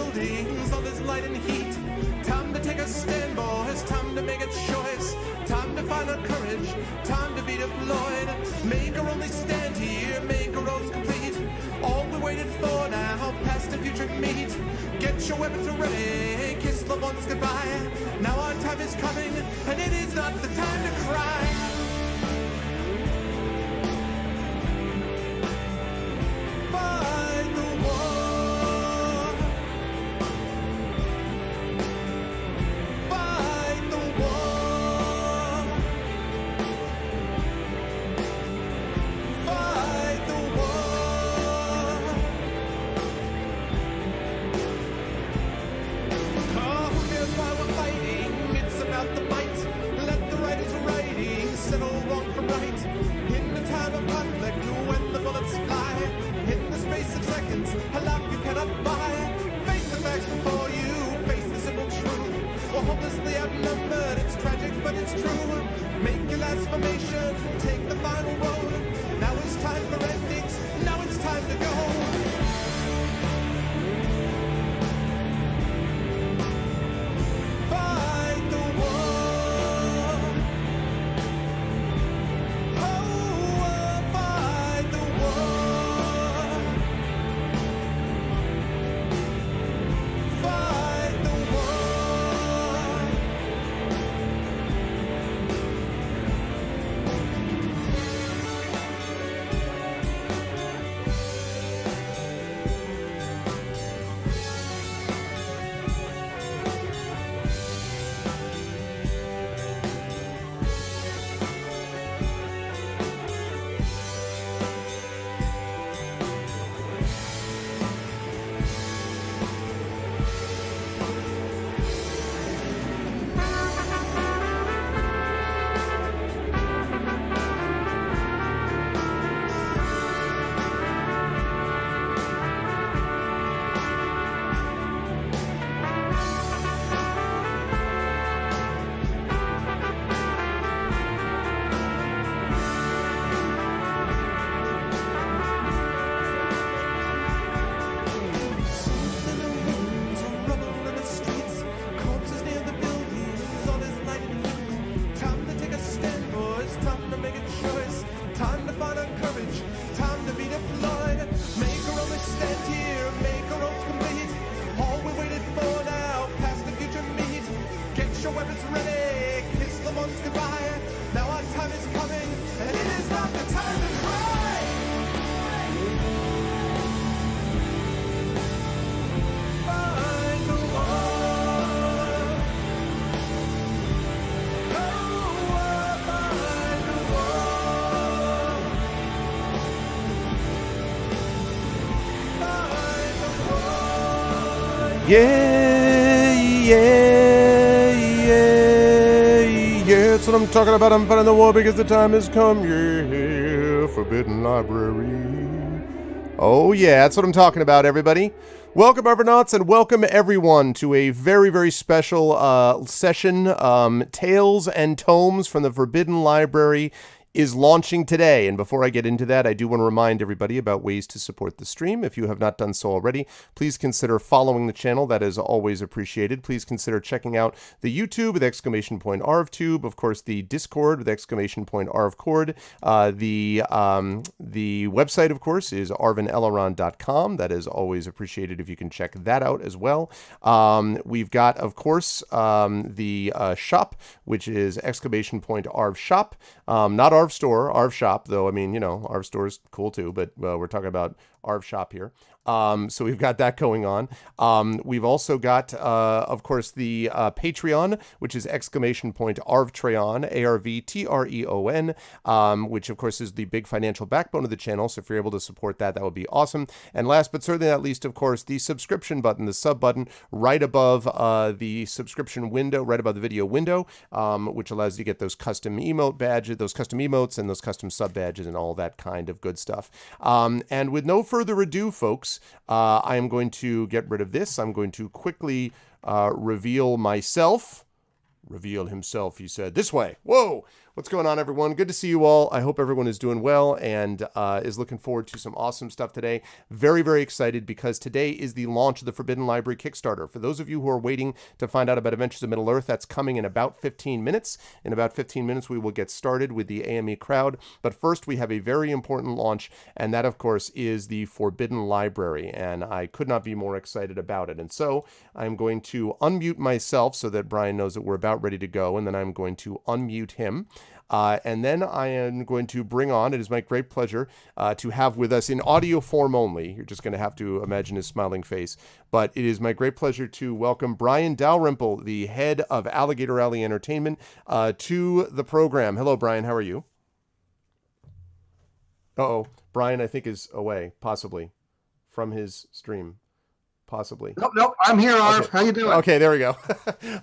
buildings, all this light and heat. Time to take a stand, boys, time to make a choice. Time to find our courage, time to be deployed. Make our only stand here, make our roads complete. All we waited for now, past and future meet. Get your weapons ready, kiss loved ones goodbye. Now our time is coming, and it is not the time to cry. Fight the war. Fight the war. Fight the war. Oh, who cares why we're fighting? It's about the fight. Let the writers writing settle wrong from right. In the time of conflict, when the bullets fly, in the space of seconds, a life you cannot buy. Face the facts before you, face the simple truth. We're hopelessly outnumbered, it's tragic but it's true. Make your last formation, take the final road. Now it's time for endings, now it's time to go. Fight the war. Oh, fight the war. Fight the war. Yeah, yeah, yeah, yeah. That's what I'm talking about. I'm fighting the war because the time has come. Yeah, Forbidden Library. Oh, yeah, that's what I'm talking about, everybody. Welcome, Arvanauts, and welcome everyone to a very, very special session. Tales and Tomes from the Forbidden Library is launching today. And before I get into that, I do want to remind everybody about ways to support the stream. If you have not done so already, please consider following the channel. That is always appreciated. Please consider checking out the YouTube with exclamation point /arvtube. Of course, the Discord with exclamation point /arvcord. The website, of course, is arvaneleron.com. That is always appreciated if you can check that out as well. We've got, of course, the shop, which is exclamation point /arvshop. Not Arv Store, Arv Shop, though. I mean, you know, Arv Store is cool too, but we're talking about Arv Shop here. So we've got that going on. We've also got, of course, the Patreon, which is exclamation point Arvtreon, ARVTREON, which, of course, is the big financial backbone of the channel. So if you're able to support that, that would be awesome. And last but certainly not least, of course, the subscription button, the sub button, right above the subscription window, right above the video window, which allows you to get those custom emote badges, those custom emotes, and those custom sub badges, and all that kind of good stuff. And with no further ado, folks, I am going to get rid of this. I'm going to quickly reveal myself. Reveal himself, he said. This way. Whoa! What's going on, everyone? Good to see you all. I hope everyone is doing well and is looking forward to some awesome stuff today. Very, very excited because today is the launch of the Forbidden Library Kickstarter. For those of you who are waiting to find out about Adventures of Middle-earth, that's coming in about 15 minutes. In about 15 minutes, we will get started with the AME crowd. But first, we have a very important launch, and that, of course, is the Forbidden Library. And I could not be more excited about it. And so I'm going to unmute myself so that Brian knows that we're about ready to go, and then I'm going to unmute him. And then I am going to bring on, it is my great pleasure to have with us in audio form only. You're just going to have to imagine his smiling face. But it is my great pleasure to welcome Brian Dalrymple, the head of Alligator Alley Entertainment, to the program. Hello, Brian. How are you? Uh-oh. Brian, I think, is away, possibly, from his stream. Possibly. Nope. I'm here, Arv. Okay. How you doing? Okay, there we go.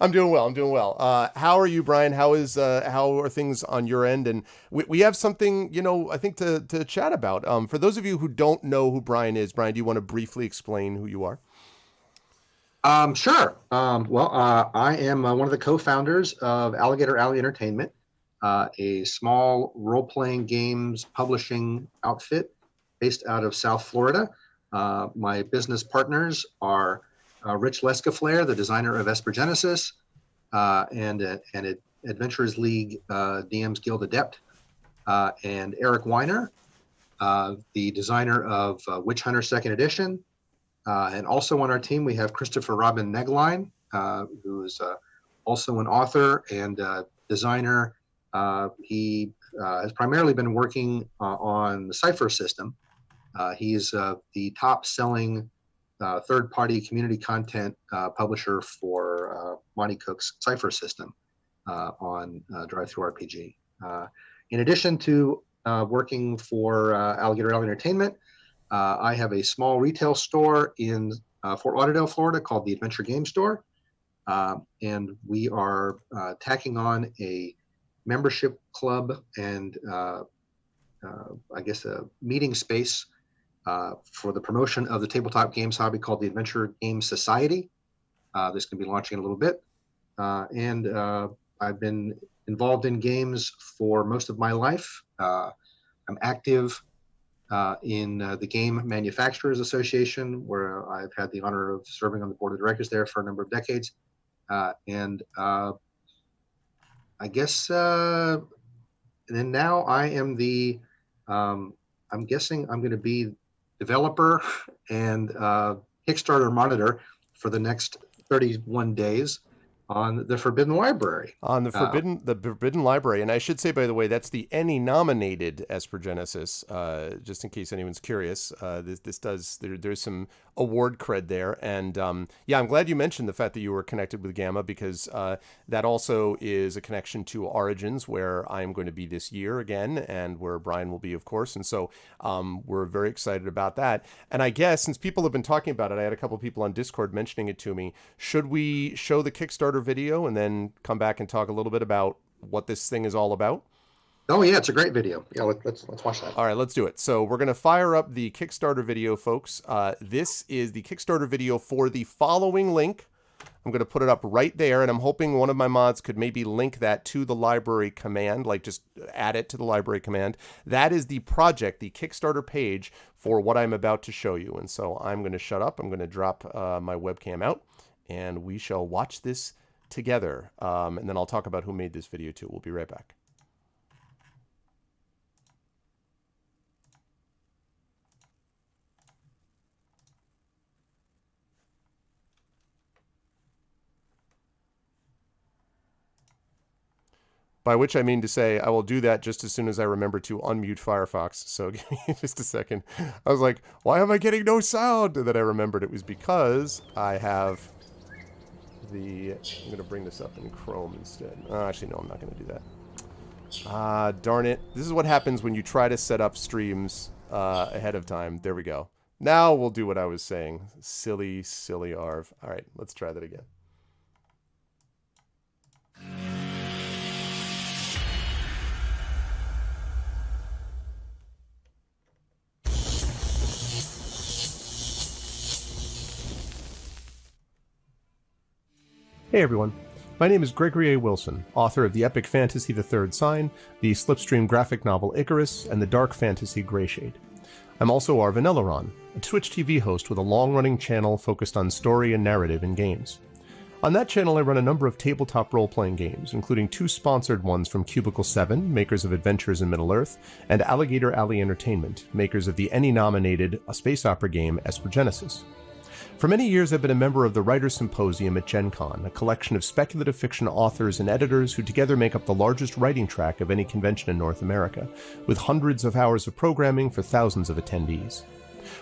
I'm doing well. How are you, Brian? How are things on your end? And we have something, I think to chat about. For those of you who don't know who Brian is, Brian, do you want to briefly explain who you are? Sure. I am one of the co-founders of Alligator Alley Entertainment, a small role-playing games publishing outfit based out of South Florida. My business partners are Rich Lescaflair, the designer of Espergenesis, and Adventurers League DM's Guild Adept, and Eric Weiner, the designer of Witch Hunter 2nd Edition. And also on our team, we have Christopher Robin Negline, who is also an author and designer. He has primarily been working on the Cypher system. He's the top-selling third-party community content publisher for Monty Cook's Cypher system on Drive-Thru-RPG. In addition to working for Alligator Alley Entertainment, I have a small retail store in Fort Lauderdale, Florida, called the Adventure Game Store, and we are tacking on a membership club and I guess a meeting space for the promotion of the tabletop games hobby called the Adventure Game Society. This can be launching in a little bit. And I've been involved in games for most of my life. I'm active in the Game Manufacturers Association, where I've had the honor of serving on the board of directors there for a number of decades. And I guess, and then now I am the, I'm guessing I'm going to be developer and Kickstarter monitor for the next 31 days on the Forbidden Library. On the Forbidden Library. And I should say, by the way, that's the ENnie-nominated Espergenesis, just in case anyone's curious. There's some award cred there. And yeah, I'm glad you mentioned the fact that you were connected with Gamma, because that also is a connection to Origins, where I am going to be this year again, and where Brian will be, of course. And so we're very excited about that. And I guess, since people have been talking about it, I had a couple of people on Discord mentioning it to me. Should we show the Kickstarter video and then come back and talk a little bit about what this thing is all about? Oh yeah, it's a great video. Yeah, let's watch that. All right, let's do it. So we're going to fire up the Kickstarter video, folks. This is the Kickstarter video for the following link. I'm going to put it up right there, and I'm hoping one of my mods could maybe link that to the library command, like just add it to the library command. That is the project, the Kickstarter page for what I'm about to show you. And so I'm going to shut up. I'm going to drop my webcam out, and we shall watch this together. And then I'll talk about who made this video too. We'll be right back. By which I mean to say, I will do that just as soon as I remember to unmute Firefox. So give me just a second. I was like, why am I getting no sound? And then I remembered it was because I have the... I'm going to bring this up in Chrome instead. Actually, no, I'm not going to do that. Darn it. This is what happens when you try to set up streams ahead of time. There we go. Now we'll do what I was saying. Silly, silly Arv. All right, let's try that again. Hey everyone. My name is Gregory A. Wilson, author of the epic fantasy The Third Sign, the slipstream graphic novel Icarus, and the dark fantasy Greyshade. I'm also Arvanelleron, a Twitch TV host with a long-running channel focused on story and narrative in games. On that channel I run a number of tabletop role-playing games, including 2 sponsored ones from Cubicle 7, makers of Adventures in Middle-earth, and Alligator Alley Entertainment, makers of the Emmy-nominated space opera game Espergenesis. For many years I've been a member of the Writers' Symposium at Gen Con, a collection of speculative fiction authors and editors who together make up the largest writing track of any convention in North America, with hundreds of hours of programming for thousands of attendees.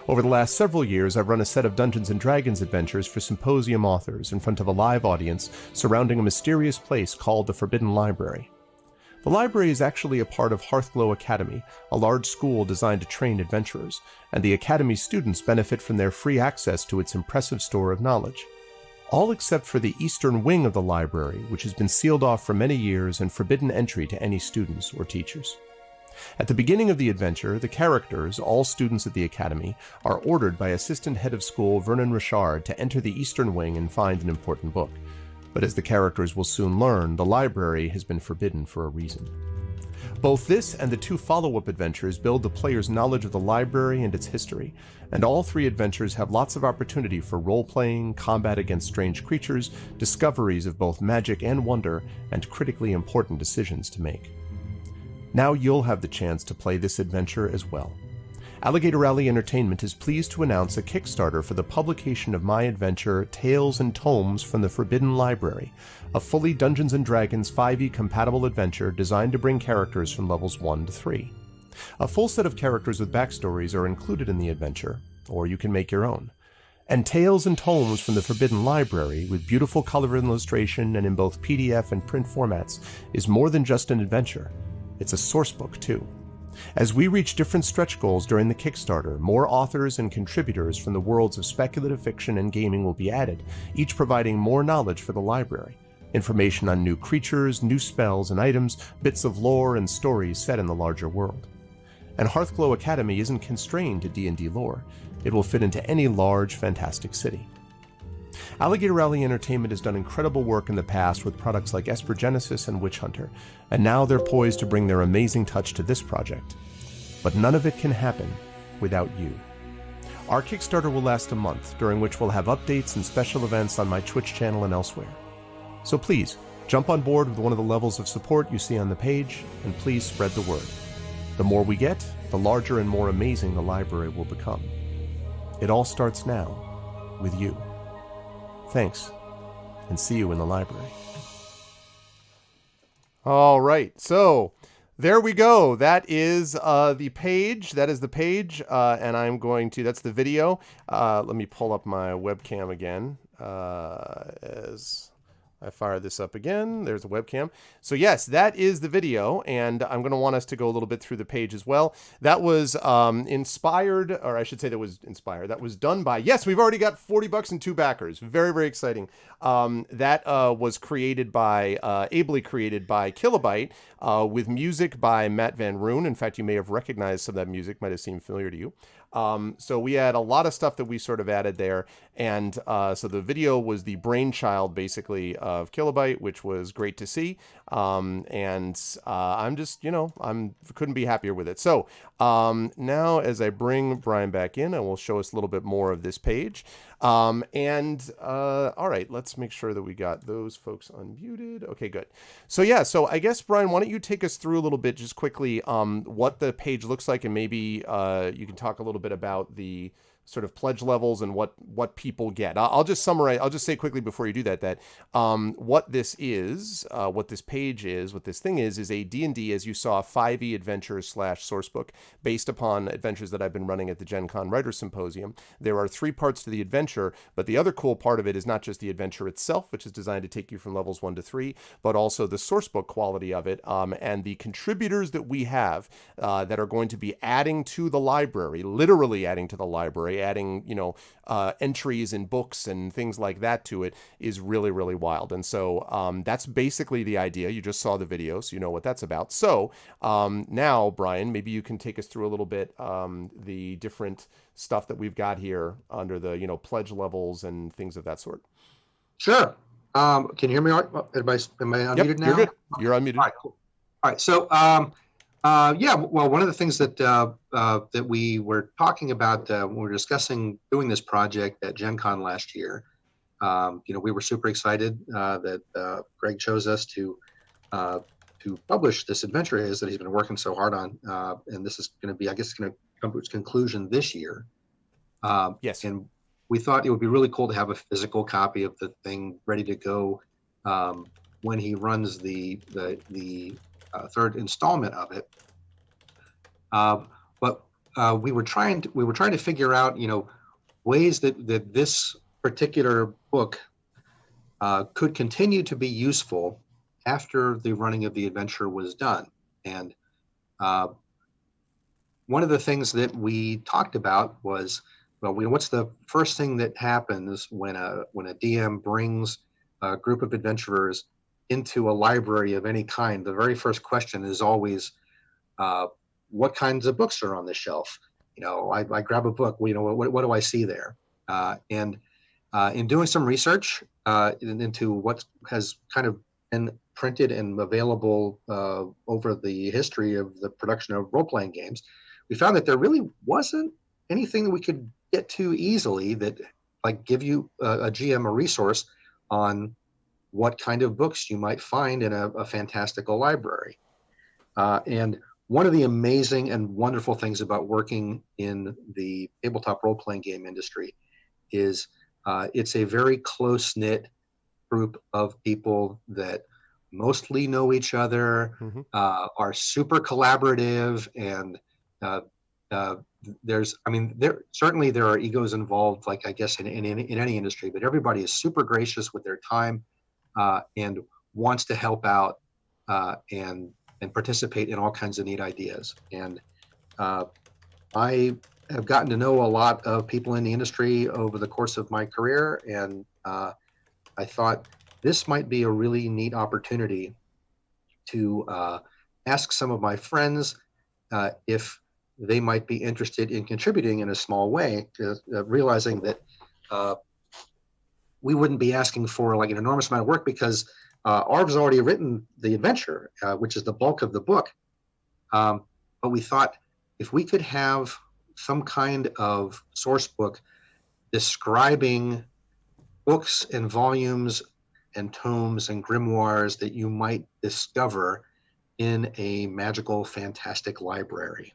Over the last several years, I've run a set of Dungeons & Dragons adventures for symposium authors in front of a live audience surrounding a mysterious place called the Forbidden Library. The library is actually a part of Hearthglow Academy, a large school designed to train adventurers, and the Academy's students benefit from their free access to its impressive store of knowledge. All except for the eastern wing of the library, which has been sealed off for many years and forbidden entry to any students or teachers. At the beginning of the adventure, the characters, all students at the Academy, are ordered by Assistant Head of School Vernon Richard to enter the eastern wing and find an important book. But as the characters will soon learn, the library has been forbidden for a reason. Both this and the 2 follow-up adventures build the player's knowledge of the library and its history, and all 3 adventures have lots of opportunity for role-playing, combat against strange creatures, discoveries of both magic and wonder, and critically important decisions to make. Now you'll have the chance to play this adventure as well. Alligator Alley Entertainment is pleased to announce a Kickstarter for the publication of my adventure Tales and Tomes from the Forbidden Library, a fully Dungeons & Dragons 5e compatible adventure designed to bring characters from levels 1 to 3. A full set of characters with backstories are included in the adventure, or you can make your own. And Tales and Tomes from the Forbidden Library, with beautiful color illustration and in both PDF and print formats, is more than just an adventure. It's a sourcebook, too. As we reach different stretch goals during the Kickstarter, more authors and contributors from the worlds of speculative fiction and gaming will be added, each providing more knowledge for the library. Information on new creatures, new spells and items, bits of lore and stories set in the larger world. And Hearthglow Academy isn't constrained to D&D lore. It will fit into any large, fantastic city. Alligator Alley Entertainment has done incredible work in the past with products like Espergenesis and Witch Hunter, and now they're poised to bring their amazing touch to this project. But none of it can happen without you. Our Kickstarter will last a month, during which we'll have updates and special events on my Twitch channel and elsewhere. So please, jump on board with one of the levels of support you see on the page, and please spread the word. The more we get, the larger and more amazing the library will become. It all starts now, with you. Thanks, and see you in the library. All right, so there we go. That is the page. That is the page, and I'm going to, that's the video. Let me pull up my webcam again as I fire this up again. There's the webcam. So yes, that is the video, and I'm going to want us to go a little bit through the page as well. That was inspired, or I should say that was inspired. That was done by, yes, we've already got $40 and 2 backers. Very, very exciting. That was created by, ably created by Kilobyte, with music by Matt Van Roon. In fact, you may have recognized some of that music, might have seemed familiar to you. So we had a lot of stuff that we sort of added there. And so the video was the brainchild, basically, of Kilobyte, which was great to see. And I'm just, couldn't be happier with it. So now as I bring Brian back in, I will show us a little bit more of this page. All right, let's make sure that we got those folks unmuted. Okay, good. So yeah, so I guess, Brian, why don't you take us through a little bit, just quickly, what the page looks like, and maybe you can talk a little bit about the sort of pledge levels and what people get. I'll just summarize. I'll just say quickly before you do that what this is, what this page is, what this thing is a D&D, as you saw, 5e adventure / sourcebook based upon adventures that I've been running at the Gen Con Writers Symposium. There are 3 parts to the adventure, but the other cool part of it is not just the adventure itself, which is designed to take you from levels 1 to 3, but also the sourcebook quality of it, and the contributors that we have that are going to be adding to the library, literally adding to the library, adding, entries and books and things like that to it, is really, really wild. And so that's basically the idea. You just saw the video, so you know what that's about. So now, Brian, maybe you can take us through a little bit the different stuff that we've got here under the, pledge levels and things of that sort. Sure. Can you hear me? All right? Am I Yep, unmuted now? you're good. You're All unmuted. right, cool. All right, so yeah, well, one of the things that that we were talking about when we were discussing doing this project at Gen Con last year, we were super excited that Greg chose us to publish this adventure is that he's been working so hard on, and this is going to be, I guess, going to come to its conclusion this year. Yes. And we thought it would be really cool to have a physical copy of the thing ready to go when he runs the third installment of it. But we were trying to figure out, ways that this particular book could continue to be useful after the running of the adventure was done. And one of the things that we talked about was, well, what's the first thing that happens when a DM brings a group of adventurers into a library of any kind? The very first question is always, what kinds of books are on the shelf? I grab a book. What do I see there? And in doing some research into what has kind of been printed and available over the history of the production of role-playing games, we found that there really wasn't anything that we could get to easily that give you a GM a resource on what kind of books you might find in a fantastical library. And one of the amazing and wonderful things about working in the tabletop role-playing game industry is it's a very close-knit group of people that mostly know each other, are super collaborative, and there certainly there are egos involved, like I guess in any industry, but everybody is super gracious with their time and wants to help out and participate in all kinds of neat ideas. And I have gotten to know a lot of people in the industry over the course of my career, and I thought this might be a really neat opportunity to ask some of my friends if they might be interested in contributing in a small way, realizing that we wouldn't be asking for an enormous amount of work because Arv's already written the adventure, which is the bulk of the book. But we thought if we could have some kind of source book describing books and volumes and tomes and grimoires that you might discover in a magical, fantastic library.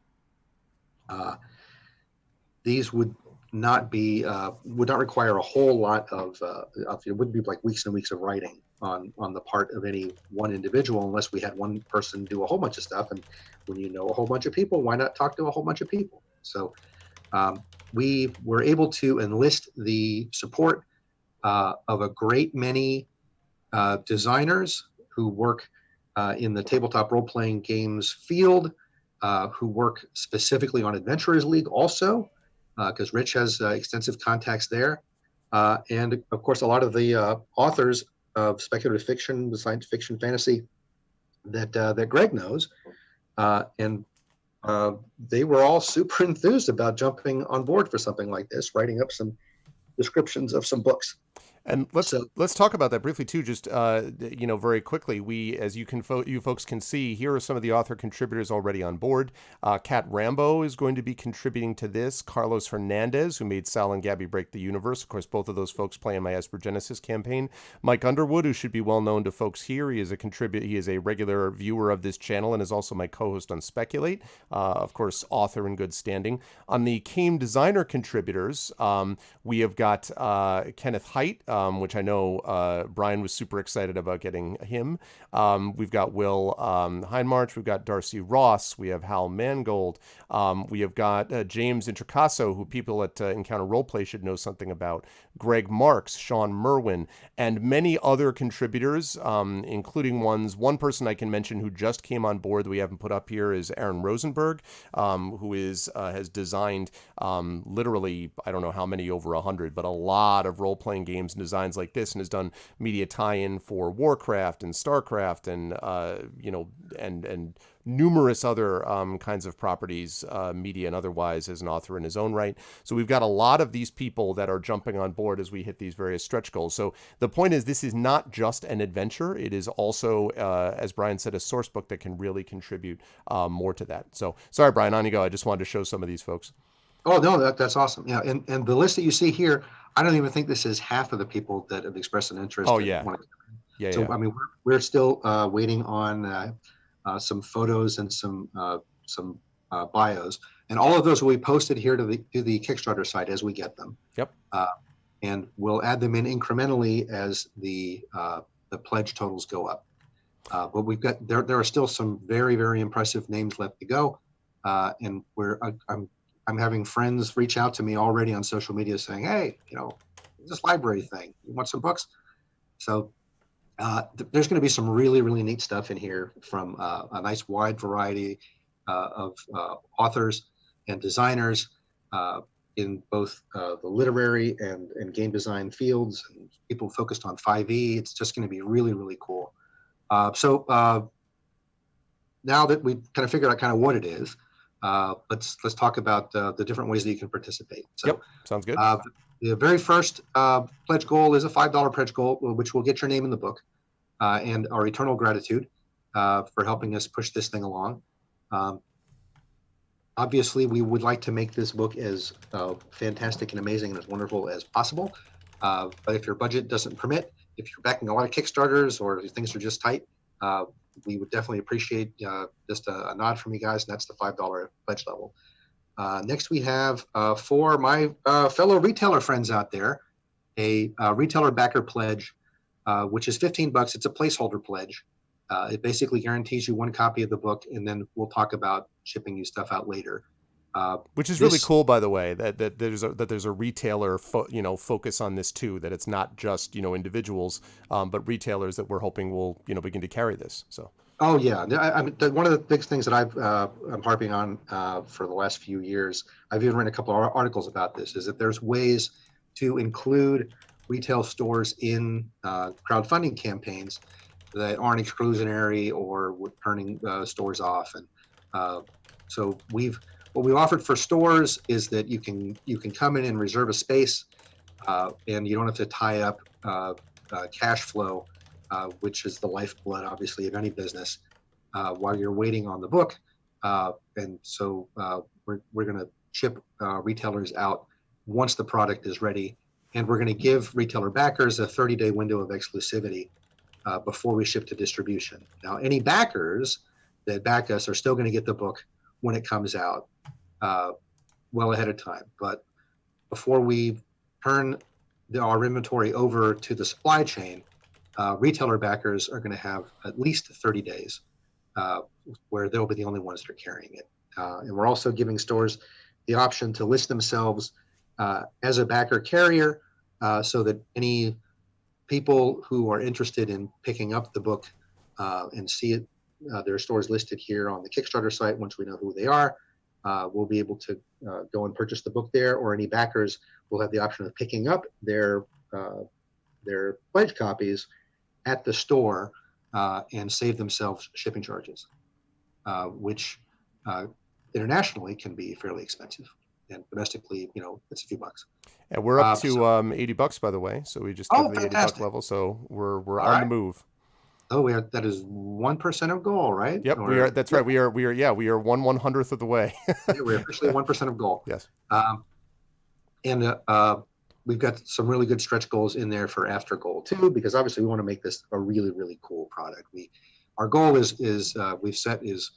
These would not require a whole lot of it wouldn't be like weeks and weeks of writing on the part of any one individual, unless we had one person do a whole bunch of stuff. And when you know a whole bunch of people, why not talk to a whole bunch of people? So we were able to enlist the support of a great many designers who work in the tabletop role-playing games field, who work specifically on Adventurers League also, because Rich has extensive contacts there. And of course, a lot of the authors of speculative fiction, the science fiction, fantasy that Greg knows. And they were all super enthused about jumping on board for something like this, writing up some descriptions of some books. And let's talk about that briefly too. Just very quickly, as you folks can see, here are some of the author contributors already on board. Kat Rambo is going to be contributing to this. Carlos Hernandez, who made Sal and Gabby Break the Universe, of course, both of those folks play in my Esper Genesis campaign. Mike Underwood, who should be well known to folks here, he is a regular viewer of this channel and is also my co-host on Speculate. Of course, author in good standing. On the game designer contributors, we have got Kenneth Height. Which I know Brian was super excited about getting him. We've got Will Heinmarch. We've got Darcy Ross. We have Hal Mangold. We have got James Intricasso, who people at Encounter Roleplay should know something about. Greg Marks, Sean Merwin, and many other contributors, including one person I can mention who just came on board that we haven't put up here is Aaron Rosenberg, who has designed literally, I don't know how many, over 100, but a lot of role-playing games and designs like this, and has done media tie-in for Warcraft and Starcraft and numerous other kinds of properties, media and otherwise, as an author in his own right. So we've got a lot of these people that are jumping on board as we hit these various stretch goals. So the point is, this is not just an adventure. It is also, as Brian said, a source book that can really contribute more to that. So sorry, Brian, on you go. I just wanted to show some of these folks. Oh, no, that's awesome. Yeah. And the list that you see here, I don't even think this is half of the people that have expressed an interest. Oh, yeah. Yeah. So, I mean, we're still waiting on some photos and some bios, and all of those will be posted here to the Kickstarter site as we get them. Yep. And we'll add them in incrementally as the pledge totals go up. But we've got there are still some very, very impressive names left to go, and I'm having friends reach out to me already on social media saying, "Hey, this library thing, you want some books?" So there's going to be some really, really neat stuff in here from a nice wide variety of authors and designers in both the literary and game design fields, and people focused on 5e. It's just going to be really, really cool. So now that we've kind of figured out kind of what it is, let's talk about the different ways that you can participate. So, yep, sounds good. The very first pledge goal is a $5 pledge goal, which will get your name in the book, and our eternal gratitude for helping us push this thing along. Obviously, we would like to make this book as fantastic and amazing and as wonderful as possible. But if your budget doesn't permit, if you're backing a lot of Kickstarters or things are just tight, we would definitely appreciate just a nod from you guys, and that's the $5 pledge level. Next, we have for my fellow retailer friends out there, a retailer backer pledge, which is $15. It's a placeholder pledge. It basically guarantees you one copy of the book, and then we'll talk about shipping you stuff out later. Which is really cool, by the way, that there's a retailer focus on this too. That it's not just individuals, but retailers that we're hoping will begin to carry this. So. Oh yeah, I mean, one of the big things that I'm harping on for the last few years, I've even written a couple of articles about this, is that there's ways to include retail stores in crowdfunding campaigns that aren't exclusionary or turning stores off. And so what we offered for stores is that you can come in and reserve a space, and you don't have to tie up cash flow, which is the lifeblood, obviously, of any business, while you're waiting on the book. And so we're going to ship retailers out once the product is ready, and we're going to give retailer backers a 30-day window of exclusivity before we ship to distribution. Now, any backers that back us are still going to get the book when it comes out, well ahead of time. But before we turn our inventory over to the supply chain, retailer backers are going to have at least 30 days where they'll be the only ones that are carrying it. And we're also giving stores the option to list themselves as a backer carrier, so that any people who are interested in picking up the book and see it, their stores listed here on the Kickstarter site, once we know who they are, we'll be able to go and purchase the book there, or any backers will have the option of picking up their pledge copies at the store and save themselves shipping charges, which internationally can be fairly expensive, and domestically, it's a few bucks. And we're up to $80, by the way. So we just got the $80 level. So we're on the move. Oh, that is 1% of goal, right? Yep, we are. That's right. We are 1/100th of the way. Yeah, we're officially 1% of goal. Yes. And we've got some really good stretch goals in there for after goal too, because obviously we want to make this a really, really cool product. Our goal is we've set is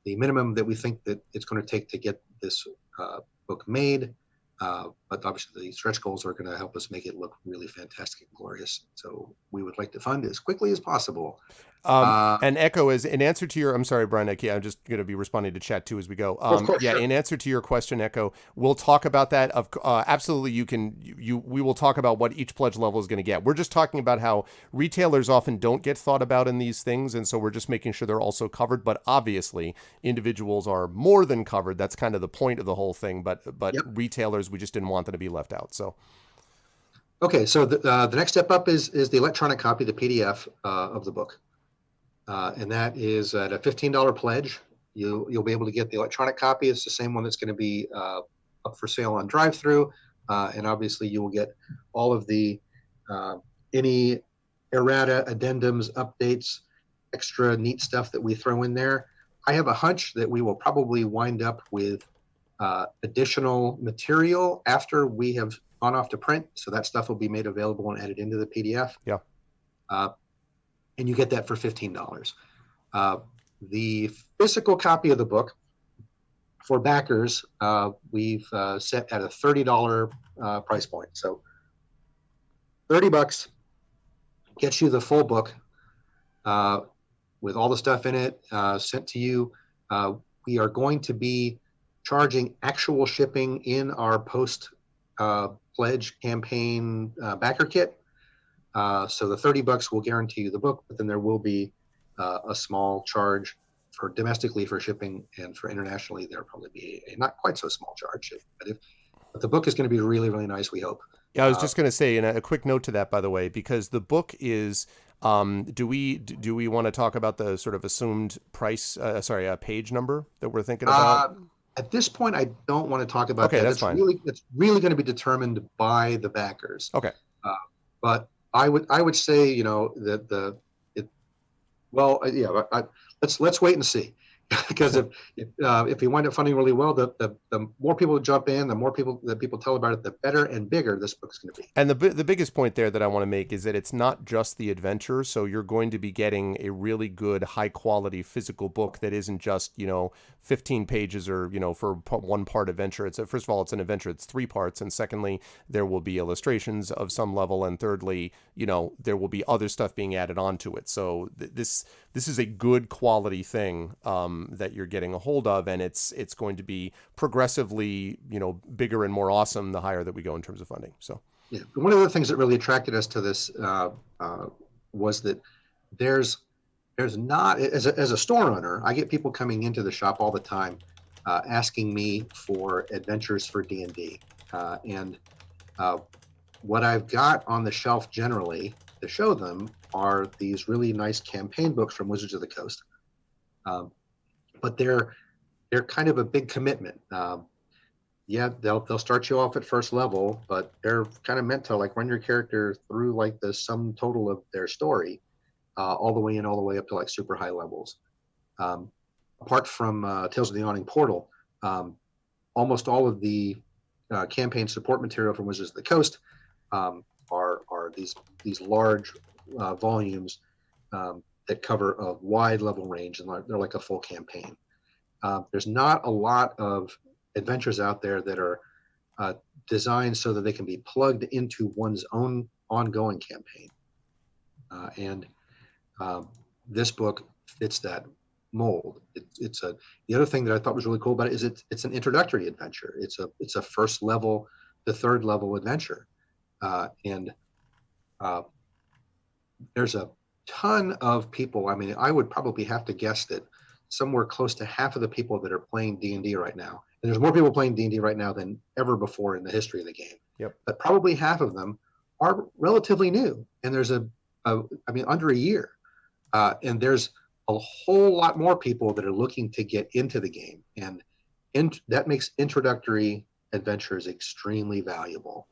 the minimum that we think that it's going to take to get this book made. But obviously the stretch goals are going to help us make it look really fantastic and glorious. So we would like to fund as quickly as possible. And Echo, is in answer to your, I'm sorry, Brian, I'm just going to be responding to chat too as we go. Of course, yeah, sure. In answer to your question, Echo, we'll talk about that. Absolutely, we will talk about what each pledge level is going to get. We're just talking about how retailers often don't get thought about in these things, and so we're just making sure they're also covered. But obviously, individuals are more than covered. That's kind of the point of the whole thing. But yep. Retailers, we just didn't want them to be left out. So. Okay, so the next step up is the electronic copy, the PDF of the book. And that is at a $15 pledge. You'll be able to get the electronic copy. It's the same one that's going to be up for sale on drive-through, and obviously you will get all of the any errata, addendums, updates, extra neat stuff that we throw in there. I have a hunch that we will probably wind up with additional material after we have gone off to print, so that stuff will be made available and added into the PDF. Yeah. And you get that for $15. The physical copy of the book for backers, we've set at a $30 price point. So $30 gets you the full book with all the stuff in it sent to you. We are going to be charging actual shipping in our post pledge campaign backer kit. So the $30 will guarantee you the book, but then there will be a small charge for domestically for shipping, and for internationally there'll probably be a not quite so small charge. But the book is going to be really, really nice, we hope. Yeah, I was just going to say, and a quick note to that, by the way, because the book is, do we want to talk about the sort of assumed price, page number that we're thinking about? At this point, I don't want to talk about that. Okay, that's fine. It's really going to be determined by the backers. Okay. But I would say, let's wait and see. Because if you wind up funding really well, the more people jump in, the more people that people tell about it, the better and bigger this book's going to be. And the biggest point there that I want to make is that it's not just the adventure. So you're going to be getting a really good, high quality physical book that isn't just 15 pages or for one part adventure. It's first of all, it's an adventure. It's 3 parts, and secondly, there will be illustrations of some level, and thirdly, there will be other stuff being added onto it. So this is a good quality thing that you're getting a hold of, and it's going to be progressively bigger and more awesome the higher that we go in terms of funding. So yeah, one of the things that really attracted us to this was that there's not, as a store owner, I get people coming into the shop all the time asking me for adventures for D&D, and what I've got on the shelf generally to show them are these really nice campaign books from Wizards of the Coast. But they're kind of a big commitment. Yeah, they'll start you off at first level, but they're kind of meant to run your character through the sum total of their story, all the way up to super high levels. Apart from Tales of the Yawning Portal, almost all of the campaign support material from Wizards of the Coast are these large volumes that cover a wide level range, and they're like a full campaign. There's not a lot of adventures out there that are designed so that they can be plugged into one's own ongoing campaign. And this book fits that mold. The other thing that I thought was really cool about it is it's an introductory adventure. It's a first level to third level adventure. And there's a ton of people. I mean, I would probably have to guess that somewhere close to half of the people that are playing D&D right now, and there's more people playing D&D right now than ever before in the history of the game. Yep. But probably half of them are relatively new, and there's under a year, and there's a whole lot more people that are looking to get into the game, and that makes introductory adventures extremely valuable.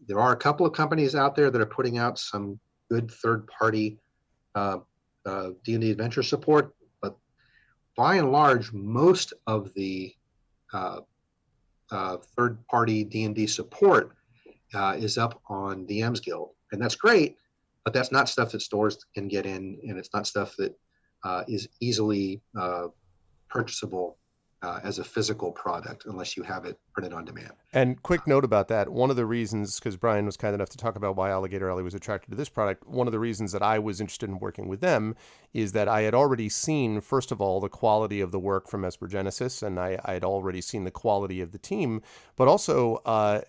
There are a couple of companies out there that are putting out some good third-party D&D adventure support, but by and large, most of the third-party D&D support is up on DM's Guild, and that's great, but that's not stuff that stores can get in, and it's not stuff that is easily purchasable as a physical product unless you have it printed on demand. And quick note about that, one of the reasons, because Brian was kind enough to talk about why Alligator Alley was attracted to this product, one of the reasons that I was interested in working with them is that I had already seen, first of all, the quality of the work from Esper Genesis, and I had already seen the quality of the team, but also, I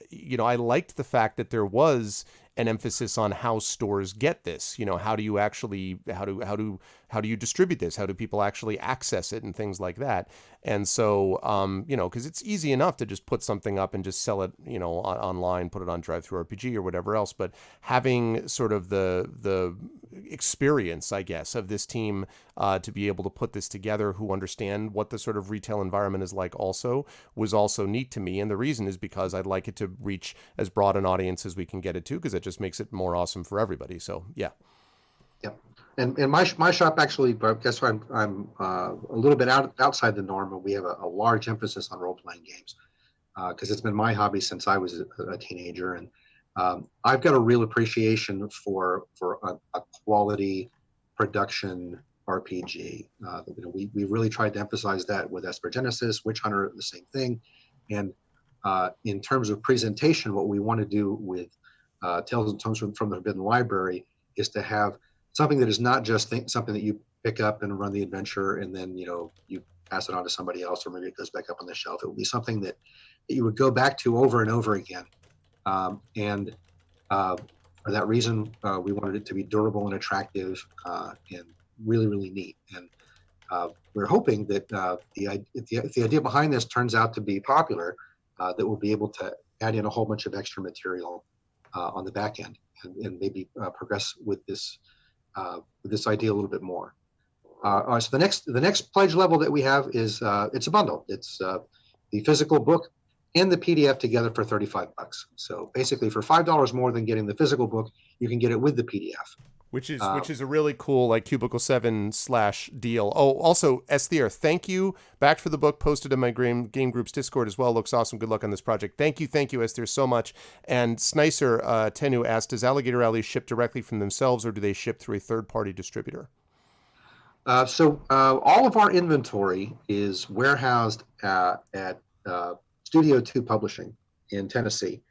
liked the fact that there was an emphasis on how stores get this. How do you actually, how do you distribute this? How do people actually access it and things like that? And so, because it's easy enough to just put something up and just sell it, online, put it on Drive-Thru RPG or whatever else. But having sort of experience, I guess, of this team to be able to put this together, who understand what the sort of retail environment is like also, was also neat to me. And the reason is because I'd like it to reach as broad an audience as we can get it to, because it just makes it more awesome for everybody. So, yeah. Yep. And my shop actually, but guess what? I'm a little bit outside the norm, but we have a large emphasis on role-playing games because it's been my hobby since I was a teenager. And I've got a real appreciation for a quality production RPG. We really tried to emphasize that with Esper Genesis, Witch Hunter, the same thing. And in terms of presentation, what we want to do with Tales and Tomes from the Forbidden Library is to have something that is not just something that you pick up and run the adventure and then you pass it on to somebody else, or maybe it goes back up on the shelf. It will be something that you would go back to over and over again. And for that reason, we wanted it to be durable and attractive and really, really neat. And we're hoping that if the idea behind this turns out to be popular, that we'll be able to add in a whole bunch of extra material on the back end and maybe progress with this idea a little bit more. So the next pledge level that we have is it's a bundle. It's the physical book and the PDF together for $35. So basically, for $5 more than getting the physical book, you can get it with the PDF. Which is a really cool like Cubicle 7 / deal. Oh, also Esther, thank you. Backed for the book, posted in my game group's Discord as well. Looks awesome. Good luck on this project. Thank you, Esther, so much. And Snicer Tenu asked, does Alligator Alley ship directly from themselves, or do they ship through a third-party distributor? So all of our inventory is warehoused at Studio 2 Publishing in Tennessee.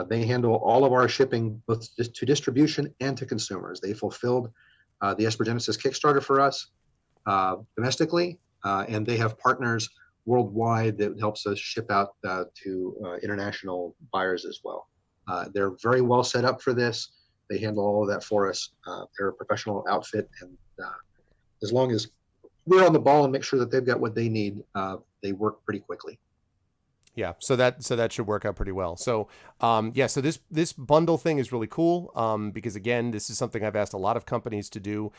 They handle all of our shipping, both to distribution and to consumers. They fulfilled the Esper Genesis Kickstarter for us domestically, and they have partners worldwide that helps us ship out to international buyers as well. They're very well set up for this. They handle all of that for us. They're a professional outfit, and as long as we're on the ball and make sure that they've got what they need, they work pretty quickly. Yeah, so that should work out pretty well. So, so this bundle thing is really cool because, again, this is something I've asked a lot of companies to do.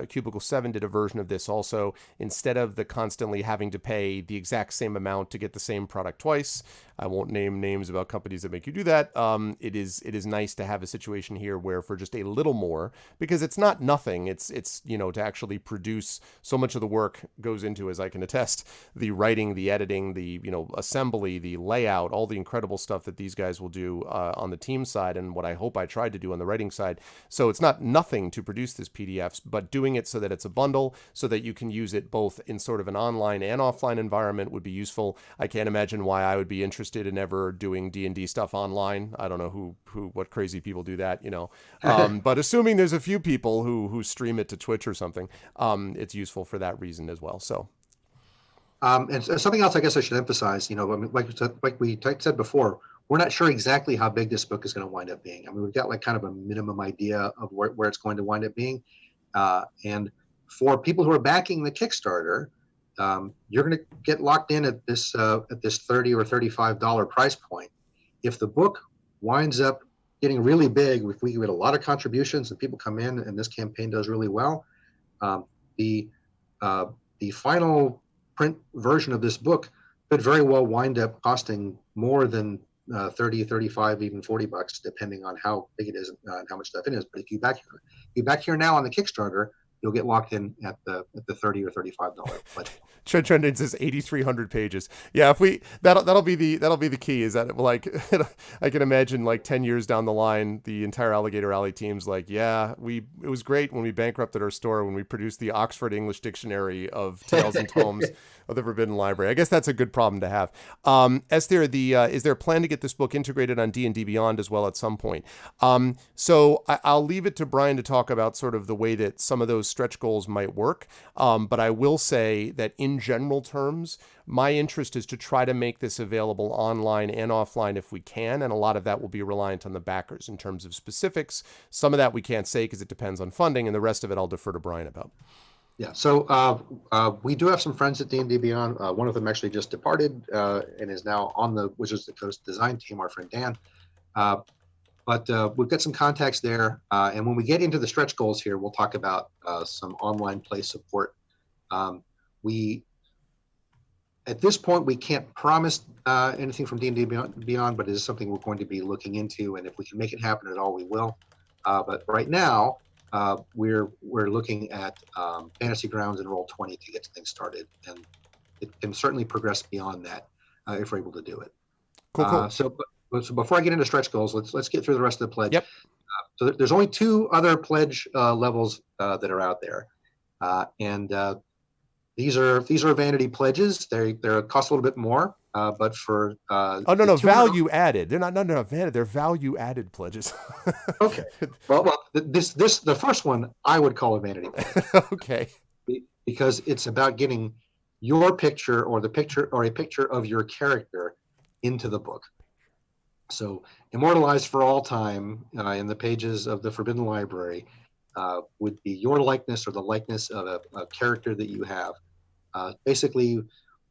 Cubicle 7 did a version of this also. Instead of the constantly having to pay the exact same amount to get the same product twice, I won't name names about companies that make you do that. It is nice to have a situation here where for just a little more, because it's not nothing. It's to actually produce, so much of the work goes into, as I can attest, the writing, the editing, the assembly, the layout, all the incredible stuff that these guys will do on the team side, and what I hope I tried to do on the writing side. So it's not nothing to produce this PDFs, but doing it so that it's a bundle, so that you can use it both in sort of an online and offline environment would be useful. I can't imagine why I would be interested in ever doing D&D stuff online. I don't know what crazy people do that, but assuming there's a few people who stream it to Twitch or something, it's useful for that reason as well. So. And something else I guess I should emphasize, like we said before, we're not sure exactly how big this book is going to wind up being. I mean, we've got like kind of a minimum idea of where it's going to wind up being. And for people who are backing the Kickstarter, you're going to get locked in at this $30 or $35 price point. If the book winds up getting really big, if we get a lot of contributions and people come in and this campaign does really well, the final print version of this book could very well wind up costing more than 30, 35, even $40, depending on how big it is and how much stuff it is. But if you back here now on the Kickstarter, you'll get locked in at the $30 or $35 pledge. Trend says 8,300 pages. Yeah, if that'll be the key, is that like I can imagine like 10 years down the line, the entire Alligator Alley team's like, yeah, it was great when we bankrupted our store, when we produced the Oxford English Dictionary of Tales and Tomes of the Forbidden Library. I guess that's a good problem to have. Esther, is there a plan to get this book integrated on D&D Beyond as well at some point? So I'll leave it to Brian to talk about sort of the way that some of those stretch goals might work. But I will say that in general terms, my interest is to try to make this available online and offline if we can. And a lot of that will be reliant on the backers in terms of specifics. Some of that we can't say because it depends on funding, and the rest of it I'll defer to Brian about. Yeah, so we do have some friends at D&D Beyond. One of them actually just departed and is now on the Wizards of the Coast design team, our friend Dan. But we've got some contacts there. And when we get into the stretch goals here, we'll talk about some online play support. At this point, we can't promise anything from D&D Beyond, but it is something we're going to be looking into. And if we can make it happen at all, we will. But right now, we're looking at Fantasy Grounds and Roll20 to get things started. And it can certainly progress beyond that if we're able to do it. Cool. So before I get into stretch goals, let's get through the rest of the pledge. Yep. So there's only 2 other pledge levels that are out there, and these are vanity pledges. They cost a little bit more, but for no, value added. They're not vanity. They're value added pledges. Okay. Well, the first one I would call a vanity pledge. Okay. Because it's about getting your picture or a picture of your character into the book. So immortalized for all time in the pages of the Forbidden Library would be your likeness or the likeness of a character that you have. Basically,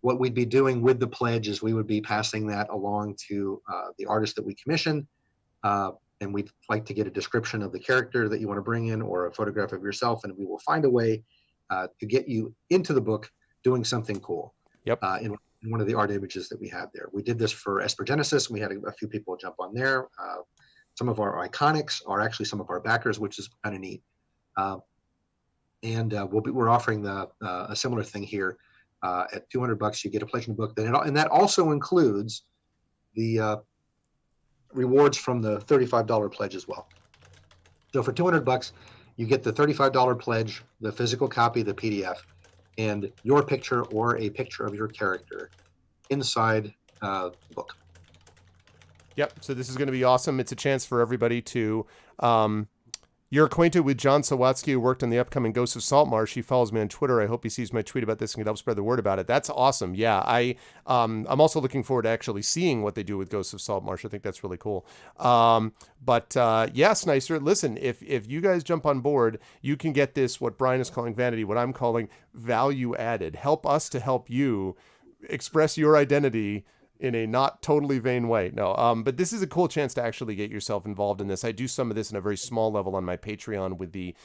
what we'd be doing with the pledge is we would be passing that along to the artist that we commission, and we'd like to get a description of the character that you want to bring in or a photograph of yourself, and we will find a way to get you into the book doing something cool. Yep. In one of the art images that we have there. We did this for Esper Genesis, and we had a few people jump on there. Some of our iconics are actually some of our backers, which is kind of neat. We're offering a similar thing here at $200. You get a pledge in the book, and that also includes the rewards from the $35 pledge as well. So for $200, you get the $35 pledge, the physical copy, the PDF, and your picture or a picture of your character inside the book. Yep. So this is going to be awesome. It's a chance for everybody to. You're acquainted with John Sawatsky, who worked on the upcoming Ghosts of Saltmarsh. He follows me on Twitter. I hope he sees my tweet about this and can help spread the word about it. That's awesome. Yeah, I'm also looking forward to actually seeing what they do with Ghosts of Saltmarsh. I think that's really cool. Yes, Snicer, listen, if you guys jump on board, you can get this, what Brian is calling vanity, what I'm calling value added. Help us to help you express your identity in a not totally vain way. No, but this is a cool chance to actually get yourself involved in this. I do some of this in a very small level on my Patreon with the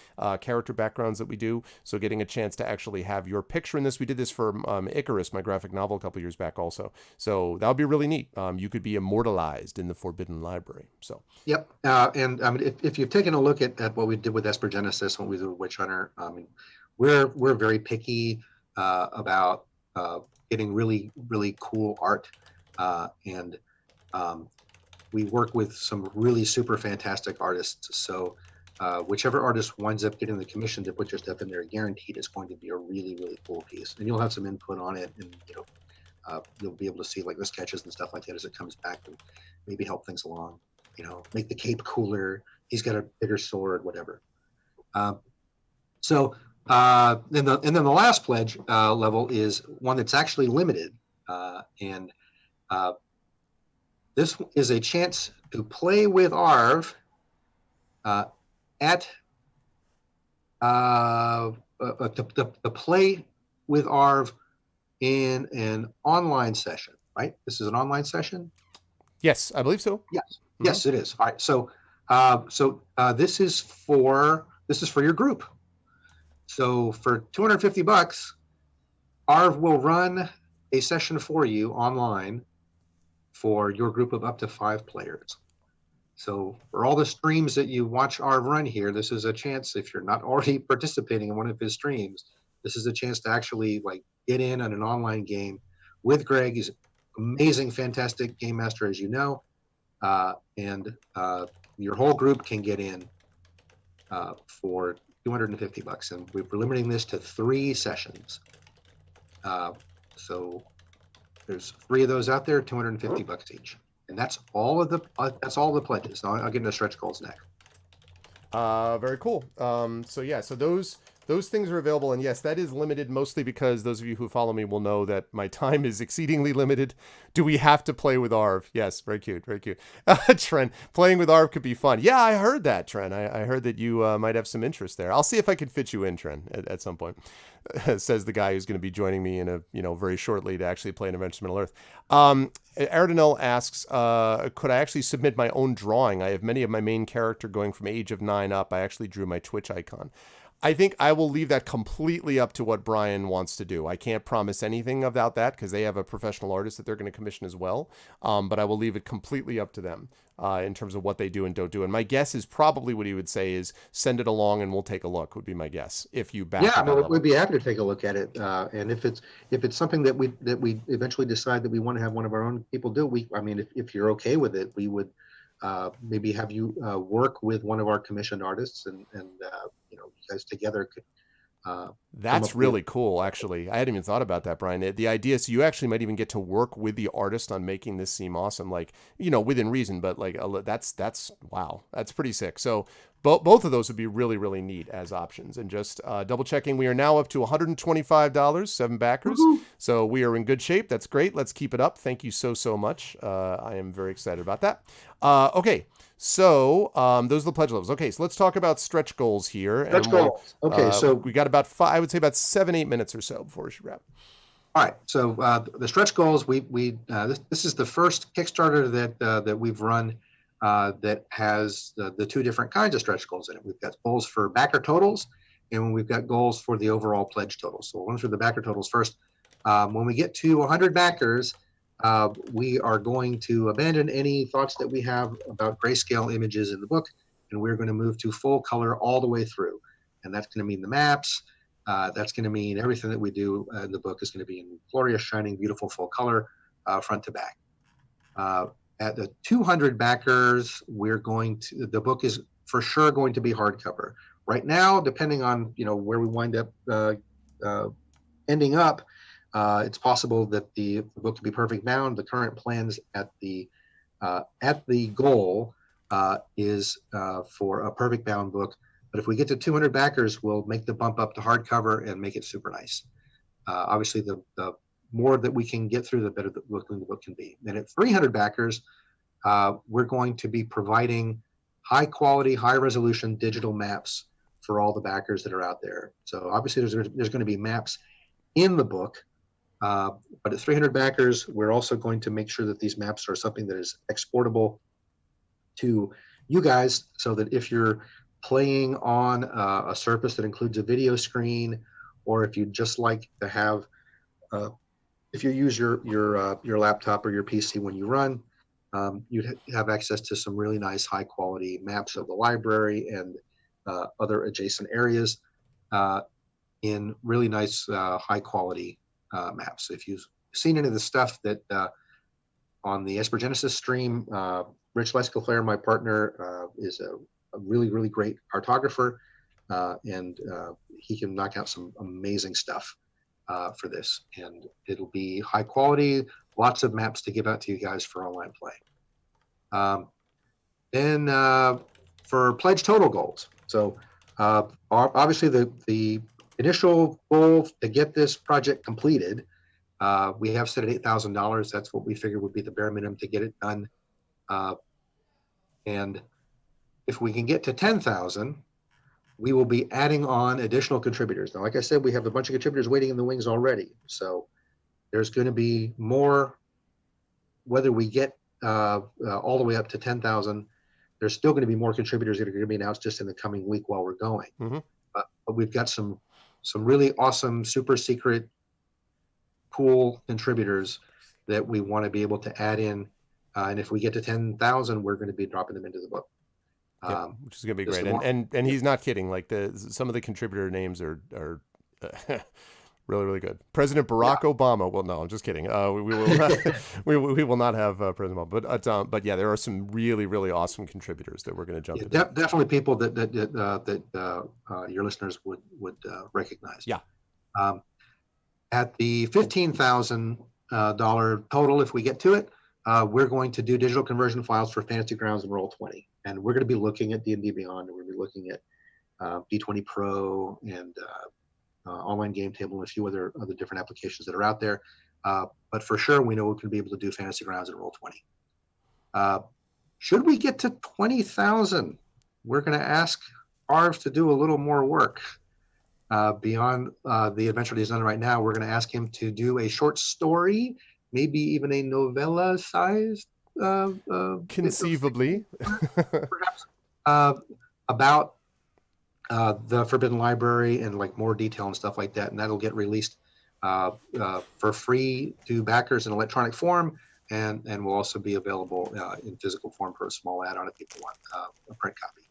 character backgrounds that we do. So getting a chance to actually have your picture in this. We did this for Icarus, my graphic novel, a couple years back also. So that would be really neat. You could be immortalized in the Forbidden Library. So. Yep. If you've taken a look at what we did with Esper Genesis, what we did with Witch Hunter, we're very picky about getting really, really cool art. We work with some really super fantastic artists. So whichever artist winds up getting the commission to put your stuff in there, guaranteed it's going to be a really, really cool piece. And you'll have some input on it, and you'll be able to see like the sketches and stuff like that as it comes back, and maybe help things along. Make the cape cooler. He's got a bigger sword, whatever. Then the last pledge level is one that's actually limited, this is a chance to play with Arv to play with Arv in an online session, right? This is an online session? Yes, I believe so. Yes, mm-hmm. Yes, it is. All right. So this is for your group. So for $250, Arv will run a session for you online for your group of up to 5 players. So for all the streams that you watch Arv run here, this is a chance, if you're not already participating in one of his streams, this is a chance to actually get in on an online game with Greg. He's an amazing, fantastic game master, as you know, and your whole group can get in for $250, and we're limiting this to 3 sessions. So there's 3 of those out there, $250 each, and that's all the pledges. Now I'll get into stretch goals next. Very cool. So those those things are available. And yes, that is limited mostly because those of you who follow me will know that my time is exceedingly limited. Do we have to play with Arv? Yes, very cute, very cute. Trent, playing with Arv could be fun. Yeah, I heard that, Trent. I heard that you might have some interest there. I'll see if I can fit you in, Trent, at some point. Says the guy who's going to be joining me in very shortly to actually play an Adventures in Middle Earth. Aridinel asks, could I actually submit my own drawing? I have many of my main character going from age of 9 up. I actually drew my Twitch icon. I think I will leave that completely up to what Brian wants to do. I can't promise anything about that because they have a professional artist that they're going to commission as well. But I will leave it completely up to them in terms of what they do and don't do. And my guess is probably what he would say is send it along and we'll take a look, would be my guess. If you back Yeah, no, we'd be happy to take a look at it. And if it's something that we eventually decide that we want to have one of our own people do, if you're okay with it, we would maybe have you work with one of our commissioned artists and you guys together could that's really cool, actually. I hadn't even thought about that, Brian. The idea is you actually might even get to work with the artist on making this seem awesome, like, within reason, but like that's wow, that's pretty sick. So both of those would be really, really neat as options. And just double checking, we are now up to $125, 7 backers. Woo-hoo. So we are in good shape. That's great. Let's keep it up. Thank you so much. I am very excited about that. Okay. So those are the pledge levels. Okay, so let's talk about stretch goals here. Stretch goals. Okay, so we got about I would say about 7-8 minutes or so before we should wrap. All right. So the stretch goals, this is the first Kickstarter that we've run that has the 2 different kinds of stretch goals in it. We've got goals for backer totals, and we've got goals for the overall pledge total. So we'll run through the backer totals first. When we get to 100 backers, we are going to abandon any thoughts that we have about grayscale images in the book, and we're going to move to full color all the way through. And that's going to mean the maps. That's going to mean everything that we do in the book is going to be in glorious, shining, beautiful full color, front to back. At the 200 backers, the book is for sure going to be hardcover. Right now, depending on where we wind up ending up, it's possible that the book could be perfect bound. The current plans at the goal is for a perfect bound book. But if we get to 200 backers, we'll make the bump up to hardcover and make it super nice. Obviously, the more that we can get through, the better the book can be. And at 300 backers, we're going to be providing high quality, high resolution digital maps for all the backers that are out there. So obviously, there's going to be maps in the book. But at 300 backers, we're also going to make sure that these maps are something that is exportable to you guys, so that if you're playing on a surface that includes a video screen, or if you just like to have, if you use your laptop or your PC when you run, you'd have access to some really nice high quality maps of the library and other adjacent areas in really nice high quality maps. If you've seen any of the stuff that on the Espergenesis stream, Rich Lescaflair, my partner, is a really, really great cartographer, and he can knock out some amazing stuff for this. And it'll be high quality, lots of maps to give out to you guys for online play. Then for pledge total goals. So obviously the initial goal to get this project completed, we have set at $8,000. That's what we figured would be the bare minimum to get it done. And if we can get to 10,000, we will be adding on additional contributors. Now, like I said, we have a bunch of contributors waiting in the wings already. So there's going to be more, whether we get all the way up to 10,000, there's still going to be more contributors that are going to be announced just in the coming week while we're going. Mm-hmm. But we've got some really awesome, super secret, cool contributors that we want to be able to add in. And if we get to 10,000, we're going to be dropping them into the book. Which is going to be great. And he's not kidding. Like some of the contributor names are really, really good. President Barack Obama. Well, no, I'm just kidding. We will not, we will not have President Obama. But yeah, there are some really, really awesome contributors that we're going to jump into. Definitely people that your listeners would recognize. Yeah. At the $15,000 total, if we get to it, we're going to do digital conversion files for Fantasy Grounds and Roll20. And we're going to be looking at D&D Beyond, and we're going to be looking at D20 Pro, and online game table, and a few other different applications that are out there. But for sure, we know we're going to be able to do Fantasy Grounds and Roll20. Should we get to 20,000, we're going to ask Arv to do a little more work. Beyond the adventure that he's done right now, we're going to ask him to do a short story, maybe even a novella-sized, conceivably, perhaps, about the Forbidden Library and like more detail and stuff like that, and that'll get released for free to backers in electronic form, and will also be available in physical form for a small add-on if people want a print copy.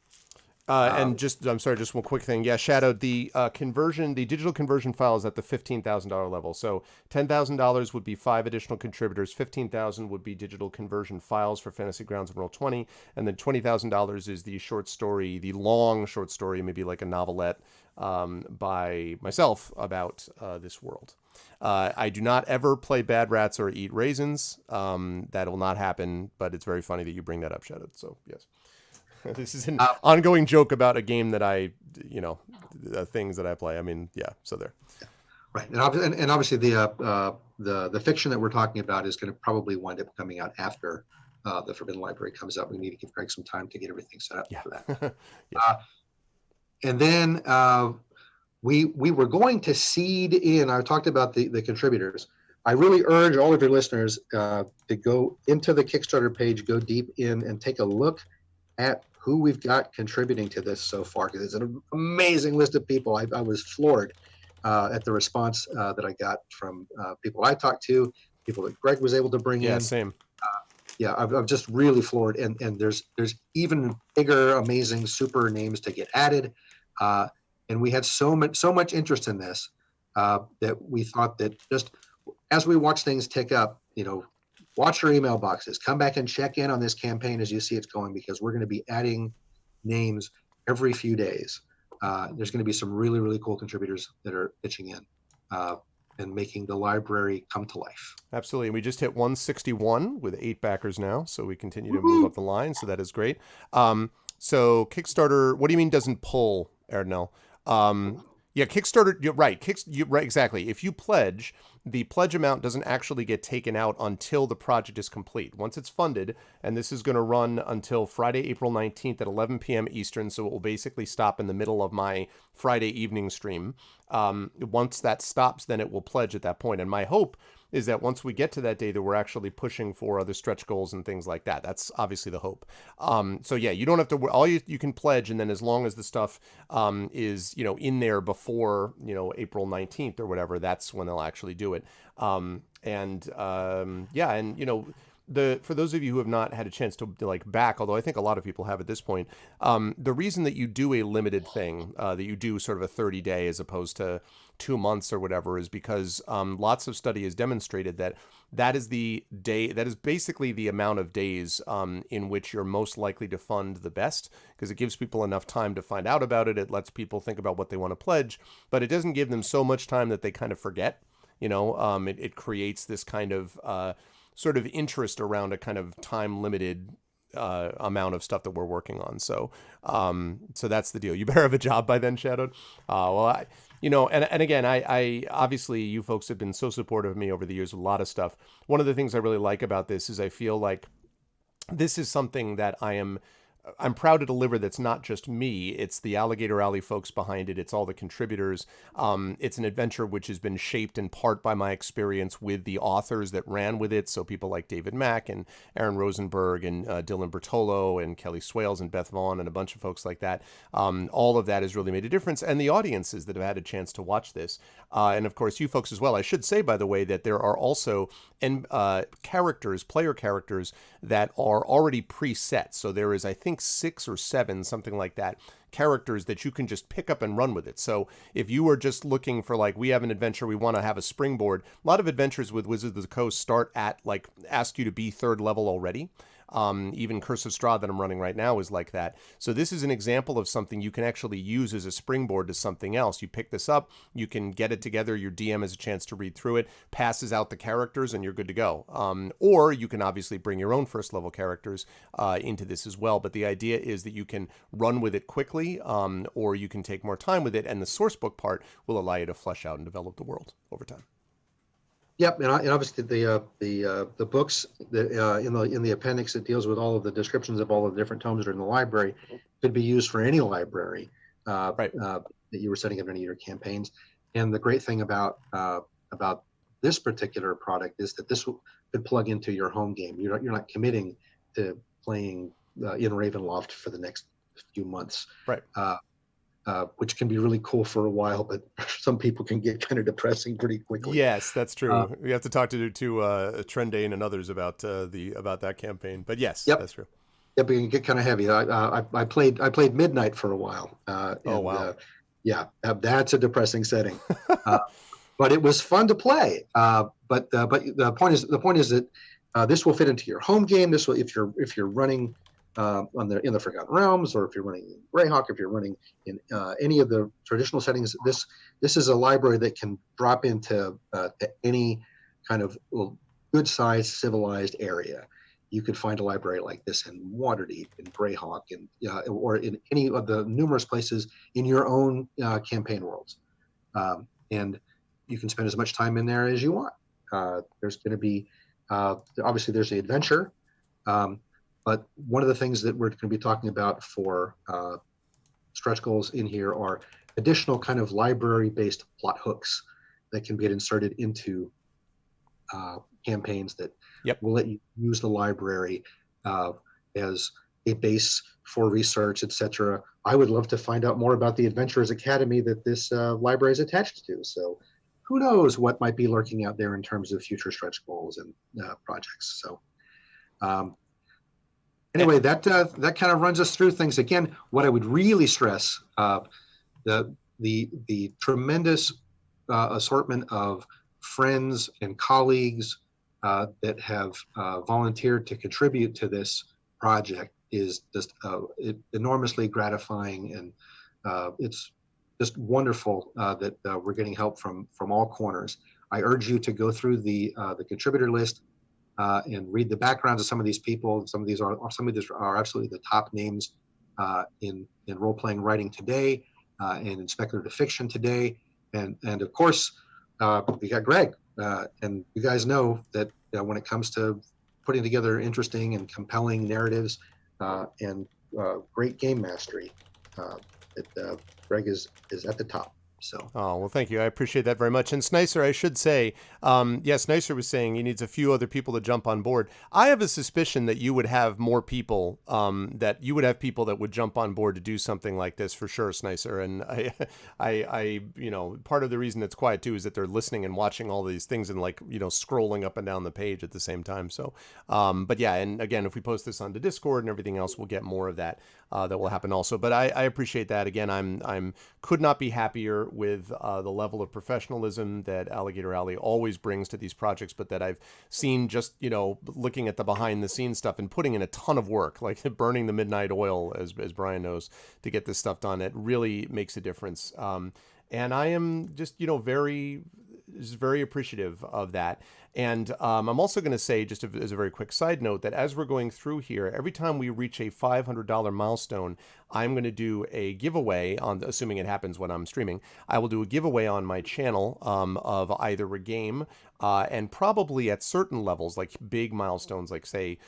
And I'm sorry, just one quick thing. Yeah, Shadow, the digital conversion file is at the $15,000 level. So $10,000 would be 5 additional contributors. $15,000 would be digital conversion files for Fantasy Grounds and Roll20, and then $20,000 is the short story, the long short story, maybe like a novelette by myself about this world. I do not ever play Bad Rats or eat raisins. That will not happen. But it's very funny that you bring that up, Shadow. So yes. This is an ongoing joke about a game that things that I play. I mean, yeah. So there. Right, and obviously the fiction that we're talking about is going to probably wind up coming out after the Forbidden Library comes out. We need to give Greg some time to get everything set up for that. Yeah. And then we were going to seed in. I talked about the contributors. I really urge all of your listeners to go into the Kickstarter page, go deep in, and take a look at who we've got contributing to this so far, because it's an amazing list of people. I was floored at the response that I got from people I talked to, people that Greg was able to bring in. Yeah, same. I'm just really floored, and there's even bigger, amazing, super names to get added, and we had so much interest in this that we thought that just as we watch things tick up, watch your email boxes. Come back and check in on this campaign as you see it's going, because we're going to be adding names every few days. There's going to be some really, really cool contributors that are pitching in and making the library come to life. Absolutely. We just hit 161 with 8 backers now, so we continue to move up the line, so that is great. So Kickstarter, what do you mean doesn't pull, Erdnell? Yeah, Kickstarter, you're right. Right, exactly. If you pledge, the pledge amount doesn't actually get taken out until the project is complete. Once it's funded, and this is going to run until Friday, April 19th at 11 p.m. Eastern, so it will basically stop in the middle of my Friday evening stream. Once that stops, then it will pledge at that point. And my hope is that once we get to that day that we're actually pushing for other stretch goals and things like that. That's obviously the hope. So yeah, you don't have to, all you can pledge, and then as long as the stuff is, in there before, April 19th or whatever, that's when they'll actually do it. For those of you who have not had a chance to back, although I think a lot of people have at this point, the reason that you do a limited thing, that you do sort of a 30-day as opposed to 2 months or whatever, is because lots of study has demonstrated that is the day, that is basically the amount of days in which you're most likely to fund the best, because it gives people enough time to find out about it. It lets people think about what they want to pledge, but it doesn't give them so much time that they kind of forget. It creates this kind of sort of interest around a kind of time limited amount of stuff that we're working on. So that's the deal. You better have a job by then, Shadowed. And again, I obviously you folks have been so supportive of me over the years with a lot of stuff. One of the things I really like about this is I feel like this is something that I'm proud to deliver. That's not just me. It's the Alligator Alley folks behind it. It's all the contributors. It's an adventure which has been shaped in part by my experience with the authors that ran with it. So people like David Mack and Aaron Rosenberg and Dylan Bertolo and Kelly Swales and Beth Vaughn and a bunch of folks like that. All of that has really made a difference. And the audiences that have had a chance to watch this. And of course, you folks as well. I should say, by the way, that there are also player characters that are already preset. So there is, I think, 6 or 7, something like that, characters that you can just pick up and run with it. So if you are just looking for we have an adventure, we want to have a springboard. A lot of adventures with Wizards of the Coast start at ask you to be 3rd level already. Even Curse of Strahd that I'm running right now is like that. So this is an example of something you can actually use as a springboard to something else. You pick this up, you can get it together, your DM has a chance to read through it, passes out the characters, and you're good to go. Or you can obviously bring your own first level characters into this as well. But the idea is that you can run with it quickly, or you can take more time with it, and the source book part will allow you to flesh out and develop the world over time. Yep, and obviously the books that, in the appendix that deals with all of the descriptions of all of the different tomes that are in the library could be used for any library Right. that you were setting up any of your campaigns. And the great thing about this particular product is that this could plug into your home game. You're not committing to playing in Ravenloft for the next few months. Right. Which can be really cool for a while, but some people can get kind of depressing pretty quickly. Yes, that's true. We have to talk to Trendane and others about that campaign. But yes, Yep. That's true. Yep, it can get kind of heavy. I played Midnight for a while. Oh wow. Yeah, that's a depressing setting. But it was fun to play. But the point is that this will fit into your home game. This will, if you're running in the Forgotten Realms, or if you're running in Greyhawk, if you're running in any of the traditional settings, this is a library that can drop into to any kind of good-sized civilized area. You could find a library like this in Waterdeep, in Greyhawk, or in any of the numerous places in your own campaign worlds, and you can spend as much time in there as you want. There's going to be obviously there's the adventure. But one of the things that we're going to be talking about for stretch goals in here are additional kind of library-based plot hooks that can get inserted into campaigns that will let you use the library as a base for research, etc. I would love to find out more about the Adventurers Academy that this library is attached to. So who knows what might be lurking out there in terms of future stretch goals and projects. So anyway, that kind of runs us through things. Again, what I would really stress, the tremendous assortment of friends and colleagues that have volunteered to contribute to this project is just enormously gratifying, and it's just wonderful that we're getting help from all corners. I urge you to go through the contributor list and read the backgrounds of some of these people. Some of these are absolutely the top names in role-playing writing today, and in speculative fiction today, and of course we got Greg, and you guys know that when it comes to putting together interesting and compelling narratives and great game mastery, that Greg is at the top. So. Oh, well, thank you. I appreciate that very much. And Snicer, I should say, yes, Snicer was saying he needs a few other people to jump on board. I have a suspicion that you would have more people, that you would have people that would jump on board to do something like this for sure, Snicer. And I, part of the reason it's quiet too is that they're listening and watching all these things and scrolling up and down the page at the same time. So, but yeah, and again, if we post this onto Discord and everything else, we'll get more of that. That will happen also. But I appreciate that. Again, I'm could not be happier with the level of professionalism that Alligator Alley always brings to these projects, but that I've seen just, looking at the behind the scenes stuff and putting in a ton of work, like burning the midnight oil, as Brian knows, to get this stuff done. It really makes a difference. And I am just, very appreciative of that. And I'm also going to say, just as a very quick side note, that as we're going through here, every time we reach a $500 milestone, I'm going to do a giveaway on, assuming it happens when I'm streaming, I will do a giveaway on my channel of either a game and probably at certain levels, like big milestones, like say,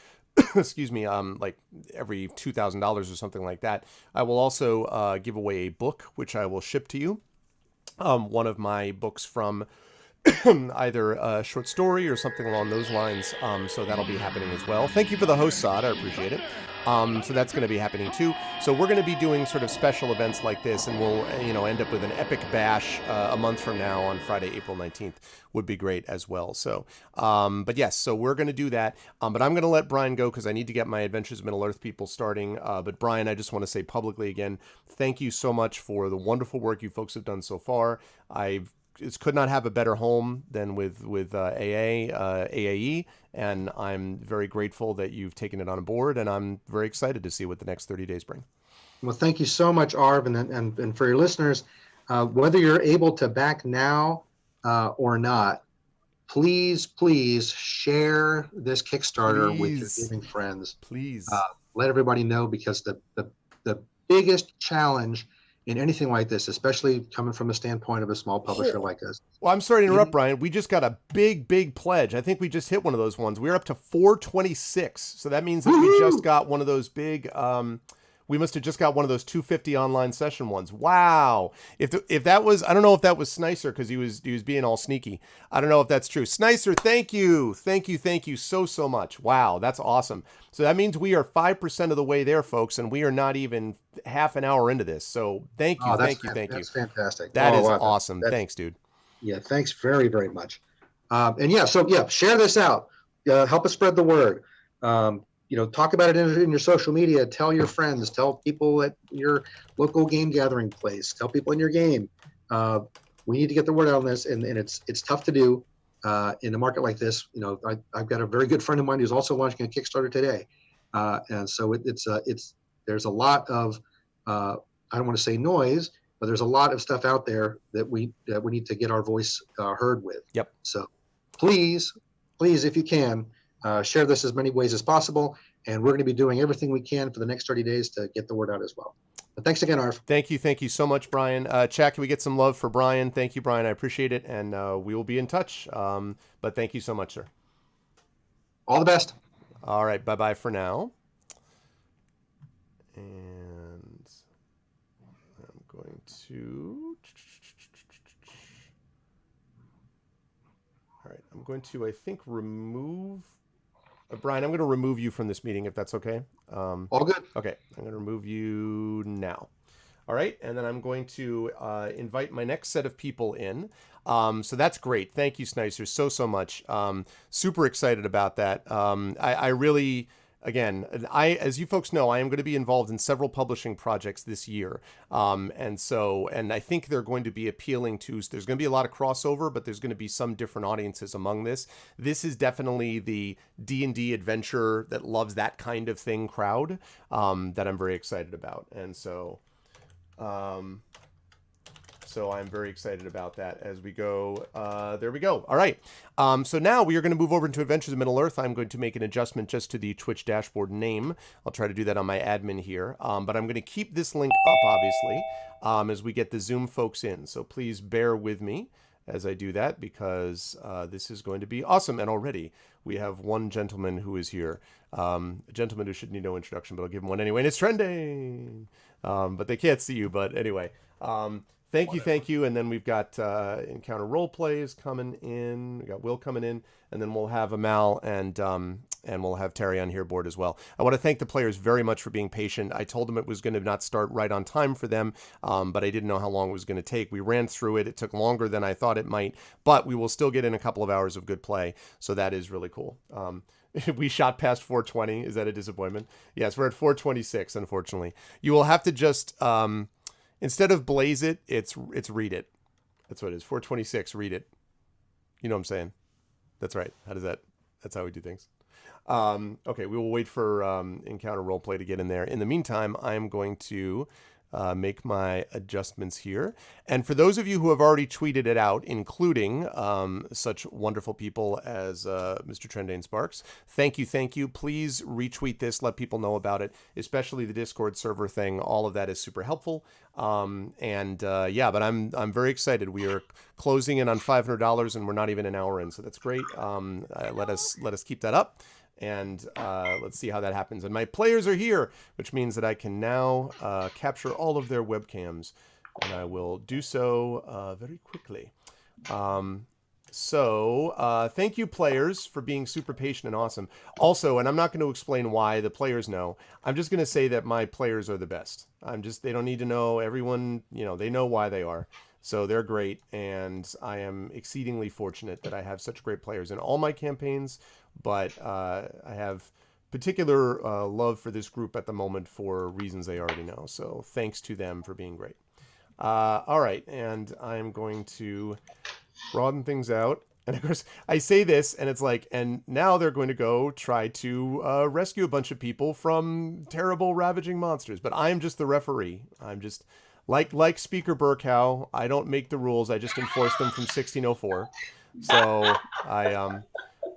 excuse me, like every $2,000 or something like that. I will also give away a book, which I will ship to you. One of my books from either a short story or something along those lines. So that'll be happening as well. Thank you for the host, Sod. I appreciate it. So that's going to be happening too. So we're going to be doing sort of special events like this, and we'll, end up with an epic bash a month from now on Friday, April 19th would be great as well. So, but yes, so we're going to do that. But I'm going to let Brian go because I need to get my Adventures of Middle Earth people starting. But Brian, I just want to say publicly again, thank you so much for the wonderful work you folks have done so far. I've could not have a better home than with AAE, and I'm very grateful that you've taken it on board, and I'm very excited to see what the next 30 days bring. Well, thank you so much, Arv, and for your listeners, whether you're able to back now or not, please share this Kickstarter with your giving friends. Please. Let everybody know, because the biggest challenge in anything like this, especially coming from the standpoint of a small publisher like us. Well, I'm sorry to interrupt, Brian. We just got a big pledge. I think we just hit one of those ones. We're up to 426. So that means that we just got one of those big, we must have just got one of those 250 online session ones. Wow. If that was, I don't know if that was Snicer, because he was being all sneaky. I don't know if that's true. Snicer, thank you so much. Wow, that's awesome. So that means we are 5% of the way there, folks, and we are not even half an hour into this. So thank you. That's fantastic. That is awesome. Thanks, dude. Yeah, thanks very much. Share this out. Help us spread the word. Talk about it in your social media. Tell your friends. Tell people at your local game gathering place. Tell people in your game. We need to get the word out on this, and it's tough to do in a market like this. I've got a very good friend of mine who's also launching a Kickstarter today, and so there's a lot of I don't want to say noise, but there's a lot of stuff out there that we need to get our voice heard with. Yep. So please, if you can. Share this as many ways as possible, and we're going to be doing everything we can for the next 30 days to get the word out as well. But thanks again, Arv. Thank you so much, Brian. Chat, can we get some love for Brian? Thank you, Brian. I appreciate it, and we will be in touch. But thank you so much, sir. All the best. All right, bye-bye for now. And I'm going to... All right, I'm going to, I think, remove... Brian, I'm going to remove you from this meeting, if that's okay. All good. Okay, I'm going to remove you now. All right, and then I'm going to invite my next set of people in. So that's great. Thank you, Snicer, so much. Super excited about that. I really... Again, as you folks know, I am going to be involved in several publishing projects this year. And I think they're going to be appealing to, there's going to be a lot of crossover, but there's going to be some different audiences among this. This is definitely the D&D adventure that loves that kind of thing crowd that I'm very excited about. And so I'm very excited about that as we go. There we go. All right. So now we are going to move over into Adventures of Middle-earth. I'm going to make an adjustment just to the Twitch dashboard name. I'll try to do that on my admin here. But I'm going to keep this link up, obviously, as we get the Zoom folks in. So please bear with me as I do that, because this is going to be awesome. And already we have one gentleman who is here. A gentleman who should need no introduction, but I'll give him one anyway. And it's trending. But they can't see you. But anyway. Thank you. And then we've got Encounter Role Plays coming in. We got Will coming in, and then we'll have Amal and we'll have Terry on here board as well. I want to thank the players very much for being patient. I told them it was going to not start right on time for them, but I didn't know how long it was going to take. We ran through it. It took longer than I thought it might, but we will still get in a couple of hours of good play. So that is really cool. We shot past 420. Is that a disappointment? Yes, we're at 426, unfortunately. You will have to just... instead of blaze it, it's read it. That's what it is. 426, read it. You know what I'm saying? That's right. That's how we do things. Okay, we will wait for Encounter Roleplay to get in there. In the meantime, I'm going to make my adjustments here. And for those of you who have already tweeted it out, including such wonderful people as Mr. Trendane Sparks, thank you. Please retweet this, let people know about it, especially the Discord server thing. All of that is super helpful. But I'm very excited. We are closing in on $500 and we're not even an hour in, so that's great. Let us keep that up. And let's see how that happens. And my players are here, which means that I can now capture all of their webcams. And I will do so very quickly. Thank you, players, for being super patient and awesome. Also, and I'm not going to explain why, the players know. I'm just going to say that my players are the best. They don't need to know. Everyone, they know why they are. So they're great, and I am exceedingly fortunate that I have such great players in all my campaigns, but I have particular love for this group at the moment for reasons they already know. So thanks to them for being great. All right, and I'm going to broaden things out. And of course, I say this, and it's like, and now they're going to go try to rescue a bunch of people from terrible, ravaging monsters. But I'm just the referee. I'm just like Speaker Burkow. I don't make the rules. I just enforce them from 1604. So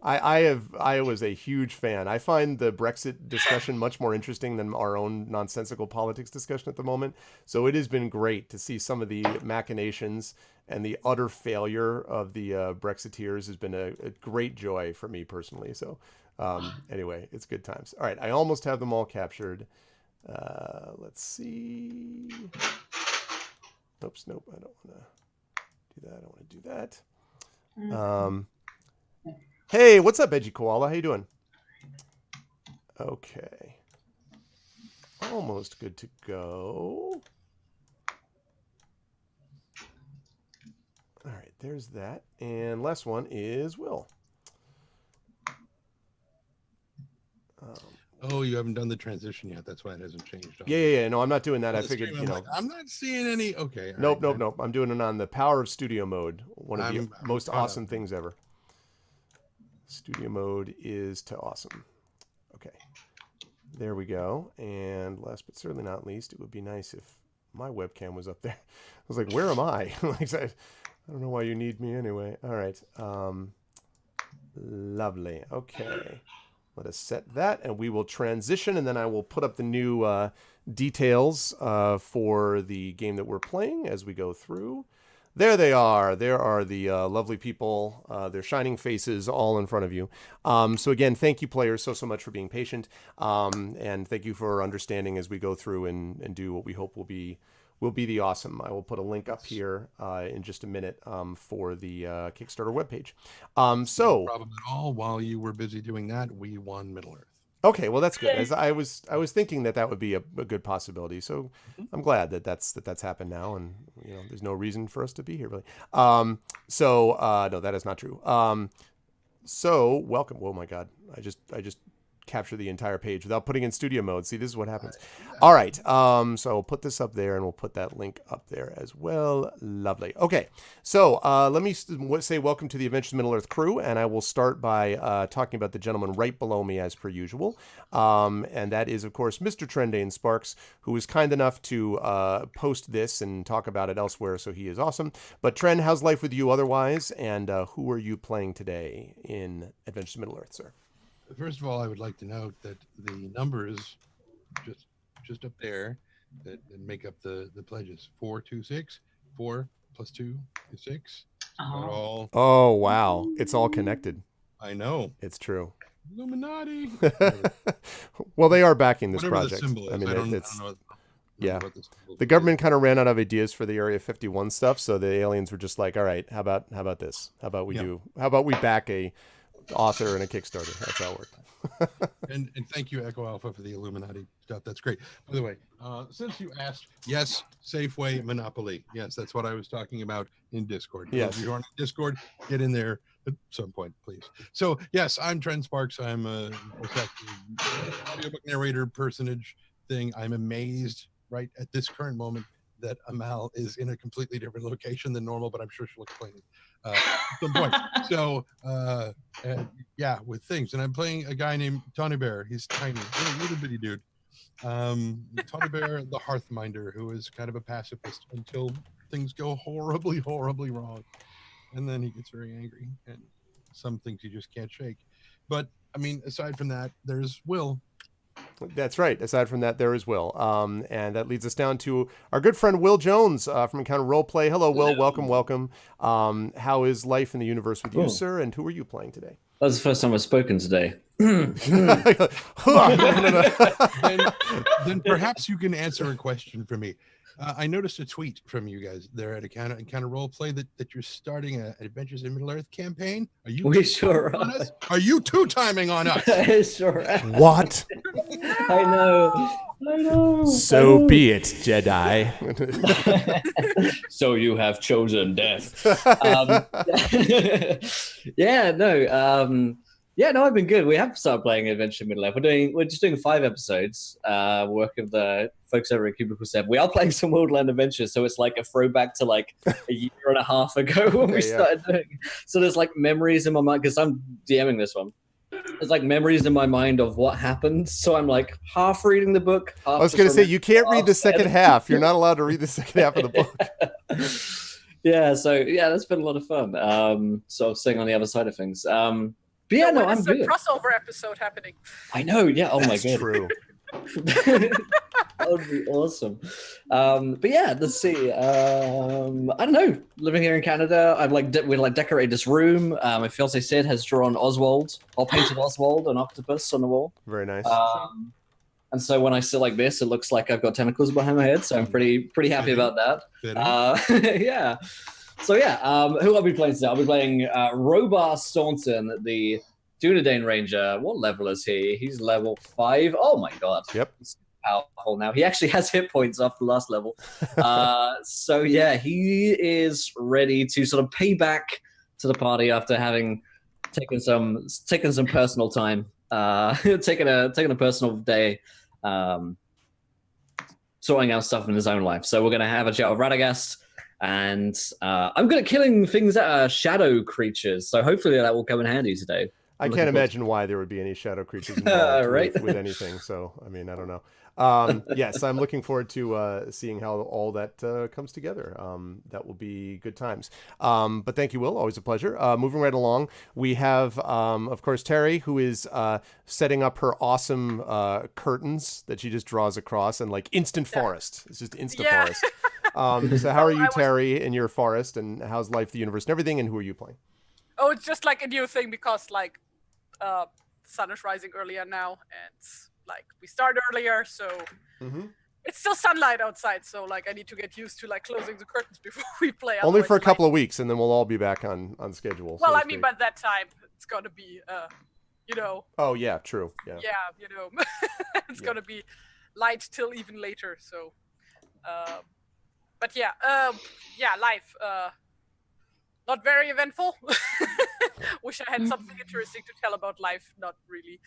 I was a huge fan. I find the Brexit discussion much more interesting than our own nonsensical politics discussion at the moment. So it has been great to see some of the machinations and the utter failure of the Brexiteers has been a great joy for me personally. So anyway, it's good times. All right, I almost have them all captured. Let's see. Oops, nope, I don't want to do that. I don't want to do that. Hey, what's up, Edgy Koala? How you doing? Okay. Almost good to go. All right, there's that. And last one is Will. Oh, you haven't done the transition yet. That's why it hasn't changed. Yeah. No, I'm not doing that. I figured, stream, I'm not seeing any. Okay. Nope. I'm doing it on the Power of Studio mode. One of the most awesome things ever. Studio mode is to awesome. Okay. There we go. And last but certainly not least, it would be nice if my webcam was up there. I was like, where am I? I don't know why you need me anyway. All right. Lovely. Okay. Let us set that, and we will transition, and then I will put up the new details for the game that we're playing as we go through. There they are. There are the lovely people, their shining faces all in front of you. So again, thank you, players, so much for being patient, and thank you for understanding as we go through and do what we hope will be the awesome. I will put a link up here in just a minute for the Kickstarter webpage. So no problem at all. While you were busy doing that, we won Middle Earth. Okay, well that's good. As I was thinking that would be a good possibility. So I'm glad that's happened now, and there's no reason for us to be here really. No, that is not true. So welcome. Oh my God, I just capture the entire page without putting in studio mode. See, this is what happens. All right. So I'll put this up there, and we'll put that link up there as well. Lovely. Okay. So let me say welcome to the Adventures of Middle Earth crew, and I will start by talking about the gentleman right below me as per usual. And that is, of course, Mr. Trendane Sparks, who was kind enough to post this and talk about it elsewhere, so he is awesome. But Trend, how's life with you otherwise, and who are you playing today in Adventures of Middle Earth, sir? First of all, I would like to note that the numbers just up there that make up the pledges 426, 4 plus 2 is 6. All. Oh wow, it's all connected. I know it's true. Illuminati. Well, they are backing this Whatever project. The symbol is. I mean, I don't know yeah. The government kind of ran out of ideas for the Area 51 stuff, so the aliens were just like, all right, how about this? How about we back a author and a Kickstarter? That's how it worked. and thank you, Echo Alpha, for the Illuminati stuff. That's great. By the way, since you asked, yes, Safeway Monopoly. Yes, that's what I was talking about in Discord. Yes. If you're on Discord, get in there at some point, please. So yes, I'm Trent Sparks. I'm a audiobook narrator personage thing. I'm amazed right at this current moment that Amal is in a completely different location than normal, but I'm sure she'll explain it at some point. So yeah, with things. And I'm playing a guy named Tawny Bear. He's tiny, little bitty dude. Tawny Bear, the Hearthminder, who is kind of a pacifist until things go horribly, horribly wrong. And then he gets very angry, and some things you just can't shake. But I mean, aside from that, there's Will. That's right. Aside from that, there is Will. And that leads us down to our good friend Will Jones from Encounter Roleplay. Hello, Will. Welcome. How is life in the universe with you, sir? And who are you playing today? That's the first time I've spoken today. Then perhaps you can answer a question for me. I noticed a tweet from you guys there at Encounter Roleplay that you're starting an Adventures in Middle Earth campaign. Are you? We sure are. Are you two-timing on us? Sure. What? I know. So be it, Jedi. So you have chosen death. Yeah, no. Yeah, no, I've been good. We have started playing Adventure Middle Life. We're just doing 5 episodes. Work of the folks over at Cubicle 7. We are playing some Wilderland Adventures, so it's like a throwback to like a year and a half ago when we started doing. So there's like memories in my mind because I'm DMing this one. There's like memories in my mind of what happened. So I'm like half reading the book. I was going to say, you can't read the second half. You're not allowed to read the second half of the book. Yeah, so yeah, that's been a lot of fun. So I'm staying on the other side of things. But yeah, no, I'm good. There's a crossover episode happening. I know, yeah. Oh my god, True. That would be awesome. But yeah, let's see. I don't know. Living here in Canada, I've we decorated this room. My fiance Sid has drawn Oswald, or painted Oswald, an octopus on the wall. Very nice. And so when I sit like this, it looks like I've got tentacles behind my head. So I'm pretty happy about that. Yeah. So yeah, who I'll be playing today? I'll be playing Robar Staunton, the Dunedain Ranger. What level is he? He's level 5. Oh my god. Yep. He's powerful now. He actually has hit points after the last level. So yeah, he is ready to sort of pay back to the party after having taken some personal time. Taking a personal day. Sorting out stuff in his own life. So we're going to have a chat with Radagast, and I'm good at killing things that are shadow creatures. So hopefully that will come in handy today. I can't imagine why there would be any shadow creatures involved right? with anything. So, I mean, I don't know. Yes, I'm looking forward to seeing how all that comes together. That will be good times. But thank you, Will. Always a pleasure. Moving right along, we have, of course, Terry, who is setting up her awesome curtains that she just draws across, and like instant forest. It's just insta forest. So how are you, Terry, in your forest, and how's life, the universe, and everything, and who are you playing? Oh, it's just like a new thing because like the sun is rising earlier now, and like we start earlier, so it's still sunlight outside. So like I need to get used to like closing the curtains before we play. Only for a couple of weeks, and then we'll all be back on schedule. Well, I mean, by that time it's gonna be, you know. Oh yeah, true. Yeah. Yeah, you know, it's gonna be light till even later. So, but yeah, life. Not very eventful. Wish I had something interesting to tell about life. Not really.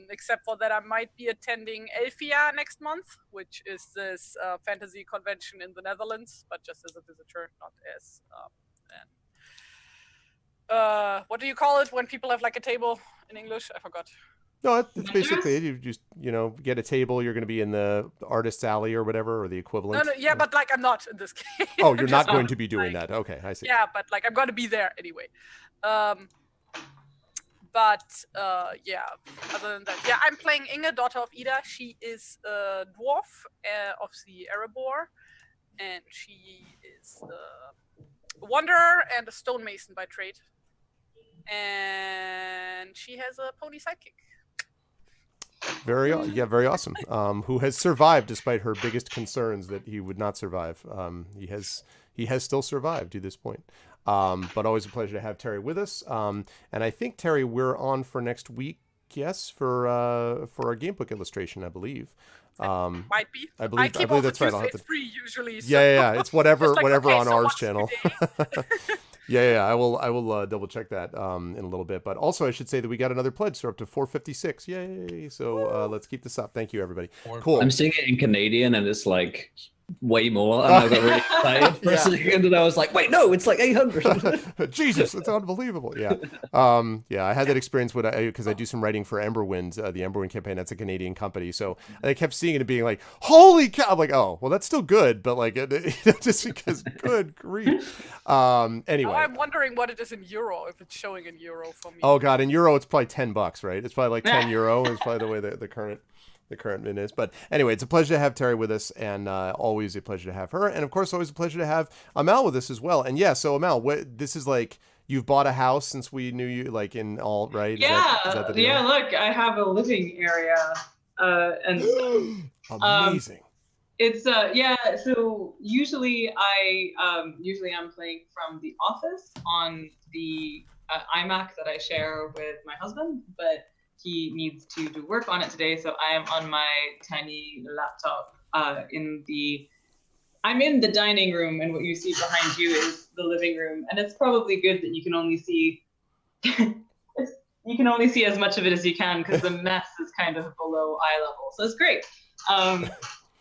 Except for that I might be attending Elfia next month, which is this fantasy convention in the Netherlands, but just as a visitor, not as... what do you call it when people have like a table in English? I forgot. No, it's basically you just get a table. You're going to be in the artist's alley or whatever, or the equivalent. No, yeah, but like I'm not in this case. Oh, you're not going to be doing that. Okay, I see. Yeah, but like I'm going to be there anyway. Yeah. Other than that, yeah, I'm playing Inge, daughter of Ida. She is a dwarf of the Erebor, and she is a wanderer and a stonemason by trade. And she has a pony sidekick. Very awesome. Who has survived despite her biggest concerns that he would not survive. He has still survived to this point. But always a pleasure to have Terry with us. And I think, Terry, we're on for next week. Yes, for our gamebook illustration, I believe. Might be. I believe that's right. It's free usually. So. Yeah. It's whatever like, on so ours channel. Yeah. I will double check that in a little bit. But also, I should say that we got another pledge, so up to 456. Yay! So let's keep this up. Thank you, everybody. Cool. I'm seeing it in Canadian, and it's like way more. And I got really excited for a second, and I was like, "Wait, no, it's like 800." Jesus, it's unbelievable. Yeah. I had that experience because I do some writing for Emberwind, the Emberwind campaign. That's a Canadian company, so I kept seeing it and being like, "Holy cow!" I'm like, "Oh, well, that's still good," but like, just because, good grief. Anyway, I'm wondering what it is in euro. If it's showing in euro for me. Oh God, in euro, it's probably $10, right? It's probably like €10. It's probably the way the current min is. But anyway, it's a pleasure to have Terry with us, and always a pleasure to have her, and of course always a pleasure to have Amal with us as well. And yeah, so Amal, this is like, you've bought a house since we knew you, like in all, right? Is that the deal? Yeah, look, I have a living area, and amazing. It's so usually I'm playing from the office on the iMac that I share with my husband, but he needs to do work on it today, so I am on my tiny laptop I'm in the dining room, and what you see behind you is the living room, and it's probably good that you can only see you can only see as much of it as you can because the mess is kind of below eye level. So it's great.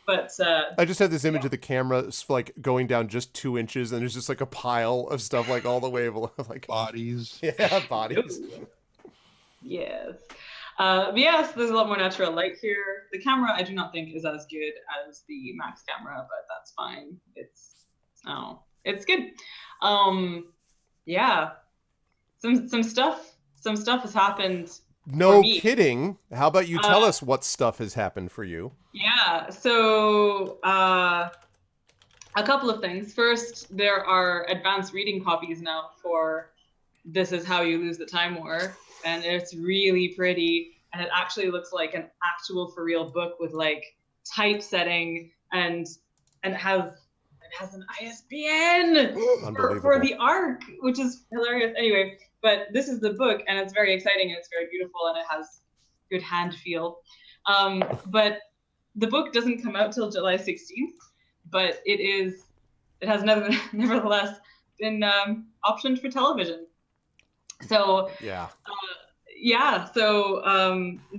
But I just had this image of the camera like going down just 2 inches, and there's just like a pile of stuff like all the way below, like Bodies. yeah, bodies. Yes. But yes, there's a lot more natural light here. The camera I do not think is as good as the Max camera, but that's fine. It's good. Yeah. Some stuff has happened. No kidding. How about you tell us what stuff has happened for you? Yeah. So a couple of things. First, there are advanced reading copies now for This Is How You Lose the Time War, and it's really pretty, and it actually looks like an actual for real book with like typesetting, and it has an ISBN for the ARC, which is hilarious. Anyway, but this is the book, and it's very exciting, and it's very beautiful, and it has good hand feel. But the book doesn't come out till July 16th, but it has nevertheless been optioned for television. So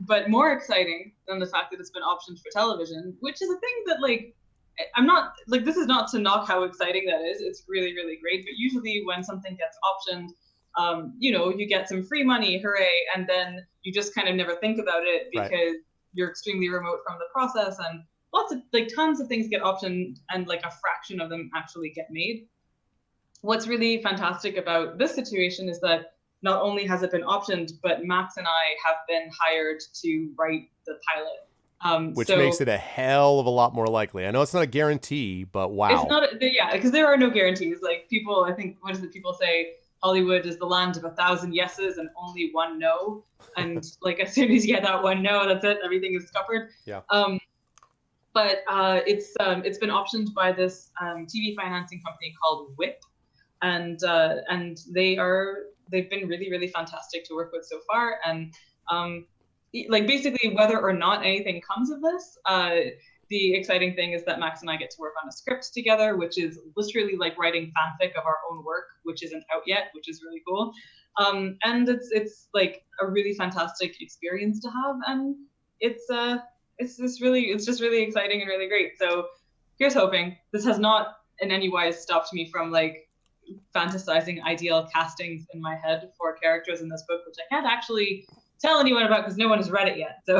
but more exciting than the fact that it's been optioned for television, which is a thing that like I'm not like, this is not to knock how exciting that is. It's really, really great. But usually when something gets optioned, you get some free money, hooray, and then you just kind of never think about it because you're extremely remote from the process, and lots of like tons of things get optioned and like a fraction of them actually get made. What's really fantastic about this situation is that not only has it been optioned, but Max and I have been hired to write the pilot. Which makes it a hell of a lot more likely. I know it's not a guarantee, but wow. It's not, because there are no guarantees. Like people, I think, what is it? People say Hollywood is the land of 1,000 yeses and only one no. And like as soon as you get that one no, that's it. Everything is covered. Yeah. But it's been optioned by this TV financing company called Whip, and they've been really, really fantastic to work with so far. And like basically whether or not anything comes of this, the exciting thing is that Max and I get to work on a script together, which is literally like writing fanfic of our own work, which isn't out yet, which is really cool. And it's like a really fantastic experience to have, and it's just really exciting and really great. So here's hoping. This has not in any wise stopped me from like fantasizing ideal castings in my head for characters in this book, which I can't actually tell anyone about because no one has read it yet. So,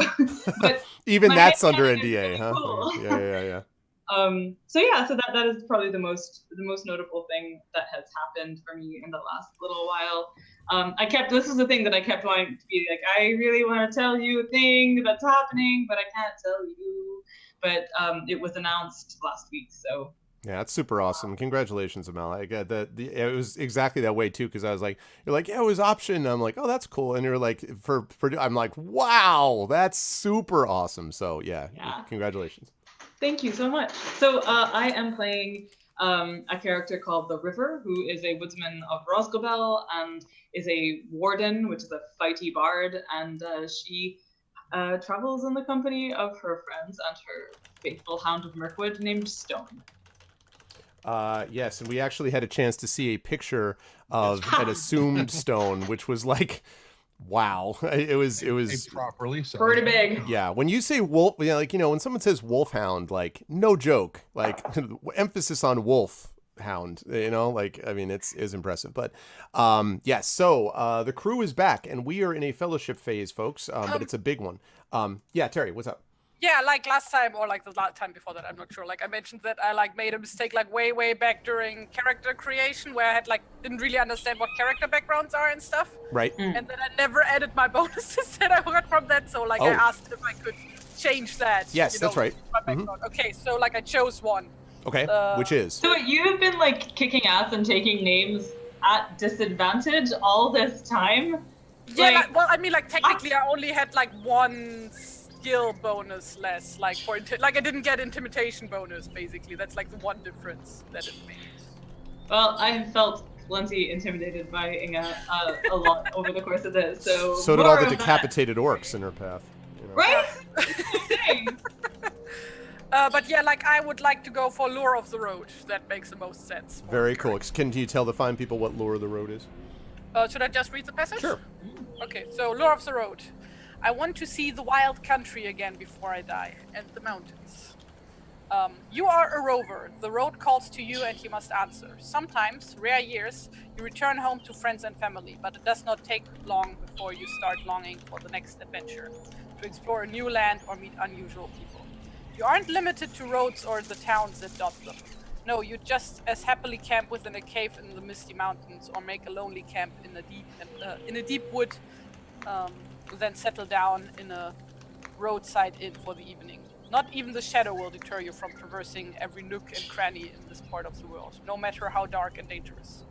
but even that's under NDA, really huh? Cool. Yeah. So that is probably the most notable thing that has happened for me in the last little while. This is the thing that I kept wanting to be like, I really want to tell you a thing that's happening, but I can't tell you. But it was announced last week, so. Yeah, that's super awesome. Congratulations, Amal. I got that. It was exactly that way too, because I was like, you're like, yeah, it was option. I'm like, oh, that's cool. And you're like, I'm like, wow, that's super awesome. So yeah. Congratulations. Thank you so much. So I am playing a character called the River, who is a woodsman of Rosgobel and is a warden, which is a fighty bard, and she travels in the company of her friends and her faithful hound of Mirkwood named Stone. Yes, and we actually had a chance to see a picture of an assumed Stone, which was like, wow. It was properly so. Pretty big. Yeah, when you say wolf, like, when someone says wolfhound, like, no joke, like emphasis on wolf hound, like, I mean, it's impressive. But yes, so the crew is back, and we are in a fellowship phase, folks, but it's a big one. Yeah, Terry, what's up? Yeah, like last time, or like the last time before that, I'm not sure. Like I mentioned that I like made a mistake like way back during character creation, where I had like didn't really understand what character backgrounds are and stuff. Right. And then I never added my bonuses that I got from that. So like I asked if I could change that. Yes, that's right. My background. Okay, so like I chose one. Okay, which is? So you've been like kicking ass and taking names at disadvantage all this time? Yeah, I mean, technically I only had like one skill bonus less, like I didn't get intimidation bonus, basically. That's like the one difference that it made. Well, I have felt plenty intimidated by Inga a lot over the course of this, so did all the decapitated orcs in her path. Right? But yeah, like I would like to go for Lure of the Road. That makes the most sense. Very cool. Can you tell the fine people what Lure of the Road is? Should I just read the passage? Sure. Okay, so lore of the road. I want to see the wild country again before I die, and the mountains. You are a rover. The road calls to you and you must answer. Sometimes, rare years, you return home to friends and family, but it does not take long before you start longing for the next adventure, to explore a new land or meet unusual people. You aren't limited to roads or the towns that dot them. No, you just as happily camp within a cave in the misty mountains, or make a lonely camp in a deep wood, then settle down in a roadside inn for the evening. Not even the shadow will deter you from traversing every nook and cranny in this part of the world, no matter how dark and dangerous.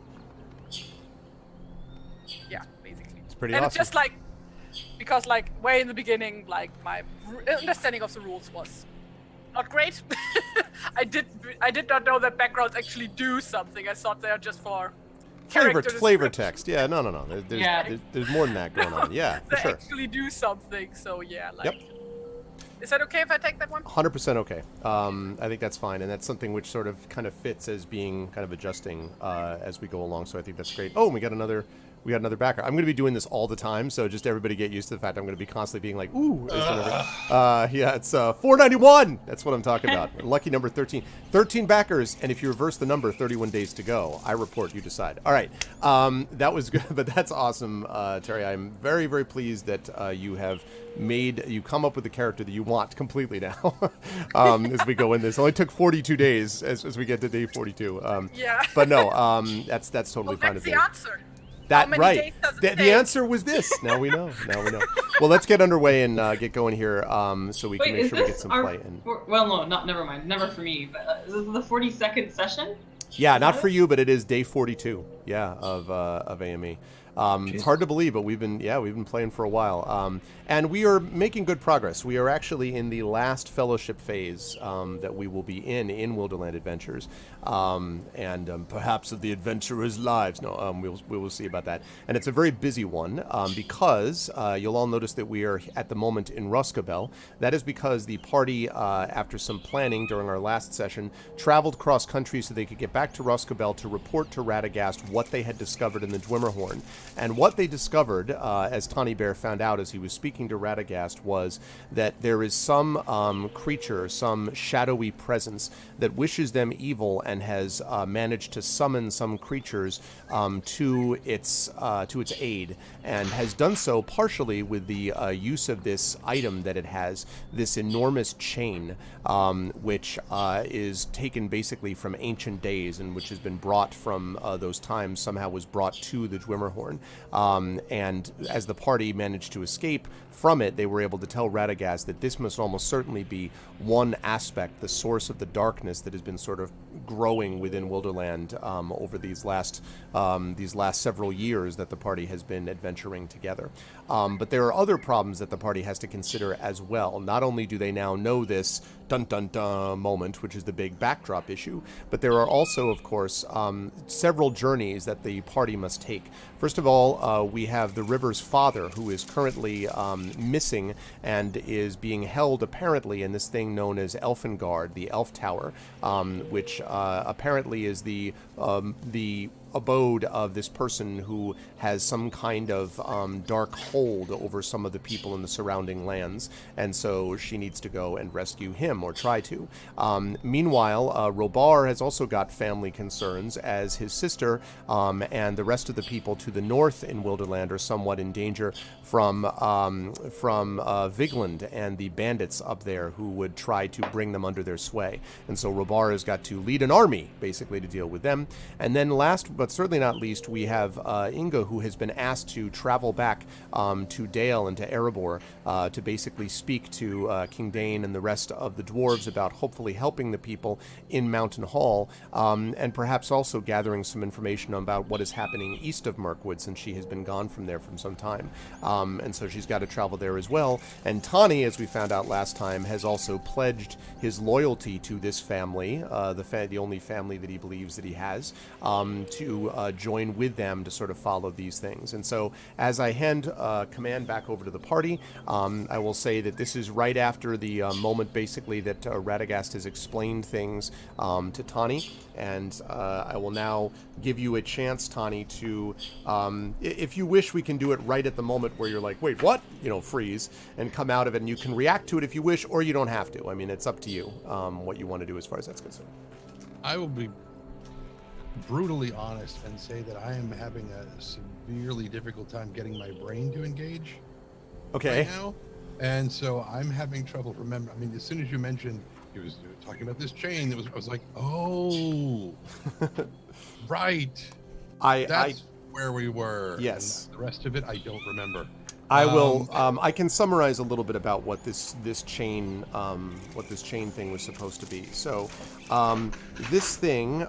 Yeah, basically. It's pretty and awesome. it's just like, because like way in the beginning, like my understanding of the rules was not great. I did not know that backgrounds actually do something. I thought they are just for Flavor text. Yeah, no. There's more than that going on. Yeah, for they sure. actually do something. So yeah, like. Yep. Is that okay if I take that one? 100% okay. I think that's fine, and that's something which sort of kind of fits as being kind of adjusting as we go along. So I think that's great. Oh, and we got another backer. I'm going to be doing this all the time, so just everybody get used to the fact I'm going to be constantly being like, ooh. Yeah, it's 491. That's what I'm talking about. Lucky number 13. 13 backers, and if you reverse the number, 31 days to go. I report, you decide. All right. That was good, but that's awesome, Terry. I'm very, very pleased that you come up with the character that you want completely now as we go in this. It only took 42 days as we get to day 42. Yeah. But no, that's totally fine. That's the answer. That How many right. days does it The take? answer was this. Now we know. Well, let's get underway and get going here, so we can make sure we get some play in. Well, no, never mind. Never for me. But is this the 42nd session? Yeah, not for you, but it is day 42. Yeah, of AME. It's hard to believe, but we've been playing for a while, and we are making good progress. We are actually in the last fellowship phase that we will be in Wilderland Adventures, and perhaps of the adventurers' lives. No, we will see about that. And it's a very busy one because you'll all notice that we are at the moment in Roscabel. That is because the party, after some planning during our last session, traveled cross country so they could get back to Roscabel to report to Radagast what they had discovered in the Dwimmerhorn. And what they discovered, as Tawny Bear found out as he was speaking to Radagast, was that there is some creature, some shadowy presence that wishes them evil and has managed to summon some creatures to its aid, and has done so partially with the use of this item that it has, this enormous chain, which is taken basically from ancient days and which has been brought from those times, somehow was brought to the Dwimmerhorn. And as the party managed to escape from it, they were able to tell Radagast that this must almost certainly be one aspect, the source of the darkness that has been sort of growing within Wilderland over these last several years that the party has been adventuring together. But there are other problems that the party has to consider as well. Not only do they now know this dun-dun-dun moment, which is the big backdrop issue, but there are also, of course, several journeys that the party must take. First of all, we have the River's father, who is currently missing and is being held apparently in this thing known as Elfengard, the Elf Tower, which apparently is the abode of this person who has some kind of dark hold over some of the people in the surrounding lands, and so she needs to go and rescue him, or try to. Meanwhile, Robar has also got family concerns, as his sister and the rest of the people to the north in Wilderland are somewhat in danger from Vigland and the bandits up there who would try to bring them under their sway. And so Robar has got to lead an army, basically, to deal with them. And then last but certainly not least, we have Inga, who has been asked to travel back to Dale and to Erebor to basically speak to King Dane and the rest of the dwarves about hopefully helping the people in Mountain Hall, and perhaps also gathering some information about what is happening east of Mirkwood, since she has been gone from there for some time. And so she's got to travel there as well. And Tawny, as we found out last time, has also pledged his loyalty to this family, the only family that he believes that he has, to join with them to sort of follow these things. And so as I hand command back over to the party, I will say that this is right after the moment basically that Radagast has explained things to Tani, and I will now give you a chance, Tani, to, if you wish, we can do it right at the moment where you're like, wait, what? Freeze, and come out of it, and you can react to it if you wish, or you don't have to. I mean, it's up to you what you want to do as far as that's concerned. I will be brutally honest and say that I am having a severely difficult time getting my brain to engage Okay. right now. And so I'm having trouble remembering. I mean, as soon as you mentioned he was talking about this chain, I was like, oh, right. That's where we were. Yes. And the rest of it, I don't remember. I will. I can summarize a little bit about what this chain thing was supposed to be. So, this thing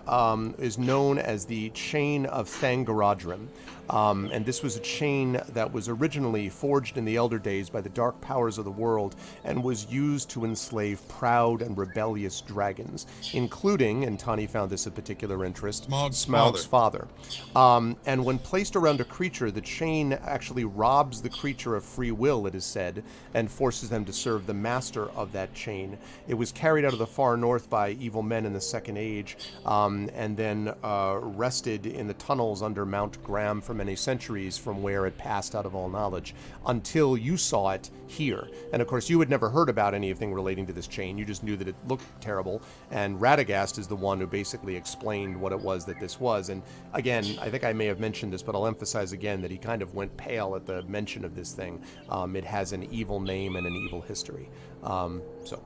is known as the Chain of Thangarodrim, and this was a chain that was originally forged in the Elder Days by the dark powers of the world, and was used to enslave proud and rebellious dragons, including, and Tani found this of particular interest, Smaug's father. And when placed around a creature, the chain actually robs the creature of free will, it is said, and forces them to serve the master of that chain. It was carried out of the far north by evil men in the Second Age, and then rested in the tunnels under Mount Graham for many centuries, from where it passed out of all knowledge, until you saw it here. And of course, you had never heard about anything relating to this chain. You just knew that it looked terrible, and Radagast is the one who basically explained what it was that this was. And again, I think I may have mentioned this, but I'll emphasize again that he kind of went pale at the mention of this thing. It has an evil name and an evil history. So.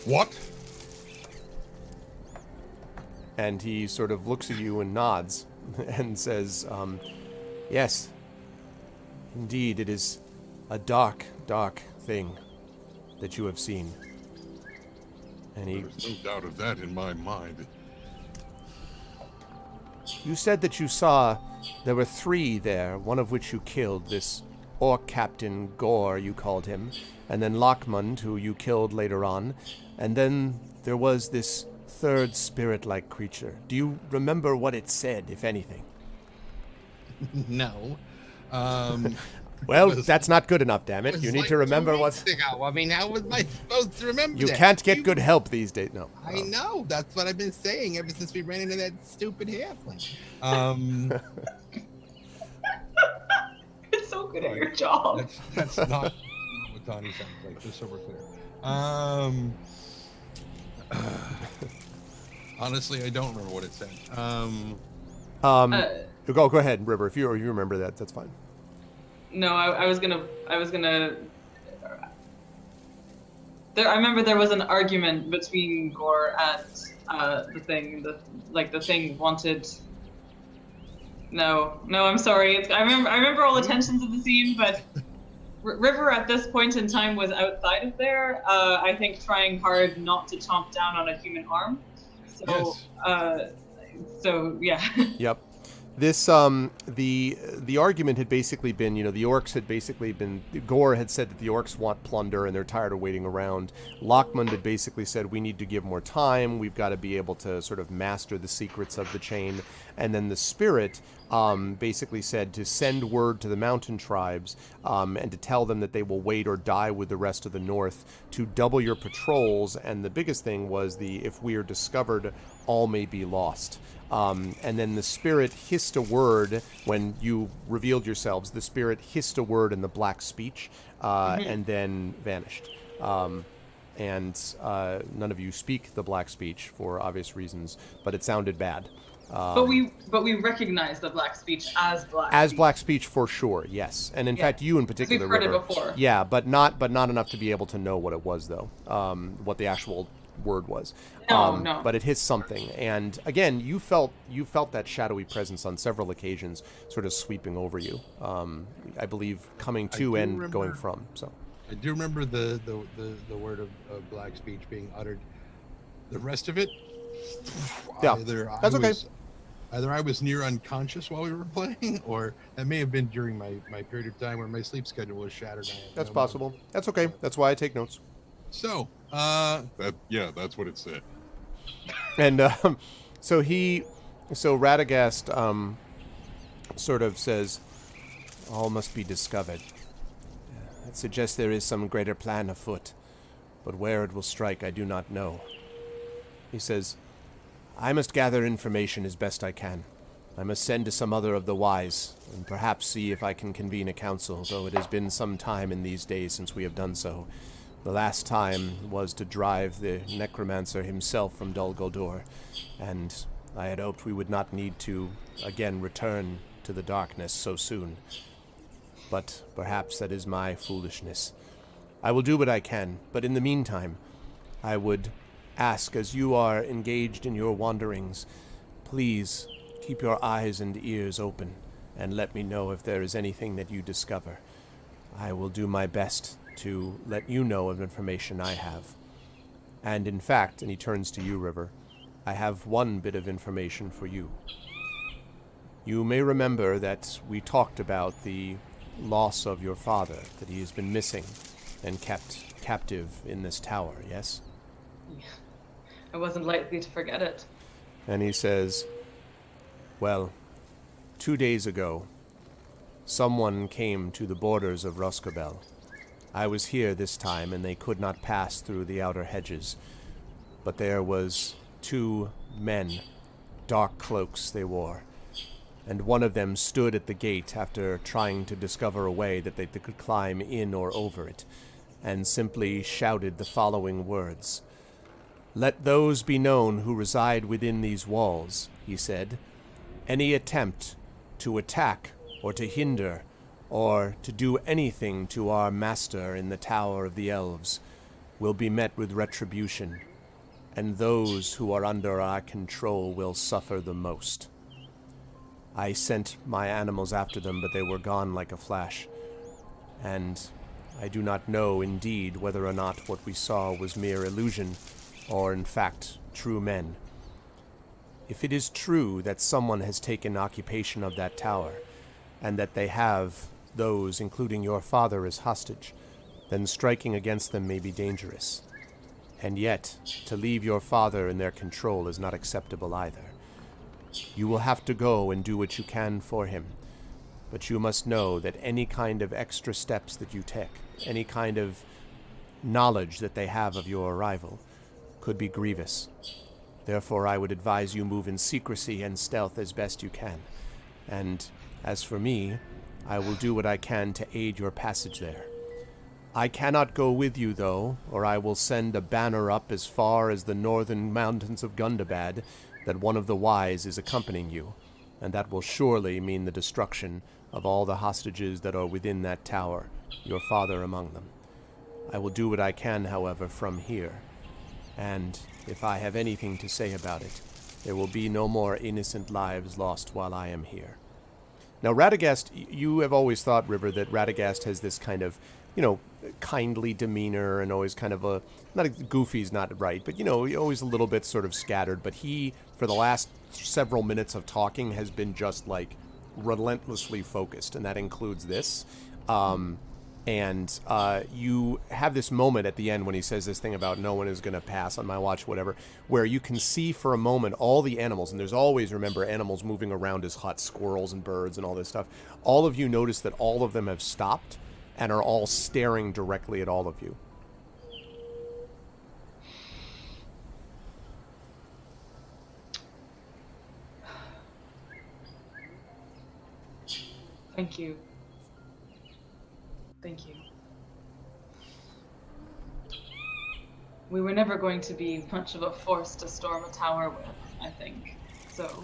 What? And he sort of looks at you and nods and says, yes, indeed, it is a dark, dark thing that you have seen. And he... There's no doubt of that in my mind. You said that you saw there were 3 there, one of which you killed, this orc captain Gore, you called him, and then Lockmund, who you killed later on, and then there was this 3rd spirit-like creature. Do you remember what it said, if anything? No. Well, that's not good enough, damn it. You need to remember what's... ago. I mean, how was I supposed to remember You that? can't get good help these days. No. I know. That's what I've been saying ever since we ran into that stupid halfling. It's so good at your job. That's not what Tani sounds like, just so we're clear. Honestly, I don't remember what it said. Go ahead, River. If you remember that, that's fine. No, I was gonna. I remember there was an argument between Gore and the thing. The thing wanted. No, I'm sorry. I remember all the tensions of the scene, but River at this point in time was outside of there. I think trying hard not to chomp down on a human arm. So, Yes. So yeah. Yep. This the argument had basically been, the orcs had basically been, Gore had said that the orcs want plunder and they're tired of waiting around. Lockmund had basically said we need to give more time, we've got to be able to sort of master the secrets of the chain. And then the spirit basically said to send word to the mountain tribes and to tell them that they will wait or die with the rest of the north, to double your patrols, and the biggest thing was if we are discovered, all may be lost. And then the spirit hissed a word when you revealed yourselves. The spirit hissed a word in the black speech and then vanished. And none of you speak the black speech for obvious reasons, but it sounded bad. But we recognize the black speech as black. As black speech for sure, yes. And in fact, you in particular, we've heard River, it before. Yeah, but not enough to be able to know what it was, though. What the actual word was. No. But it hissed something, and again, you felt that shadowy presence on several occasions, sort of sweeping over you. I believe coming to and going from. So I do remember the word of black speech being uttered. The rest of it, yeah, that's okay. Either I was near unconscious while we were playing, or that may have been during my period of time where my sleep schedule was shattered. That's possible. That's okay. That's why I take notes. So, That's what it said. And so Radagast sort of says, all must be discovered. It suggests there is some greater plan afoot, but where it will strike I do not know. He says, I must gather information as best I can. I must send to some other of the wise, and perhaps see if I can convene a council, though it has been some time in these days since we have done so. The last time was to drive the necromancer himself from Dol Guldur, and I had hoped we would not need to again return to the darkness so soon. But perhaps that is my foolishness. I will do what I can, but in the meantime, I would ask, as you are engaged in your wanderings, please keep your eyes and ears open, and let me know if there is anything that you discover. I will do my best to let you know of information I have. And in fact, and he turns to you, River, I have one bit of information for you. You may remember that we talked about the loss of your father, that he has been missing and kept captive in this tower, yes? Yeah. I wasn't likely to forget it. And he says, well, 2 days ago, someone came to the borders of Roscobel. I was here this time, and they could not pass through the outer hedges. But there was 2 men, dark cloaks they wore, and one of them stood at the gate after trying to discover a way that they could climb in or over it, and simply shouted the following words. Let those be known who reside within these walls, he said. Any attempt to attack or to hinder or to do anything to our master in the Tower of the Elves will be met with retribution, and those who are under our control will suffer the most. I sent my animals after them, but they were gone like a flash, and I do not know indeed whether or not what we saw was mere illusion or in fact true men. If it is true that someone has taken occupation of that tower, and that they have those, including your father, as hostage, then striking against them may be dangerous. And yet, to leave your father in their control is not acceptable either. You will have to go and do what you can for him, but you must know that any kind of extra steps that you take, any kind of knowledge that they have of your arrival, could be grievous. Therefore, I would advise you move in secrecy and stealth as best you can. And as for me, I will do what I can to aid your passage there. I cannot go with you, though, or I will send a banner up as far as the northern mountains of Gundabad that one of the wise is accompanying you, and that will surely mean the destruction of all the hostages that are within that tower, your father among them. I will do what I can, however, from here, and if I have anything to say about it, there will be no more innocent lives lost while I am here. Now, Radagast, you have always thought, River, that Radagast has this kind of, kindly demeanor and always kind of goofy's not right, but, always a little bit sort of scattered. But he, for the last several minutes of talking, has been just, relentlessly focused, and that includes this. And you have this moment at the end when he says this thing about no one is going to pass on my watch, whatever, where you can see for a moment all the animals, and there's always, remember, animals moving around his hut, squirrels and birds and all this stuff. All of you notice that all of them have stopped and are all staring directly at all of you. Thank you. Thank you. We were never going to be much of a force to storm a tower with, I think. So.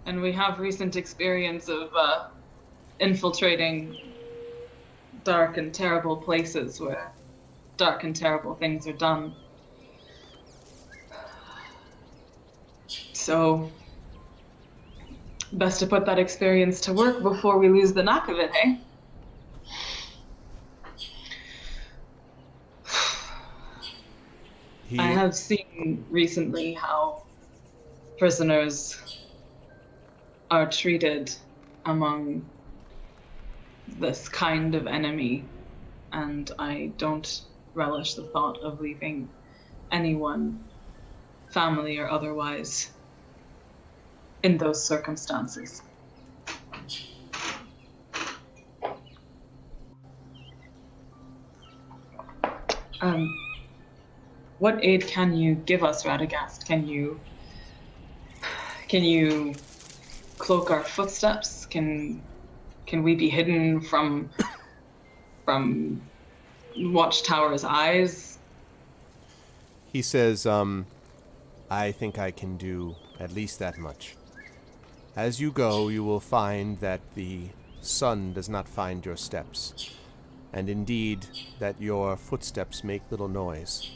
And we have recent experience of infiltrating dark and terrible places where dark and terrible things are done. So, best to put that experience to work before we lose the knack of it, hey? I have seen recently how prisoners are treated among this kind of enemy, and I don't relish the thought of leaving anyone, family or otherwise, in those circumstances. What aid can you give us, Radagast? Can you cloak our footsteps? Can we be hidden from Watchtower's eyes? He says, I think I can do at least that much. As you go, you will find that the sun does not find your steps, and indeed that your footsteps make little noise.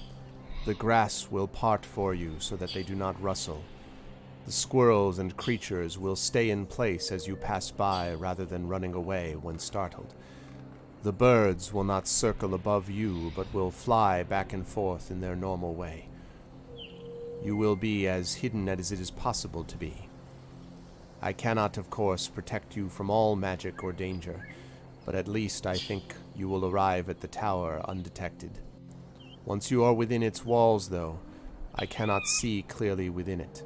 The grass will part for you so that they do not rustle. The squirrels and creatures will stay in place as you pass by rather than running away when startled. The birds will not circle above you, but will fly back and forth in their normal way. You will be as hidden as it is possible to be. I cannot, of course, protect you from all magic or danger, but at least I think you will arrive at the tower undetected. Once you are within its walls, though, I cannot see clearly within it.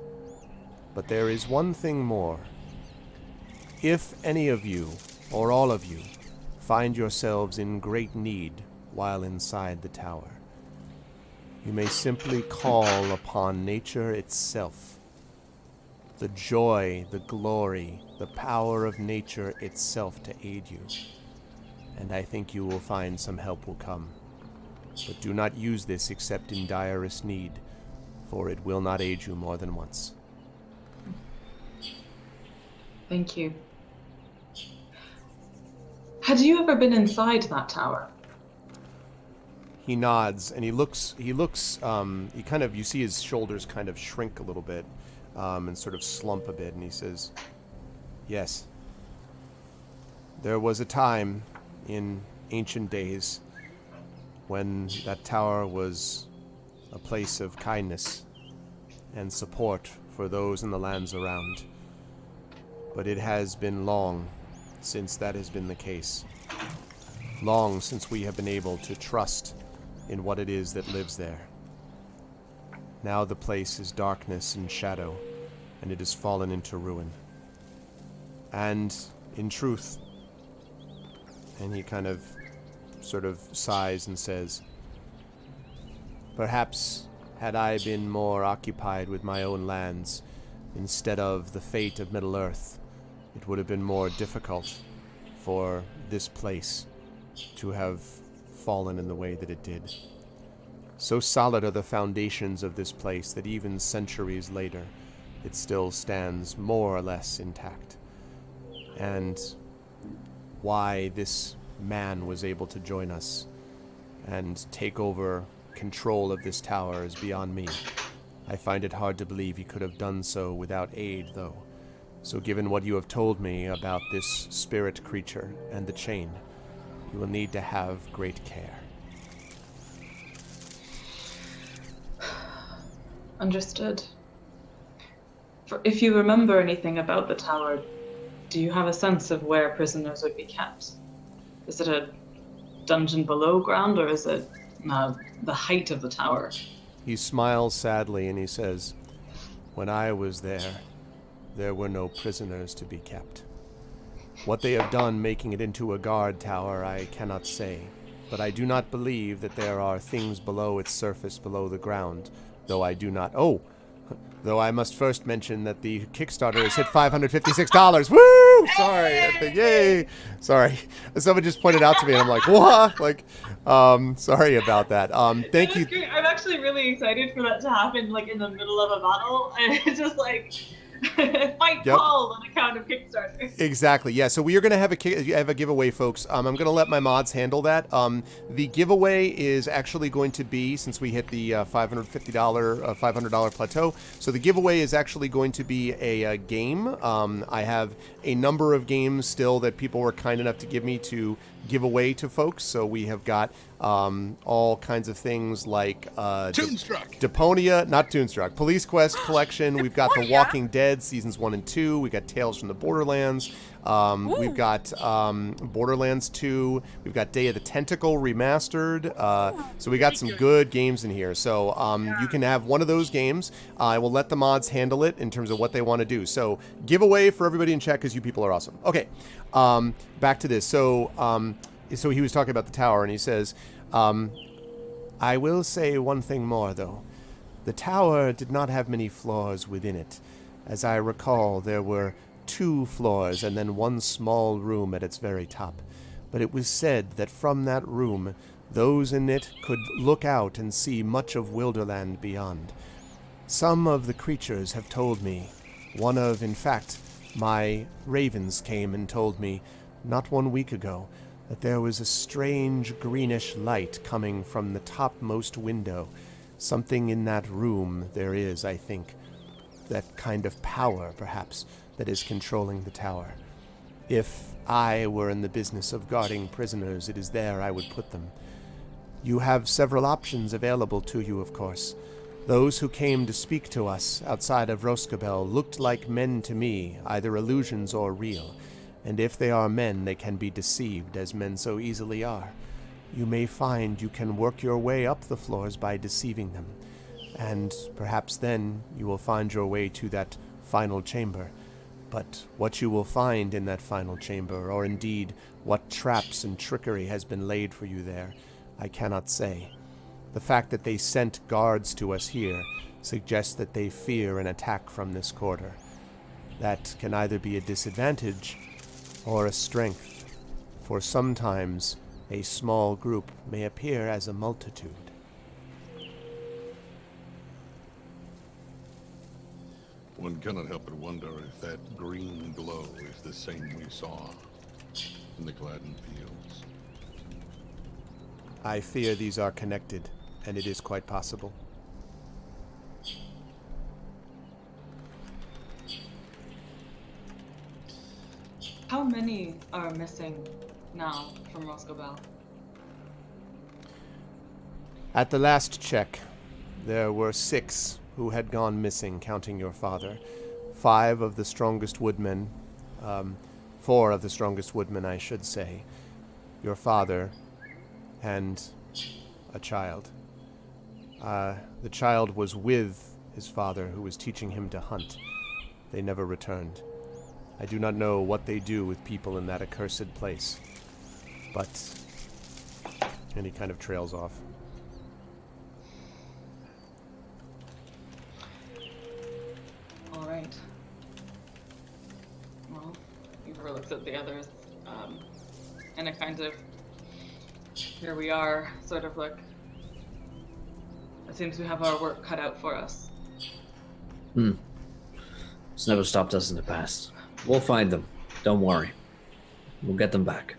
But there is one thing more. If any of you, or all of you, find yourselves in great need while inside the tower, you may simply call upon nature itself. The joy, the glory, the power of nature itself to aid you. And I think you will find some help will come. But do not use this except in direst need, for it will not aid you more than once. Thank you. Had you ever been inside that tower? He nods, and you see his shoulders kind of shrink a little bit, and sort of slump a bit, and he says, yes. There was a time in ancient days when that tower was a place of kindness and support for those in the lands around. But it has been long since that has been the case. Long since we have been able to trust in what it is that lives there. Now the place is darkness and shadow, and it has fallen into ruin. And, in truth, and he kind of sort of sighs and says, perhaps had I been more occupied with my own lands instead of the fate of Middle-earth, it would have been more difficult for this place to have fallen in the way that it did. So solid are the foundations of this place that even centuries later, it still stands more or less intact. And why this man was able to join us and take over control of this tower is beyond me. I find it hard to believe he could have done so without aid, though. So given what you have told me about this spirit creature and the chain, you will need to have great care. Understood. If you remember anything about the tower, do you have a sense of where prisoners would be kept? Is it a dungeon below ground, or is it the height of the tower? He smiles sadly and he says, when I was there were no prisoners to be kept. What they have done making it into a guard tower, I cannot say, but I do not believe that there are things below its surface, below the ground, though I must first mention that the Kickstarter has hit $556. Woo! Sorry. Yay! Sorry. Someone just pointed out to me and I'm like, what? Like, sorry about that. Thank you. Great. I'm actually really excited for that to happen, like, in the middle of a battle, and it's just like, fight called on account of Kickstarter. Exactly. Yeah. So we are going to have a giveaway, folks. I'm going to let my mods handle that. The giveaway is actually going to be, since we hit the $500 plateau. So the giveaway is actually going to be a game. I have a number of games still that people were kind enough to give me to give away to folks. So we have got all kinds of things like Toonstruck. Deponia, not Toonstruck, Police Quest collection. We've got The Walking Dead seasons 1 and 2. We got Tales from the Borderlands. We've got Borderlands 2. We've got Day of the Tentacle remastered. So we got some good games in here. So you can have one of those games. I will let the mods handle it in terms of what they want to do. So giveaway for everybody in chat because you people are awesome. Okay, back to this. So he was talking about the tower, and he says, I will say one thing more, though. The tower did not have many floors within it. As I recall, there were 2 floors and then one small room at its very top. But it was said that from that room, those in it could look out and see much of Wilderland beyond. Some of the creatures have told me, in fact, my ravens came and told me, not 1 week ago, that there was a strange greenish light coming from the topmost window. Something in that room there is, I think, that kind of power, perhaps, that is controlling the tower. If I were in the business of guarding prisoners, it is there I would put them. You have several options available to you, of course. Those who came to speak to us outside of Roscabel looked like men to me, either illusions or real. And if they are men, they can be deceived, as men so easily are. You may find you can work your way up the floors by deceiving them. And perhaps then you will find your way to that final chamber. But what you will find in that final chamber, or indeed what traps and trickery has been laid for you there, I cannot say. The fact that they sent guards to us here suggests that they fear an attack from this quarter. That can either be a disadvantage or a strength, for sometimes a small group may appear as a multitude. One cannot help but wonder if that green glow is the same we saw in the Gladden Fields. I fear these are connected, and it is quite possible. How many are missing now from Roscabel? At the last check, there were 6 who had gone missing, counting your father. 5 of the strongest woodmen, 4 of the strongest woodmen, I should say. Your father and a child. The child was with his father, who was teaching him to hunt. They never returned. I do not know what they do with people in that accursed place, but... And he kind of trails off. All right. Well, Eva looks at the others, and it kind of, here we are, sort of like, it seems we have our work cut out for us. It's never stopped us in the past. We'll find them. Don't worry. We'll get them back.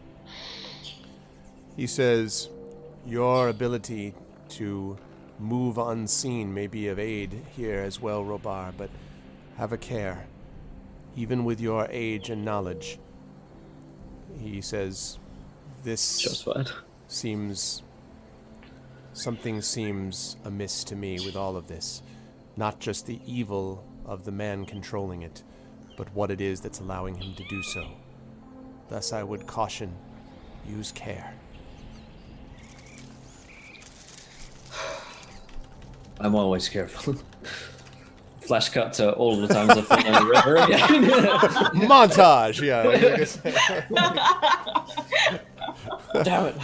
He says, your ability to move unseen may be of aid here as well, Robar, but have a care. Even with your age and knowledge, he says, something seems amiss to me with all of this. Not just the evil of the man controlling it, but what it is that's allowing him to do so. Thus I would caution, use care. I'm always careful. Flash cut to all the times I've fallen on the river again. Montage, yeah. Damn it.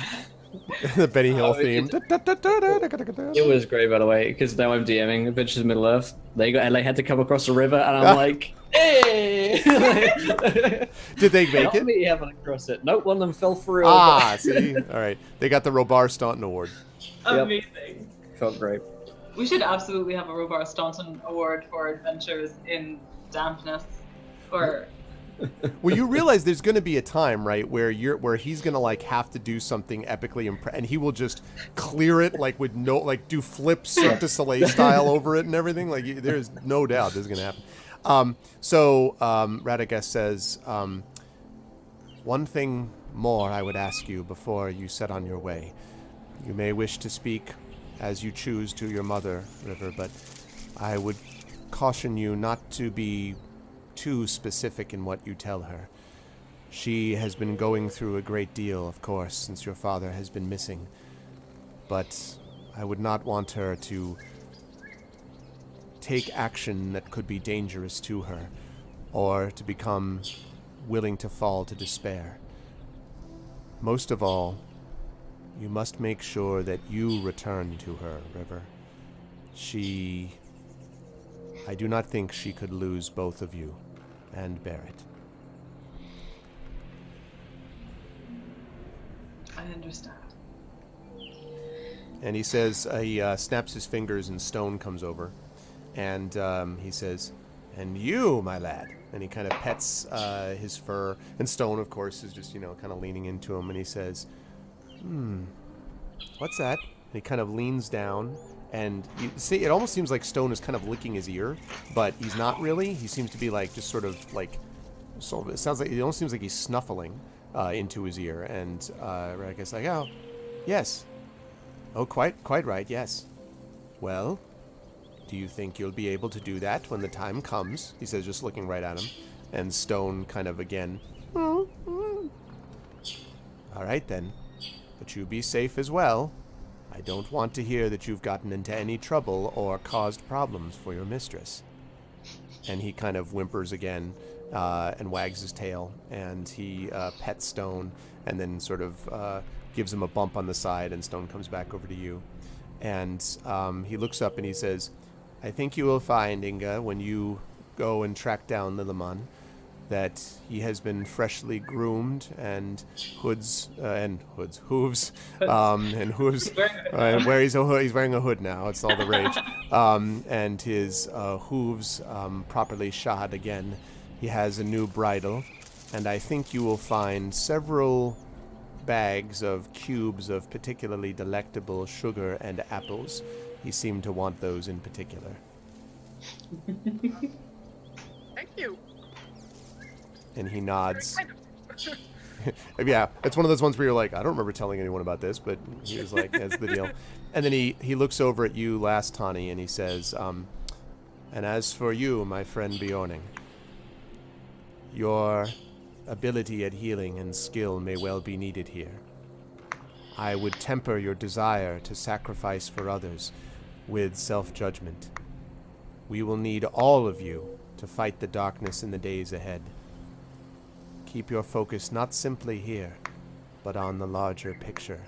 The Benny Hill theme. It was great, by the way, because now I'm DMing Adventures in Middle Earth. They had to come across the river, and I'm like, hey! Did they make Not it? me having to cross it. Nope, one of them fell through. See? All right. They got the Robar Staunton Award. Amazing. Felt great. We should absolutely have a Robar Staunton Award for adventures in dampness, or... Well, you realize there's going to be a time, right, where he's going to like have to do something epically and he will just clear it like with no do flips Cirque du Soleil style over it and everything. Like there's no doubt this is going to happen. Radagast says, one thing more I would ask you before you set on your way. You may wish to speak as you choose to your mother, River, but I would caution you not to be too specific in what you tell her. She has been going through a great deal, of course, since your father has been missing. But I would not want her to take action that could be dangerous to her, or to become willing to fall to despair. Most of all, you must make sure that you return to her, River. I do not think she could lose both of you and bear it. I understand. And he says, he snaps his fingers and Stone comes over. And he says, "And you, my lad." And he kind of pets his fur. And Stone, of course, is just, kind of leaning into him. And he says, "What's that?" And he kind of leans down. And you see, it almost seems like Stone is kind of licking his ear. But he's not really. He seems to be like, just sort of like, it sounds like, it almost seems like he's snuffling into his ear. And Radagast's like, "Oh, yes. Oh, quite right, yes. Well, do you think you'll be able to do that when the time comes?" He says, just looking right at him. And Stone kind of again, "All right then. But you be safe as well. I don't want to hear that you've gotten into any trouble or caused problems for your mistress." And he kind of whimpers again and wags his tail. And he pets Stone and then sort of gives him a bump on the side, and Stone comes back over to you. And he looks up and he says, "I think you will find, Inga, when you go and track down Lilliman, that he has been freshly groomed and hooves, and where he's wearing a hood now. It's all the rage. And his hooves properly shod again. He has a new bridle, and I think you will find several bags of cubes of particularly delectable sugar and apples. He seemed to want those in particular." Thank you. And he nods. Very kind of- Yeah, it's one of those ones where you're like, I don't remember telling anyone about this, but he was like, that's the deal. And then he looks over at you, last Tawny, and he says, "And as for you, my friend Bjorning, your ability at healing and skill may well be needed here. I would temper your desire to sacrifice for others with self-judgment. We will need all of you to fight the darkness in the days ahead. Keep your focus not simply here, but on the larger picture.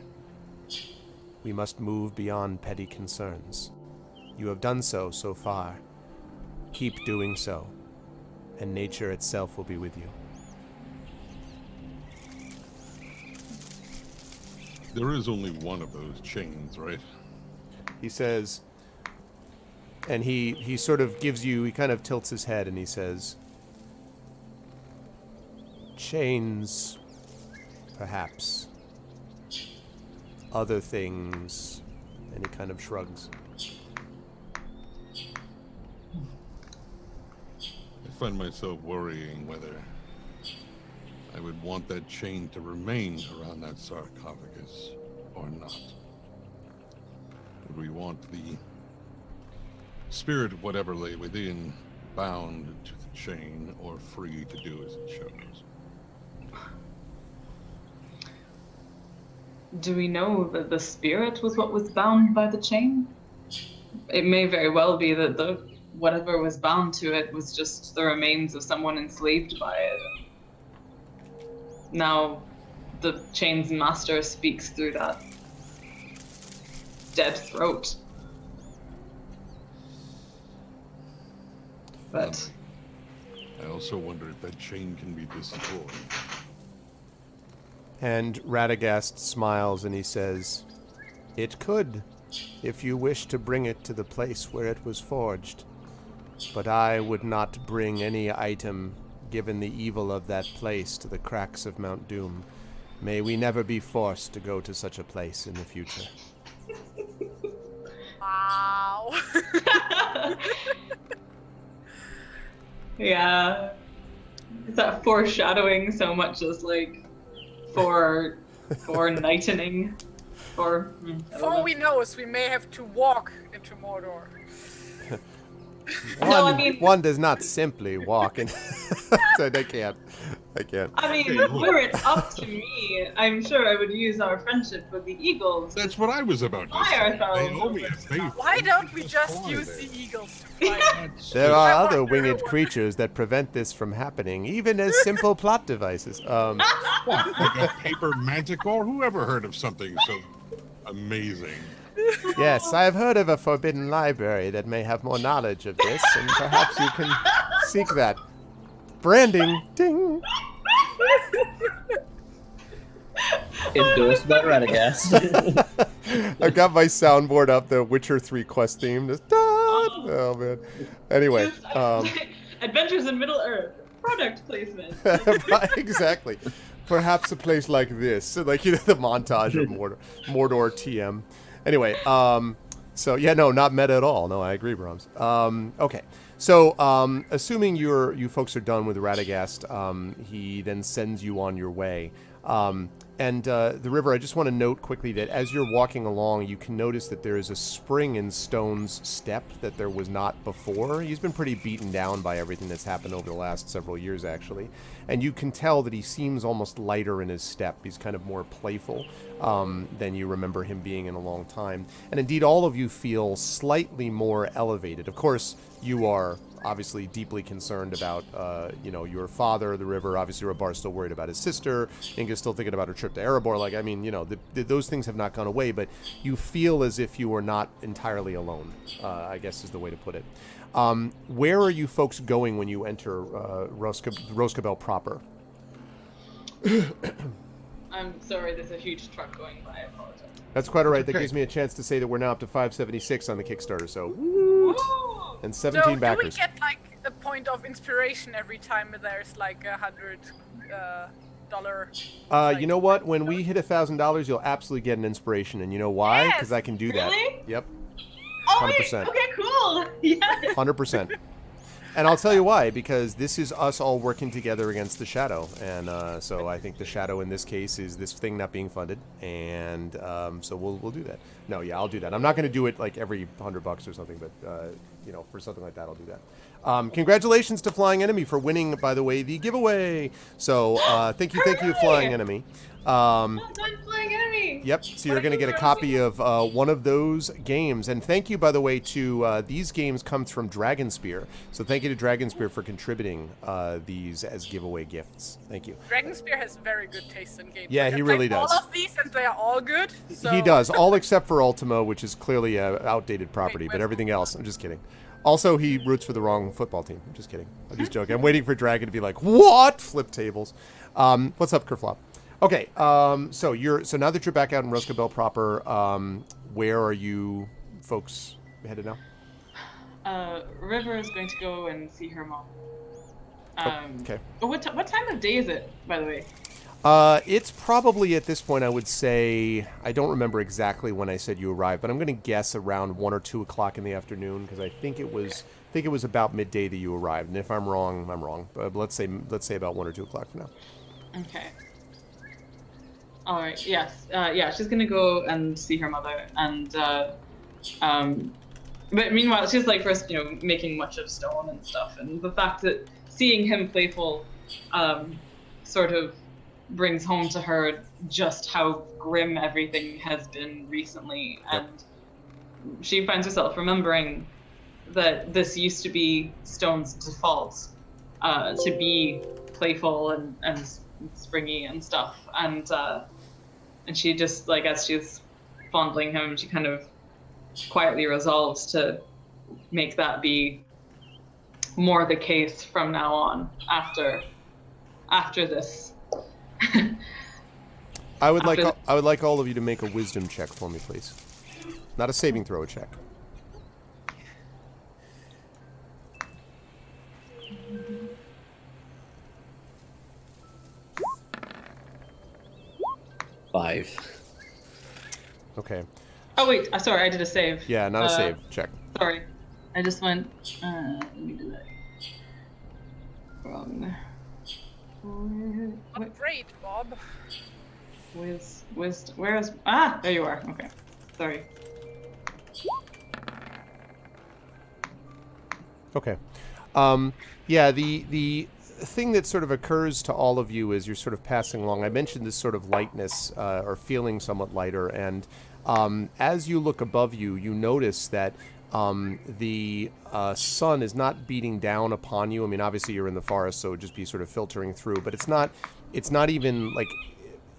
We must move beyond petty concerns. You have done so far. Keep doing so, and nature itself will be with you." There is only one of those chains, right? He says, and he sort of gives you, he kind of tilts his head and he says, "Chains, perhaps. Other things," and he kind of shrugs. I find myself worrying whether I would want that chain to remain around that sarcophagus or not. Would we want the spirit of whatever lay within bound to the chain or free to do as it chose? Do we know that the spirit was what was bound by the chain? It may very well be that whatever was bound to it was just the remains of someone enslaved by it. Now, the chain's master speaks through that dead throat. But I also wonder if that chain can be destroyed. And Radagast smiles and he says, "It could, if you wish to bring it to the place where it was forged. But I would not bring any item, given the evil of that place, to the cracks of Mount Doom. May we never be forced to go to such a place in the future." Wow. yeah, is that foreshadowing so much as like for lightening? Or For all we know, is we may have to walk into Mordor. No, I mean- one does not simply walk in. So I can't. I mean, were it up to me, I'm sure I would use our friendship with the eagles. That's what I was about to Fly say. ourselves They owe me a over favor. Why don't we Just just fly use there. the eagles to fly? There are I other wonder winged what- creatures that prevent this from happening, even as simple plot devices. What, like a paper manticore? Who ever heard of something so amazing? Yes, I have heard of a forbidden library that may have more knowledge of this, and perhaps you can seek that. Branding, ding. Endorsed by Radagast. I've got my soundboard up, the Witcher 3 quest theme. Just, oh man. Anyway, Adventures in Middle Earth. Product placement. right, exactly. Perhaps a place like this, like the montage of Mordor TM. Anyway, so yeah, no, not meta at all. No, I agree, Brahms. Okay, so assuming you folks are done with Radagast, he then sends you on your way. And the river, I just want to note quickly that as you're walking along, you can notice that there is a spring in Stone's step that there was not before. He's been pretty beaten down by everything that's happened over the last several years, actually. And you can tell that he seems almost lighter in his step. He's kind of more playful than you remember him being in a long time. And indeed, all of you feel slightly more elevated. Of course, you are obviously deeply concerned about, your father, the river. Obviously, Rabar's still worried about his sister. Inga's still thinking about her trip to Erebor. Like, I mean, those things have not gone away, but you feel as if you are not entirely alone, I guess is the way to put it. Where are you folks going when you enter Roscabel proper? I'm sorry, there's a huge truck going by. I apologize. That's quite all right. That Okay. gives me a chance to say that we're now up to 576 on the Kickstarter, so Woo! and So 17 do we backers. get like a point of inspiration every time there's like $100 dollar? You know what? When we hit $1,000, you'll absolutely get an inspiration, and you know why? Yes! Because I can do that. Really? Yep, Oh, wait, 100%. okay, cool. Yes. 100%. And I'll tell you why, because this is us all working together against the shadow, and so I think the shadow in this case is this thing not being funded, and so we'll do that. No, yeah, I'll do that. I'm not going to do it like every $100 or something, but for something like that, I'll do that. Congratulations to Flying Enemy for winning, by the way, the giveaway. So thank you, Flying Enemy. Well done, Flying Enemy. Yep, so you're going to get a copy of one of those games. And thank you, by the way, to these games comes from Dragonspear. So thank you to Dragonspear for contributing these as giveaway gifts. Thank you. Dragonspear has very good taste in games. Yeah, Like, he I've really played does. All of these, and they are all good. So. He does, all except for Ultimo, which is clearly an outdated property, but everything else, I'm just kidding. Also, he roots for the wrong football team. I'm just kidding. I'm just joking. I'm waiting for Dragon to be like, what? Flip tables. What's up, Kerflop? Okay, so now that you're back out in Roscabel proper, where are you folks headed now? River is going to go and see her mom. Okay. But what time of day is it, by the way? It's probably at this point, I would say, I don't remember exactly when I said you arrived, but I'm going to guess around 1 or 2 o'clock in the afternoon, because I think it was about midday that you arrived. And if I'm wrong, I'm wrong. But let's say about 1 or 2 o'clock for now. Okay. All right. Yes. Yeah. She's gonna go and see her mother, and but meanwhile, she's like first, making much of Stone and stuff, and the fact that seeing him playful, sort of brings home to her just how grim everything has been recently, and she finds herself remembering that this used to be Stone's default, to be playful and springy and stuff, and she just, like, as she's fondling him, she kind of quietly resolves to make that be more the case from now on after this. I would like all of you to make a wisdom check for me, please. Not a saving throw, a check. Five. Okay. Oh wait, sorry, I did a save. Yeah, not a save. Check. Sorry, I just went. Let me do that. Wrong. Not great, Bob. Where is? Ah, there you are. Okay, sorry. Okay. Yeah, the thing that sort of occurs to all of you as you're sort of passing along, I mentioned this sort of lightness, or feeling somewhat lighter, and as you look above you, you notice that the sun is not beating down upon you. I mean, obviously you're in the forest, so it would just be sort of filtering through, but it's not even like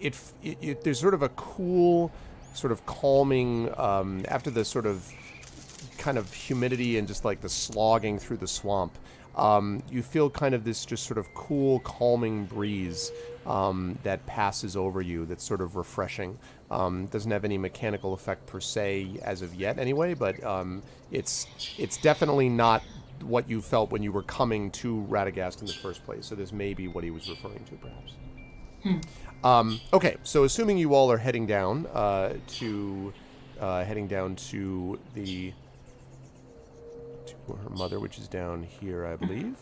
there's sort of a cool, sort of calming, after the sort of kind of humidity and just like the slogging through the swamp, you feel kind of this just sort of cool, calming breeze that passes over you that's sort of refreshing. Doesn't have any mechanical effect per se as of yet anyway, but it's definitely not what you felt when you were coming to Radagast in the first place. So this may be what he was referring to, perhaps. Okay, so assuming you all are heading down to the to her mother, which is down here, I believe.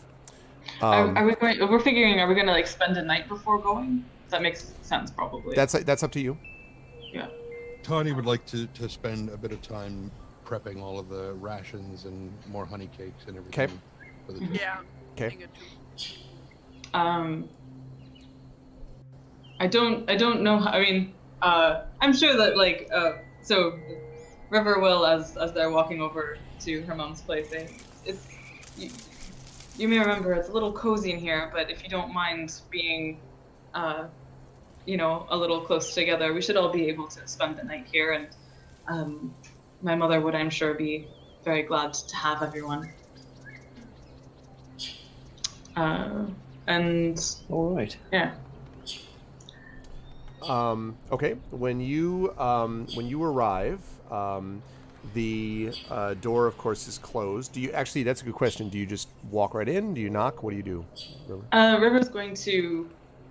We're figuring, are we going to like spend a night before going? That makes sense, probably. That's up to you. Yeah. Tawny would like to spend a bit of time prepping all of the rations and more honey cakes and everything. Okay. For the trip. Yeah. Okay. I think it too. I don't know how, I mean, I'm sure that like, so River will, as they're walking over to her mom's place, it's you may remember it's a little cozy in here, but if you don't mind being, you know, a little close together, we should all be able to spend the night here, and my mother would, I'm sure, be very glad to have everyone. And All right. yeah. Okay. When you arrive, the door, of course, is closed. Do you actually? That's a good question. Do you just walk right in? Do you knock? What do you do? River? River's going to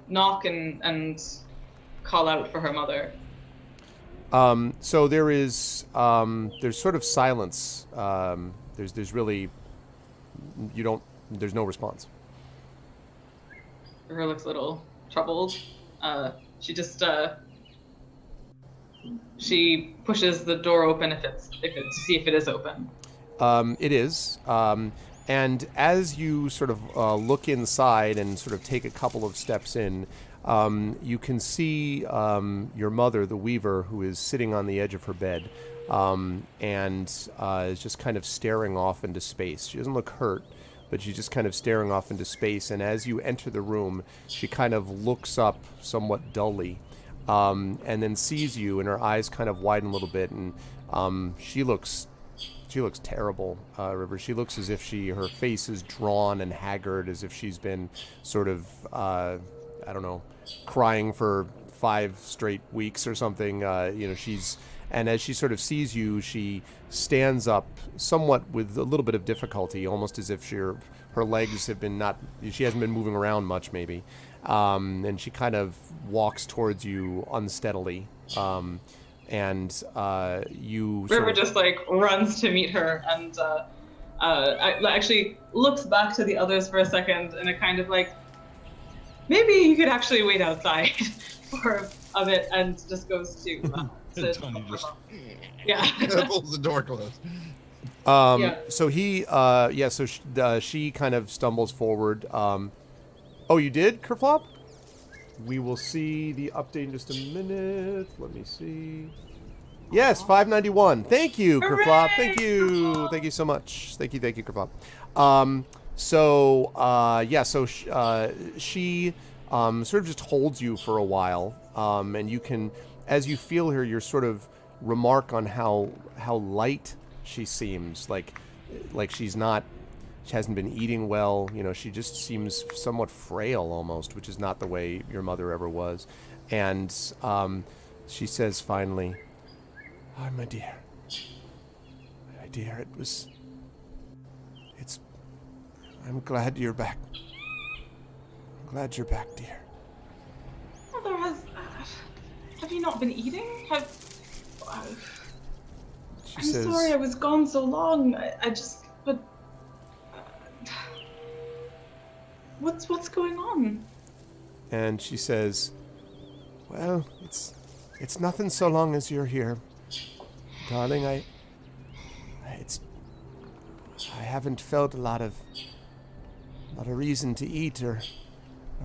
knock and call out for her mother. So there's sort of silence. There's really there's no response. River looks a little troubled. She just she pushes the door open to see if it is open. It is. And as you sort of look inside and sort of take a couple of steps in, you can see your mother, the weaver, who is sitting on the edge of her bed, and is just kind of staring off into space. She doesn't look hurt, but she's just kind of staring off into space. And as you enter the room, she kind of looks up somewhat dully, and then sees you, and her eyes kind of widen a little bit, and she looks terrible, River. She looks as if her face is drawn and haggard, as if she's been sort of, I don't know, crying for 5 straight weeks or something. And as she sort of sees you, she stands up somewhat with a little bit of difficulty, almost as if her legs have been she hasn't been moving around much, maybe. And she kind of walks towards you unsteadily. And you River just like runs to meet her and actually looks back to the others for a second in a kind of like, maybe you could actually wait outside for a bit, and just goes to Tony just yeah pulls the door closed. So she kind of stumbles forward. Oh, you did, Kerflop? We will see the update in just a minute. Let me see. Yes, 591. Thank you, Kerflop. Thank you. Thank you so much. Thank you, Kerflop. She sort of just holds you for a while, and you can, as you feel her, you're sort of remark on how light she seems. Like she hasn't been eating well. You know, she just seems somewhat frail almost, which is not the way your mother ever was. And she says finally, "Oh, my dear, I'm glad you're back. I'm glad you're back, dear." Mother, have you not been eating? I'm sorry I was gone so long. But what's going on? And she says, Well, it's nothing so long as you're here. Darling, I haven't felt a lot of reason to eat or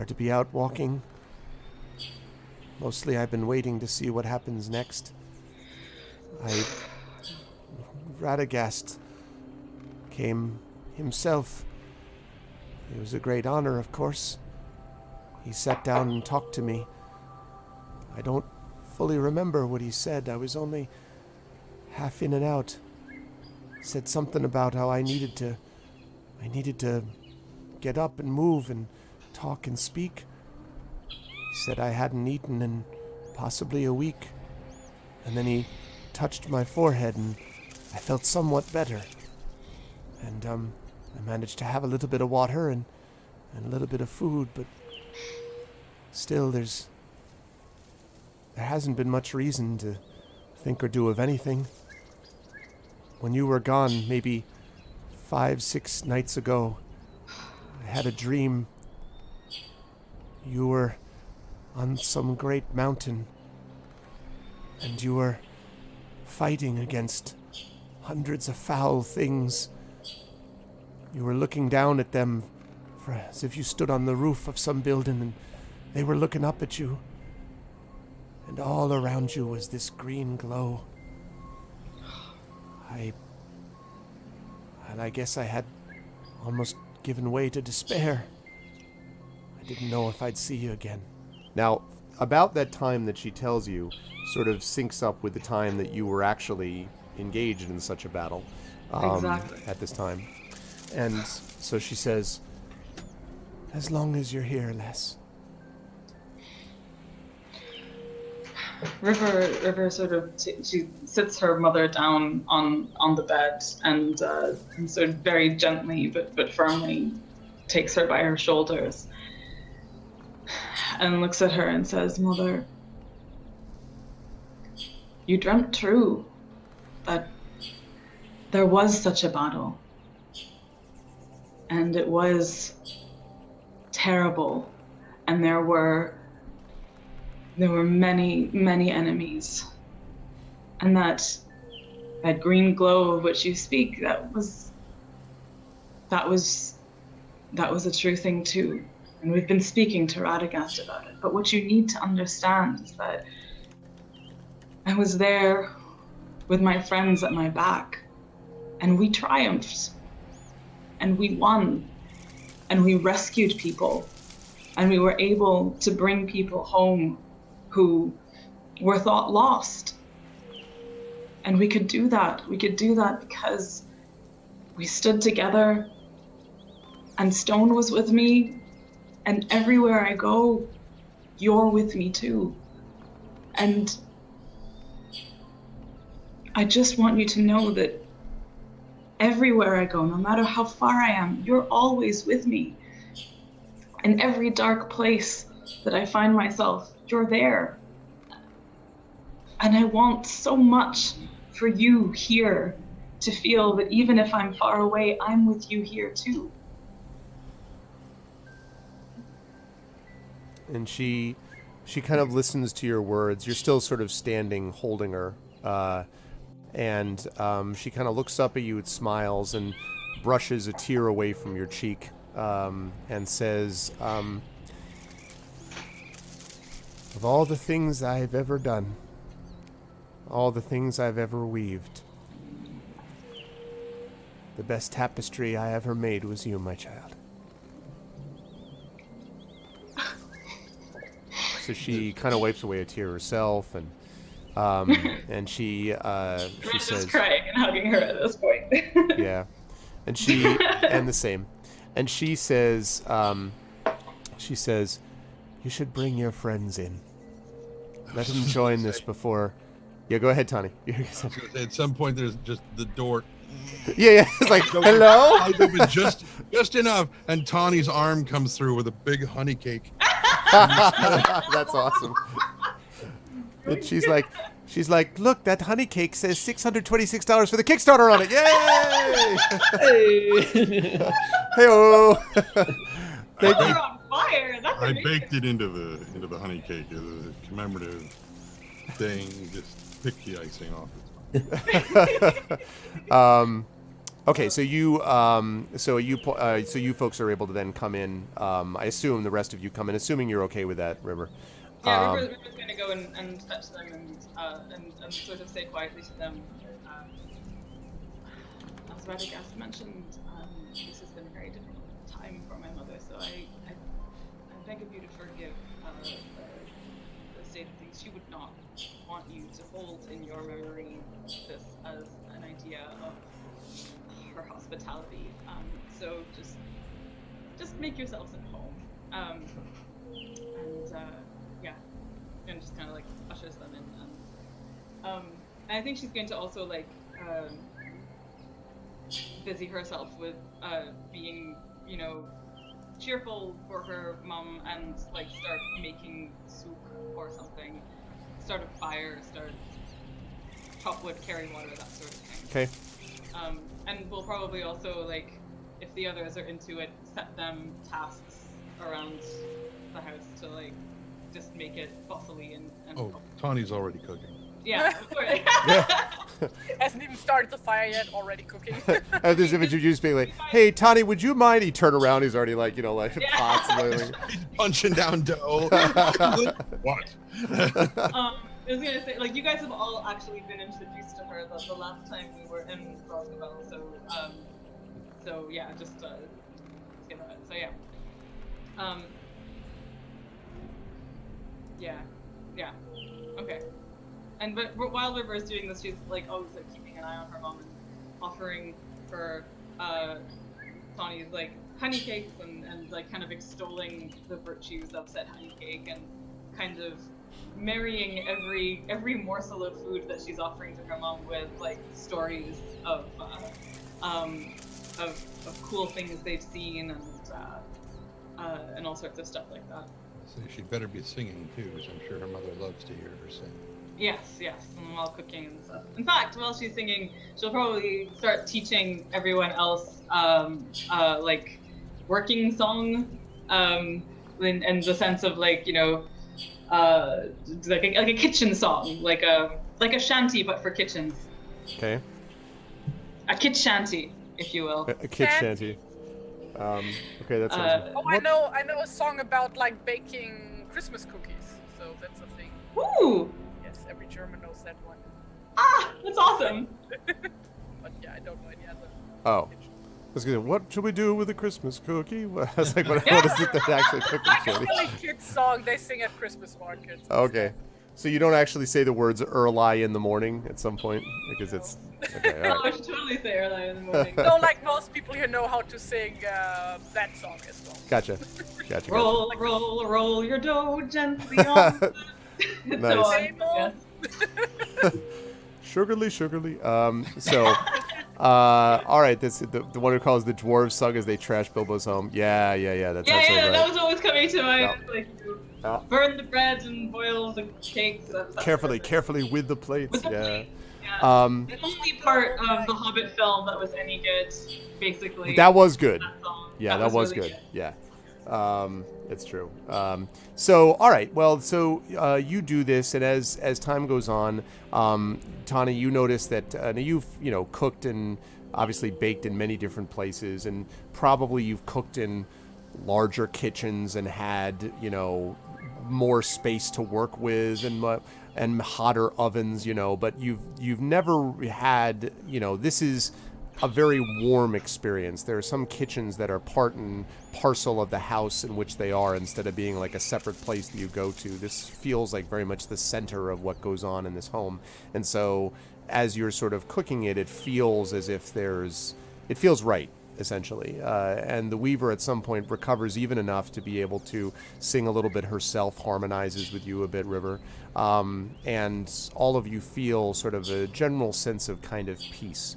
to be out walking. Mostly I've been waiting to see what happens next. Radagast came himself. It was a great honor, of course. He sat down and talked to me. I don't fully remember what he said. I was only half in and out. Said something about how I needed to get up and move and talk and speak. He said I hadn't eaten in possibly a week. And then he touched my forehead and I felt somewhat better. And I managed to have a little bit of water and a little bit of food, but still there hasn't been much reason to think or do of anything. When you were gone, maybe 5-6 nights ago, I had a dream. You were on some great mountain, and you were fighting against hundreds of foul things. You were looking down at them as if you stood on the roof of some building and they were looking up at you. And all around you was this green glow. I guess I had almost given way to despair. I didn't know if I'd see you again. Now, about that time that she tells you sort of syncs up with the time that you were actually engaged in such a battle Exactly. at this time. And so she says, as long as you're here, Les. River sort of she sits her mother down on the bed and sort of very gently but firmly takes her by her shoulders and looks at her and says, Mother, you dreamt true that there was such a battle, and it was terrible, and there were many enemies, and that green glow of which you speak, that was a true thing too. And we've been speaking to Radagast about it. But what you need to understand is that I was there with my friends at my back, and we triumphed, and we won, and we rescued people, and we were able to bring people home who were thought lost. And we could do that. We could do that because we stood together, and Stone was with me, and everywhere I go, you're with me too. And I just want you to know that everywhere I go, no matter how far I am, you're always with me. In every dark place that I find myself, you're there. And I want so much for you here to feel that even if I'm far away, I'm with you here too. And she kind of listens to your words. You're still sort of standing, holding her. And she kind of looks up at you and smiles and brushes a tear away from your cheek and says, of all the things I've ever done, all the things I've ever weaved, the best tapestry I ever made was you, my child. So she kind of wipes away a tear herself, and she I'm says, just crying and hugging her at this point. yeah, and the same, and she says, you should bring your friends in. Let them join this before. Yeah, go ahead, Tani. At some point, there's just the door. Yeah, it's like, hello? I open just enough, and Tawny's arm comes through with a big honey cake. That's awesome. And she's like, look, that honey cake says $626 for the Kickstarter on it. Yay! Hey. Hey-oh. You're on fire. That's I baked it into the honey cake as a commemorative thing. Just pick the icing off. Okay, so you folks are able to then come in. I assume the rest of you come in, assuming you're okay with that, River. Yeah, River's going to go and touch them and sort of say quietly to them. As Radagast mentioned, this has been a very difficult time for my mother, so I beg of you to forgive the state of things. She would not want you to hold in your memory this as an idea of her hospitality. So just make yourselves at home. And just kind of like ushers them in. And I think she's going to also like busy herself with being, cheerful for her mom and like start making soup or something, start a fire, start chop wood, carry water, that sort of thing. Okay. And we'll probably also, like, if the others are into it, set them tasks around the house to like just make it bustly and Oh, Tawny's already cooking. yeah, of course. Hasn't even started the fire yet, already cooking. And this image of you just being like, "Hey, Tawny, would you mind?" He turned around. He's already like, pots boiling. He's punching down dough. What? I was gonna say, like, you guys have all actually been introduced to her the last time we were in Roswell, so yeah, just skip that. So yeah. Yeah. Okay. But while River's doing this, she's like always like keeping an eye on her mom and offering her Tawny's like honey cakes and like kind of extolling the virtues of said honey cake and kind of marrying every morsel of food that she's offering to her mom with like stories of cool things they've seen and all sorts of stuff like that. So she'd better be singing too, because I'm sure her mother loves to hear her sing. Yes, and while cooking and stuff. In fact, while she's singing, she'll probably start teaching everyone else, like, working song, in the sense of, like, like a kitchen song, like a shanty, but for kitchens. Okay. A kit shanty, if you will. A kid shanty. Okay, that sounds good. Oh, I know a song about like baking Christmas cookies, so that's a thing. Ooh! Yes, every German knows that one. Ah, that's awesome. But yeah, I don't know any other. Oh. I was gonna, what should we do with a Christmas cookie? I was like, what is it that actually cooking It's should a really kids song they sing at Christmas markets. Okay. So you don't actually say the words early in the morning at some point? Because it's... Okay, all No, right. I should totally say early in the morning. No, like most people here know how to sing that song as well. Gotcha. Roll, roll, roll your dough gently on the... Nice. So on, yes. Sugarly. All right, this the one who calls the dwarves sung as they trash Bilbo's home. Yeah, that's absolutely right. That was always coming to mind. Yeah. Like, Yeah. burn the bread and boil the cakes. That's Carefully with the plates. With the Yeah. plate, yeah. The only part of the Hobbit film that was any good, basically. That was good. That song. Yeah, that was really good. Yeah. It's true. So, all right. Well, so you do this, and as time goes on, Tawny, you notice that you've cooked and obviously baked in many different places, and probably you've cooked in larger kitchens and had more space to work with and hotter ovens, but you've never had this is a very warm experience. There are some kitchens that are part and parcel of the house in which they are, instead of being like a separate place that you go to. This feels like very much the center of what goes on in this home. And so as you're sort of cooking it, it feels as if it feels right, essentially. And the Weaver at some point recovers even enough to be able to sing a little bit herself, harmonizes with you a bit, River. And all of you feel sort of a general sense of kind of peace.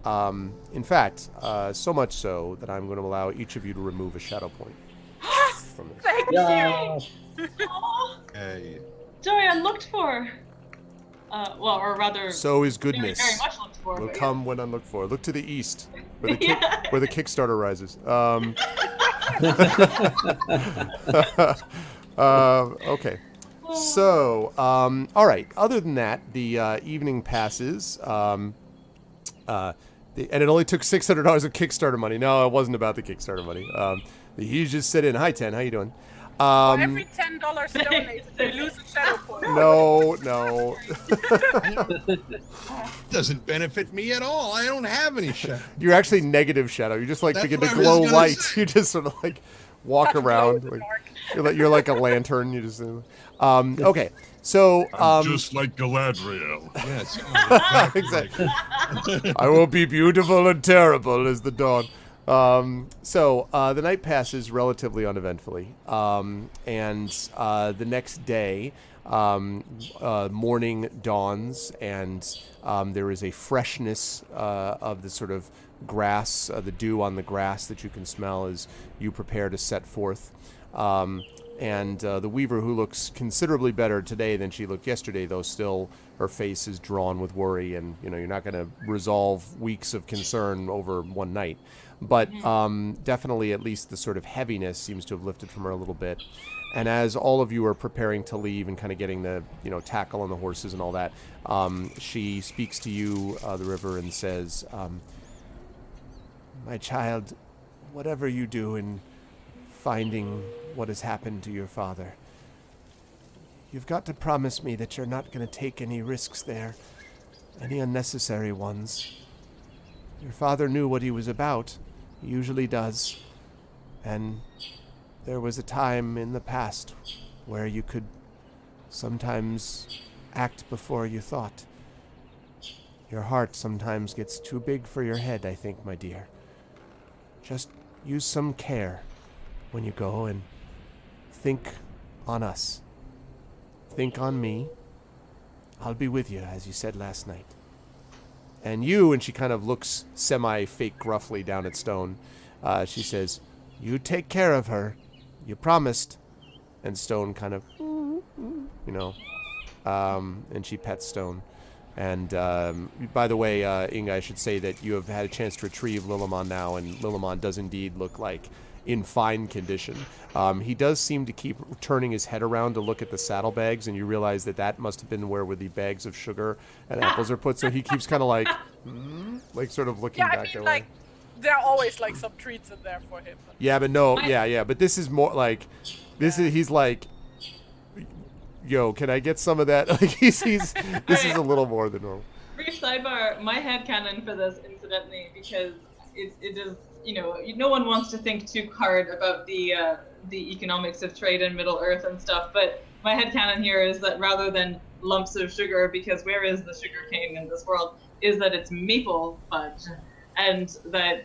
In fact, so much so that I'm going to allow each of you to remove a shadow point. Yes! From this. Thank you! Aw, Hey. joy unlooked for. Or rather, So is very, goodness. very much looked for. Will but come when unlooked for. Look to the east, where the Yeah. where the Kickstarter rises. Okay. So, all right. Other than that, the evening passes. And it only took $600 of Kickstarter money. No, it wasn't about the Kickstarter money. He just sit in. Hi, Ten. How you doing? For every $10 donated, we lose a shadow point. No. Doesn't benefit me at all. I don't have any shadow. You're actually negative shadow. You just like That's begin to what I was glow gonna light. say. You just sort of like walk Touch glow around. in the Like, dark. you're like a lantern. You just okay. So Just like Galadriel. Yes. exactly. I will be beautiful and terrible as the dawn. So the night passes relatively uneventfully, and the next day, morning dawns, and there is a freshness of the sort of grass, the dew on the grass that you can smell as you prepare to set forth. And the weaver, who looks considerably better today than she looked yesterday, though still her face is drawn with worry, and you're not going to resolve weeks of concern over one night. But definitely at least the sort of heaviness seems to have lifted from her a little bit. And as all of you are preparing to leave and kind of getting the tackle on the horses and all that, she speaks to you, the river, and says, my child, whatever you do in finding what has happened to your father, you've got to promise me that you're not going to take any risks there, any unnecessary ones. Your father knew what he was about. He usually does. And there was a time in the past where you could sometimes act before you thought. Your heart sometimes gets too big for your head, I think, my dear. Just use some care when you go, and think on us. Think on me. I'll be with you, as you said last night. And she kind of looks semi-fake gruffly down at Stone. She says, you take care of her. You promised. And Stone kind of, and she pets Stone. And by the way, Inga, I should say that you have had a chance to retrieve Lillimon now, and Lillimon does indeed look like in fine condition. He does seem to keep turning his head around to look at the saddlebags, and you realize that must have been where the bags of sugar and apples are put. So he keeps kind of like sort of looking back that way. There are always like some treats in there for him. Yeah, but no, yeah. But this is more like, he's like, yo, can I get some of that? Like this is a little more than normal. Brief sidebar, my headcanon for this, incidentally, because it is, no one wants to think too hard about the economics of trade in Middle Earth and stuff, but my headcanon here is that rather than lumps of sugar, because where is the sugar cane in this world, is that it's maple fudge. And that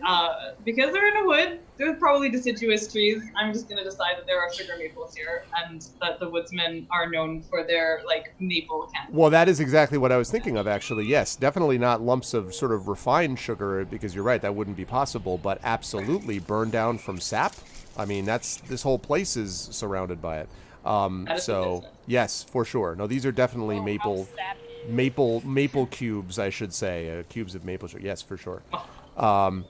because they're in a wood, they're probably deciduous trees. I'm just going to decide that there are sugar maples here, and that the woodsmen are known for their maple candy. Well, that is exactly what I was thinking of, actually. Yes, definitely not lumps of sort of refined sugar, because you're right, that wouldn't be possible. But absolutely burned down from sap. I mean, this whole place is surrounded by it. So yes, for sure. No, these are definitely maple cubes, I should say, cubes of maple sugar. Yes, for sure. So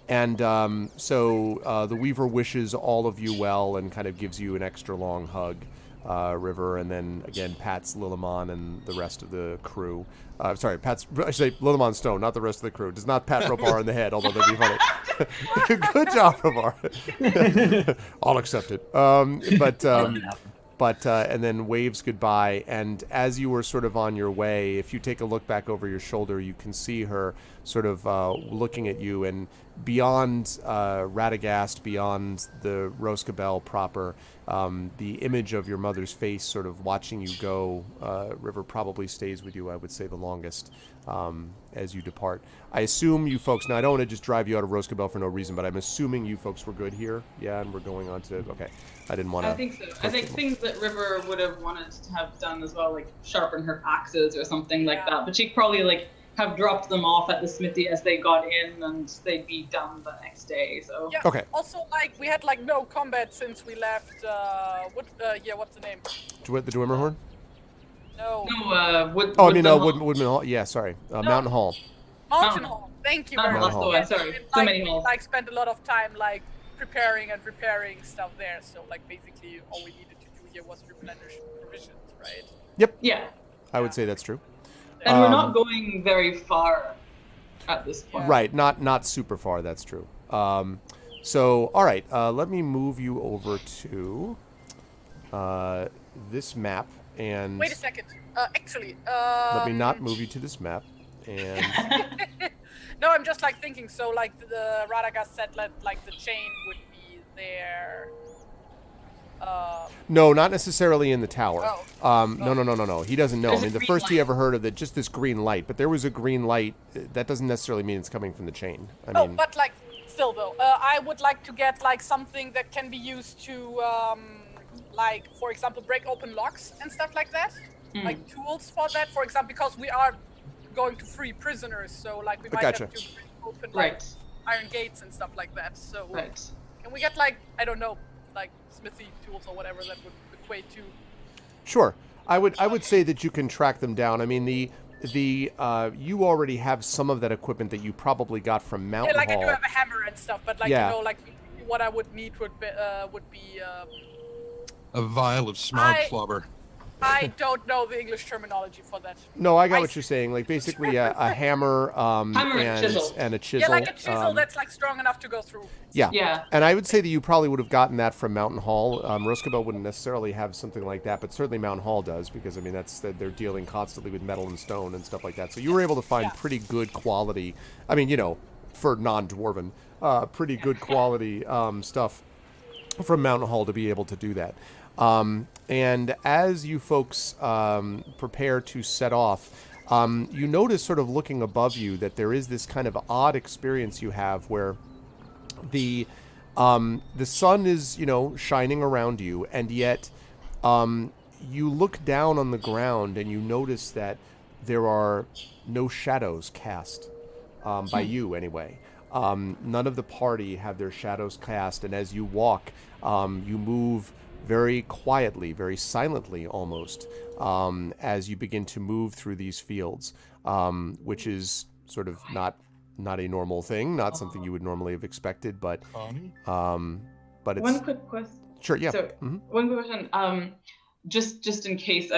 the Weaver wishes all of you well and kind of gives you an extra long hug, River, and then again pats Lillimon and the rest of the crew. I say Lillimon Stone, not the rest of the crew. Does not pat Robar on the head, although that'd be funny. Good job, Robar. I'll accept it. But and then waves goodbye, and as you were sort of on your way, if you take a look back over your shoulder, you can see her sort of looking at you, and beyond Radagast, beyond the Roskabel proper, the image of your mother's face sort of watching you go, River, probably stays with you, I would say, the longest as you depart. I assume you folks, now I don't want to just drive you out of Roskabel for no reason, but I'm assuming you folks were good here, yeah, and we're going on to, okay. I didn't want to. I think so. I think things that River would have wanted to have done as well, like sharpen her axes or something like that. But she'd probably have dropped them off at the smithy as they got in, and they'd be done the next day. So yeah. Okay. Also, we had no combat since we left. What's the name? The Dwimmerhorn? No. No. Woodman Hall. Yeah, sorry. Mountain Hall. Mountain Hall. Thank you very much. Sorry. So many halls. Spent a lot of time preparing and repairing stuff there. So like basically all we needed to do here was replenish provisions, right? Yep. Yeah. I would say that's true. And we're not going very far at this point. Right, not super far, that's true. So, all right, let me move you over to this map. And wait a second. Actually, let me not move you to this map. And no, I'm just like thinking. So like the Radagast said, like the chain would be there. no, not necessarily in the tower. Oh. No. He doesn't know. There's I mean, a the green first he light. ever heard of that, just this green light. But there was a green light. That doesn't necessarily mean it's coming from the chain. I mean, But like still though, I would like to get like something that can be used to, like for example, break open locks and stuff like that. Like tools for that, for example, because we are going to free prisoners, so like we might Gotcha. have to break open like Right. iron gates and stuff like that. So Right. can we get like, I don't know, like smithy tools or whatever that would equate to? sure. I would say that you can track them down. I mean, the you already have some of that equipment that you probably got from Yeah, Mountain like I Hall. do have a hammer and stuff, but like Yeah. you know, like what I would need would be A vial of smog I- slobber. I don't know the English terminology for that. No, I got I what see. you're saying. Like basically a hammer, Hammer and chisel. and a chisel. Yeah, like a chisel that's like strong enough to go through. Yeah. Yeah. And I would say that you probably would have gotten that from Mountain Hall. Roskabel wouldn't necessarily have something like that, but certainly Mountain Hall does, because I mean they're dealing constantly with metal and stone and stuff like that. So you were able to find pretty good quality. I mean, you know, for non-dwarven, pretty good quality stuff from Mountain Hall to be able to do that. And as you folks prepare to set off, you notice, sort of looking above you, that there is this kind of odd experience you have where the sun is, you know, shining around you, and yet you look down on the ground and you notice that there are no shadows cast by you anyway. None of the party have their shadows cast, and as you walk, you move very quietly, very silently almost, as you begin to move through these fields, which is sort of not a normal thing, not something you would normally have expected, but it's One quick question. sure, yeah. So, Mhm. one quick question. Just in case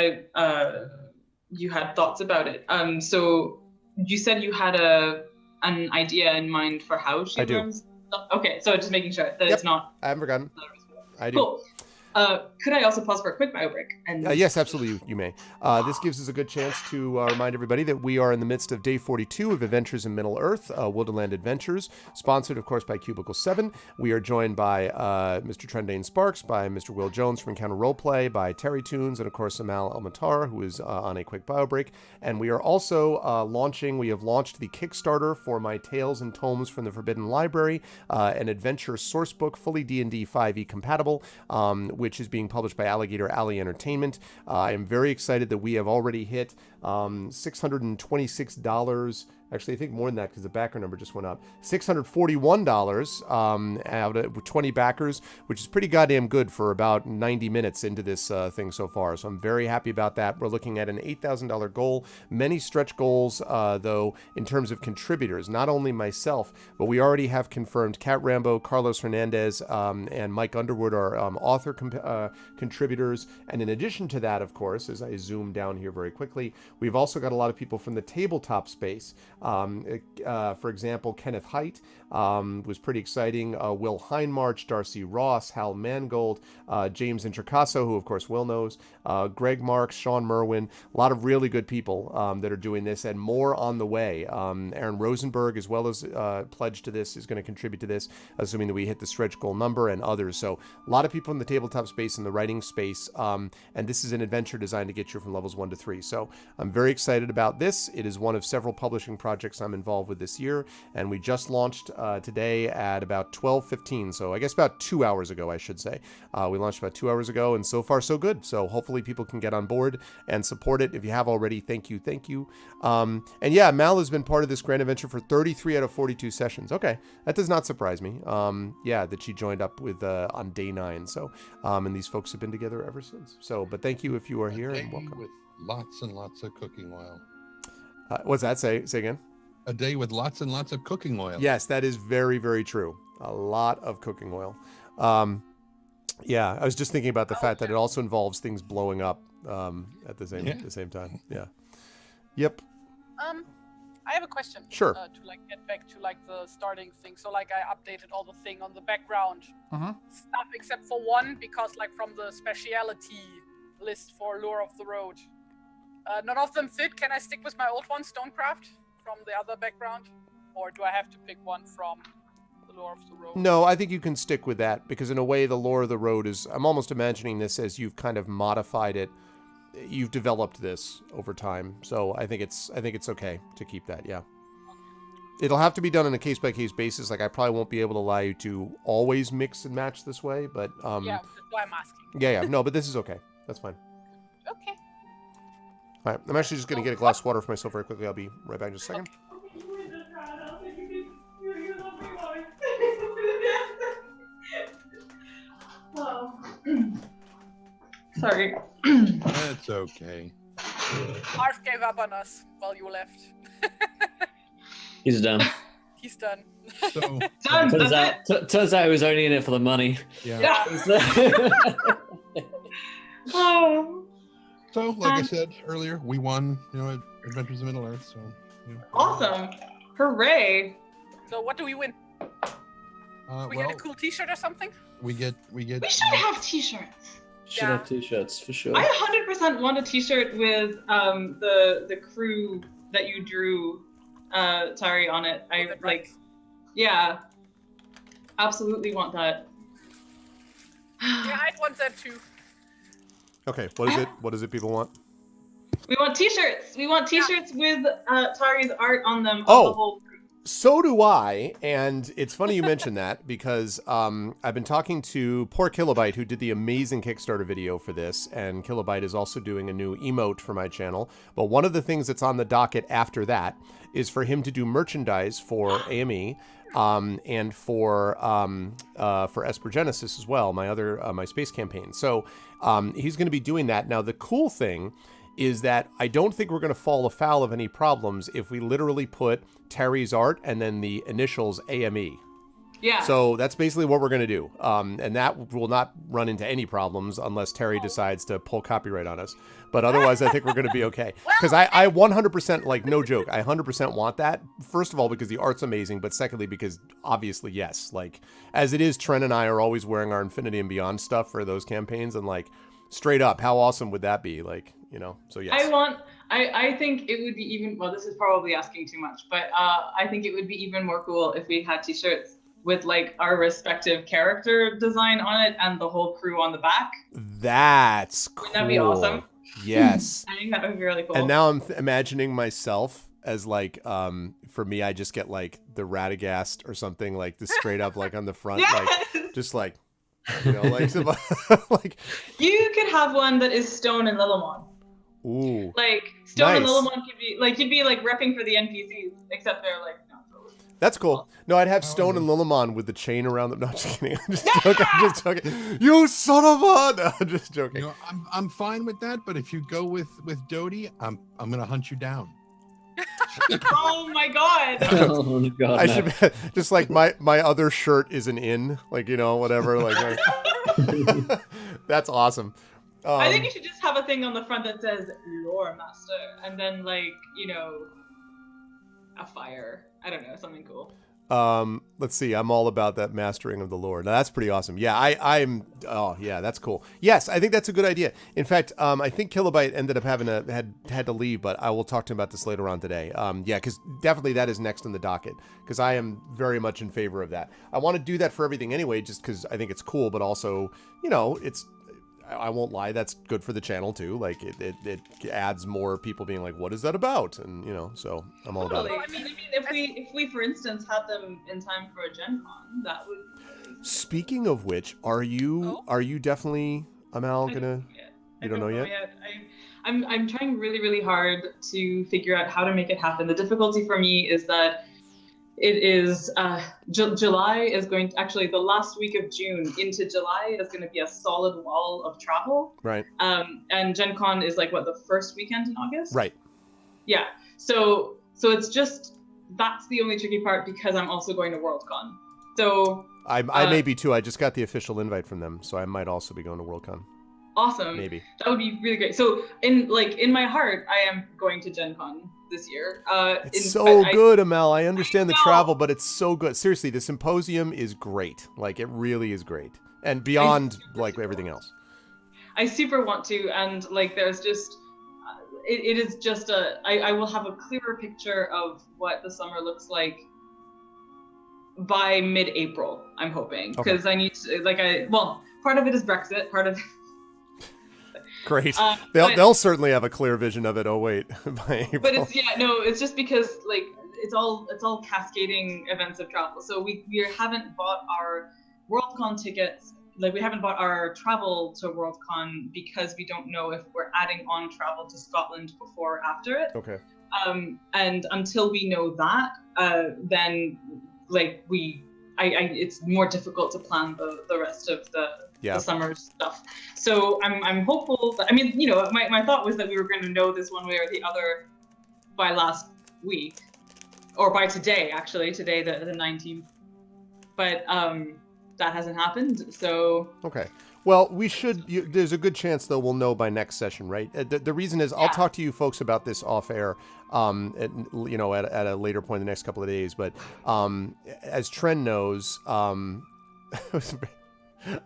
you had thoughts about it. So you said you had an idea in mind for how she I do. learns stuff? Okay, so just making sure that Yep. it's not. I haven't forgotten. I do. Cool. Could I also pause for a quick bio break? And Yes, absolutely, you may. This gives us a good chance to remind everybody that we are in the midst of Day 42 of Adventures in Middle-earth, Wilderland Adventures, sponsored, of course, by Cubicle 7. We are joined by Mr. Trendane Sparks, by Mr. Will Jones from Encounter Roleplay, by Terry Toons, and, of course, Amal Almatar, who is on a quick bio break. And we are also we have launched the Kickstarter for my Tales and Tomes from the Forbidden Library, an adventure sourcebook, fully D&D 5e compatible, which is being published by Alligator Alley Entertainment. I am very excited that we have already hit $626. Actually, I think more than that, because the backer number just went up. $641 out of 20 backers, which is pretty goddamn good for about 90 minutes into this thing so far. So I'm very happy about that. We're looking at an $8,000 goal. Many stretch goals, though, in terms of contributors. Not only myself, but we already have confirmed Cat Rambo, Carlos Hernandez, and Mike Underwood are author contributors. And in addition to that, of course, as I zoom down here very quickly, we've also got a lot of people from the tabletop space. For example, Kenneth Height was pretty exciting. Will Heinmarch, Darcy Ross, Hal Mangold, James Intricasso, who of course Will knows, Greg Marks, Sean Merwin, a lot of really good people that are doing this, and more on the way. Aaron Rosenberg, as well as pledged to this, is going to contribute to this, assuming that we hit the stretch goal number, and others. So a lot of people in the tabletop space and the writing space, and this is an adventure designed to get you from levels 1 to 3. So I'm very excited about this. It is one of several publishing projects I'm involved with this year, and we just launched today at about 12:15, so I guess about 2 hours ago, I should say. We launched about 2 hours ago, and so far so good. So hopefully people can get on board and support it. If you have already, thank you. And yeah, Mal has been part of this grand adventure for 33 out of 42 sessions. Okay, that does not surprise me. Yeah, that she joined up with on day 9. So and these folks have been together ever since. So, but thank you if you are here, and welcome. With lots and lots of cooking oil. What's that? Say again. A day with lots and lots of cooking oil. Yes, that is very, very true. A lot of cooking oil. Yeah, I was just thinking about the fact that it also involves things blowing up at the same time. Yeah. Yep. I have a question. Sure. To like get back to like the starting thing. So like I updated all the thing on the background stuff except for one, because like from the speciality list for Lure of the Road, none of them fit. Can I stick with my old one, Stonecraft, from the other background, or do I have to pick one from the Lure of the Road? No, I think you can stick with that, because in a way the Lore of the Road is, I'm almost imagining this as you've kind of modified it. You've developed this over time, so I think it's okay to keep that. Yeah, it'll have to be done on a case by case basis. Like I probably won't be able to allow you to always mix and match this way, but yeah, that's why I'm asking. yeah, no, but this is okay. That's fine. Okay. All right, I'm actually just gonna get a glass of water for myself very quickly. I'll be right back in just a second. Sorry. That's okay. Arf gave up on us while you left. He's done. He's done. So Done. Turns out he was only in it for the money. yeah. Oh, So like I said earlier, we won. Adventures in Middle Earth. So awesome! Hooray! So what do we win? We well, get a cool T-shirt or something? we get. We should have T-shirts. Should have t-shirts for sure. I 100% want a T-shirt with the crew that you drew, Tari, on it. I That's like, right. yeah, absolutely want that. Yeah, I'd want that too. Okay, what is it? What does it people want? We want T-shirts. We want T-shirts with Tari's art on them. Oh. Of the whole crew. So do I, and it's funny you mentioned that, because I've been talking to poor Kilobyte, who did the amazing Kickstarter video for this, and Kilobyte is also doing a new emote for my channel. But one of the things that's on the docket after that is for him to do merchandise for AME and for Esper Genesis as well, my other my space campaign. So he's going to be doing that. Now the cool thing is that I don't think we're going to fall afoul of any problems if we literally put Terry's art and then the initials AME. Yeah. So that's basically what we're going to do. And that will not run into any problems unless Terry decides to pull copyright on us. But otherwise, I think we're going to be okay. Because I 100%, like, no joke, I 100% want that. First of all, because the art's amazing. But secondly, because obviously, yes. Like, as it is, Trent and I are always wearing our Infinity and Beyond stuff for those campaigns. And, like, straight up, how awesome would that be? Like, so yes. I think it would be even, well, this is probably asking too much, but I think it would be even more cool if we had T-shirts with like our respective character design on it and the whole crew on the back. That's cool. Wouldn't that be awesome? Yes. I think that would be really cool. And now I'm imagining myself as like, for me, I just get like the Radagast or something, like this straight up, like on the front, Yes! like just like, like, like. You could have one that is Stone and Lillimon. Ooh. Like Stone and Nice. Lillimon could be like, you'd be like repping for the NPCs, except they're like, no. That's cool. No, I'd have Stone and Lillimon with the chain around them. No, just kidding. I'm just joking. I'm just joking. You son of a! No, I'm just joking. I'm fine with that, but if you go with Dodie, I'm gonna hunt you down. Oh my god. Oh god. I No. should just like my other shirt is an in, like whatever. Like that's awesome. I think you should just have a thing on the front that says Lore Master, and then like a fire. I don't know, something cool. Let's see. I'm all about that mastering of the lore. Now, that's pretty awesome. Yeah, I'm. Oh, yeah, that's cool. Yes, I think that's a good idea. In fact, I think Kilobyte ended up had to leave, but I will talk to him about this later on today. Yeah, because definitely that is next on the docket. Because I am very much in favor of that. I want to do that for everything anyway, just because I think it's cool, but also, it's. I won't lie, that's good for the channel too. Like it adds more people being like, what is that about? And so I'm all about it. I mean, if we for instance had them in time for a Gen Con, that would be really Speaking of which, are you definitely Amal gonna? You don't know yet? I'm trying really, really hard to figure out how to make it happen. The difficulty for me is that it is July is going to, actually the last week of June into July is going to be a solid wall of travel. Right. And Gen Con is like the first weekend in August. Right. Yeah. So it's just, that's the only tricky part because I'm also going to Worldcon. So I may be too. I just got the official invite from them, so I might also be going to Worldcon. awesome. Maybe. That would be really great. So in my heart, I am going to Gen Con this year. It's so good, Amel. I understand the know. travel, but it's so good. Seriously, the symposium is great. Like, it really is great. And beyond, like, everything else. I super want to, and like there's just it is just I will have a clearer picture of what the summer looks like by mid-April, I'm hoping, because I need to, part of it is Brexit, part of Great. They'll certainly have a clear vision of it. Oh wait, by April. But it's just because like it's all cascading events of travel. So we haven't bought our Worldcon tickets. Like, we haven't bought our travel to Worldcon because we don't know if we're adding on travel to Scotland before or after it. Okay. And until we know that, then like it's more difficult to plan the rest of the summer stuff. So I'm hopeful that, my thought was that we were going to know this one way or the other by last week, or by today, actually, today the 19th. But that hasn't happened, so... Okay. Well, we should... there's a good chance, though, we'll know by next session, right? The reason is, I'll talk to you folks about this off-air, at a later point in the next couple of days, but as Tren knows...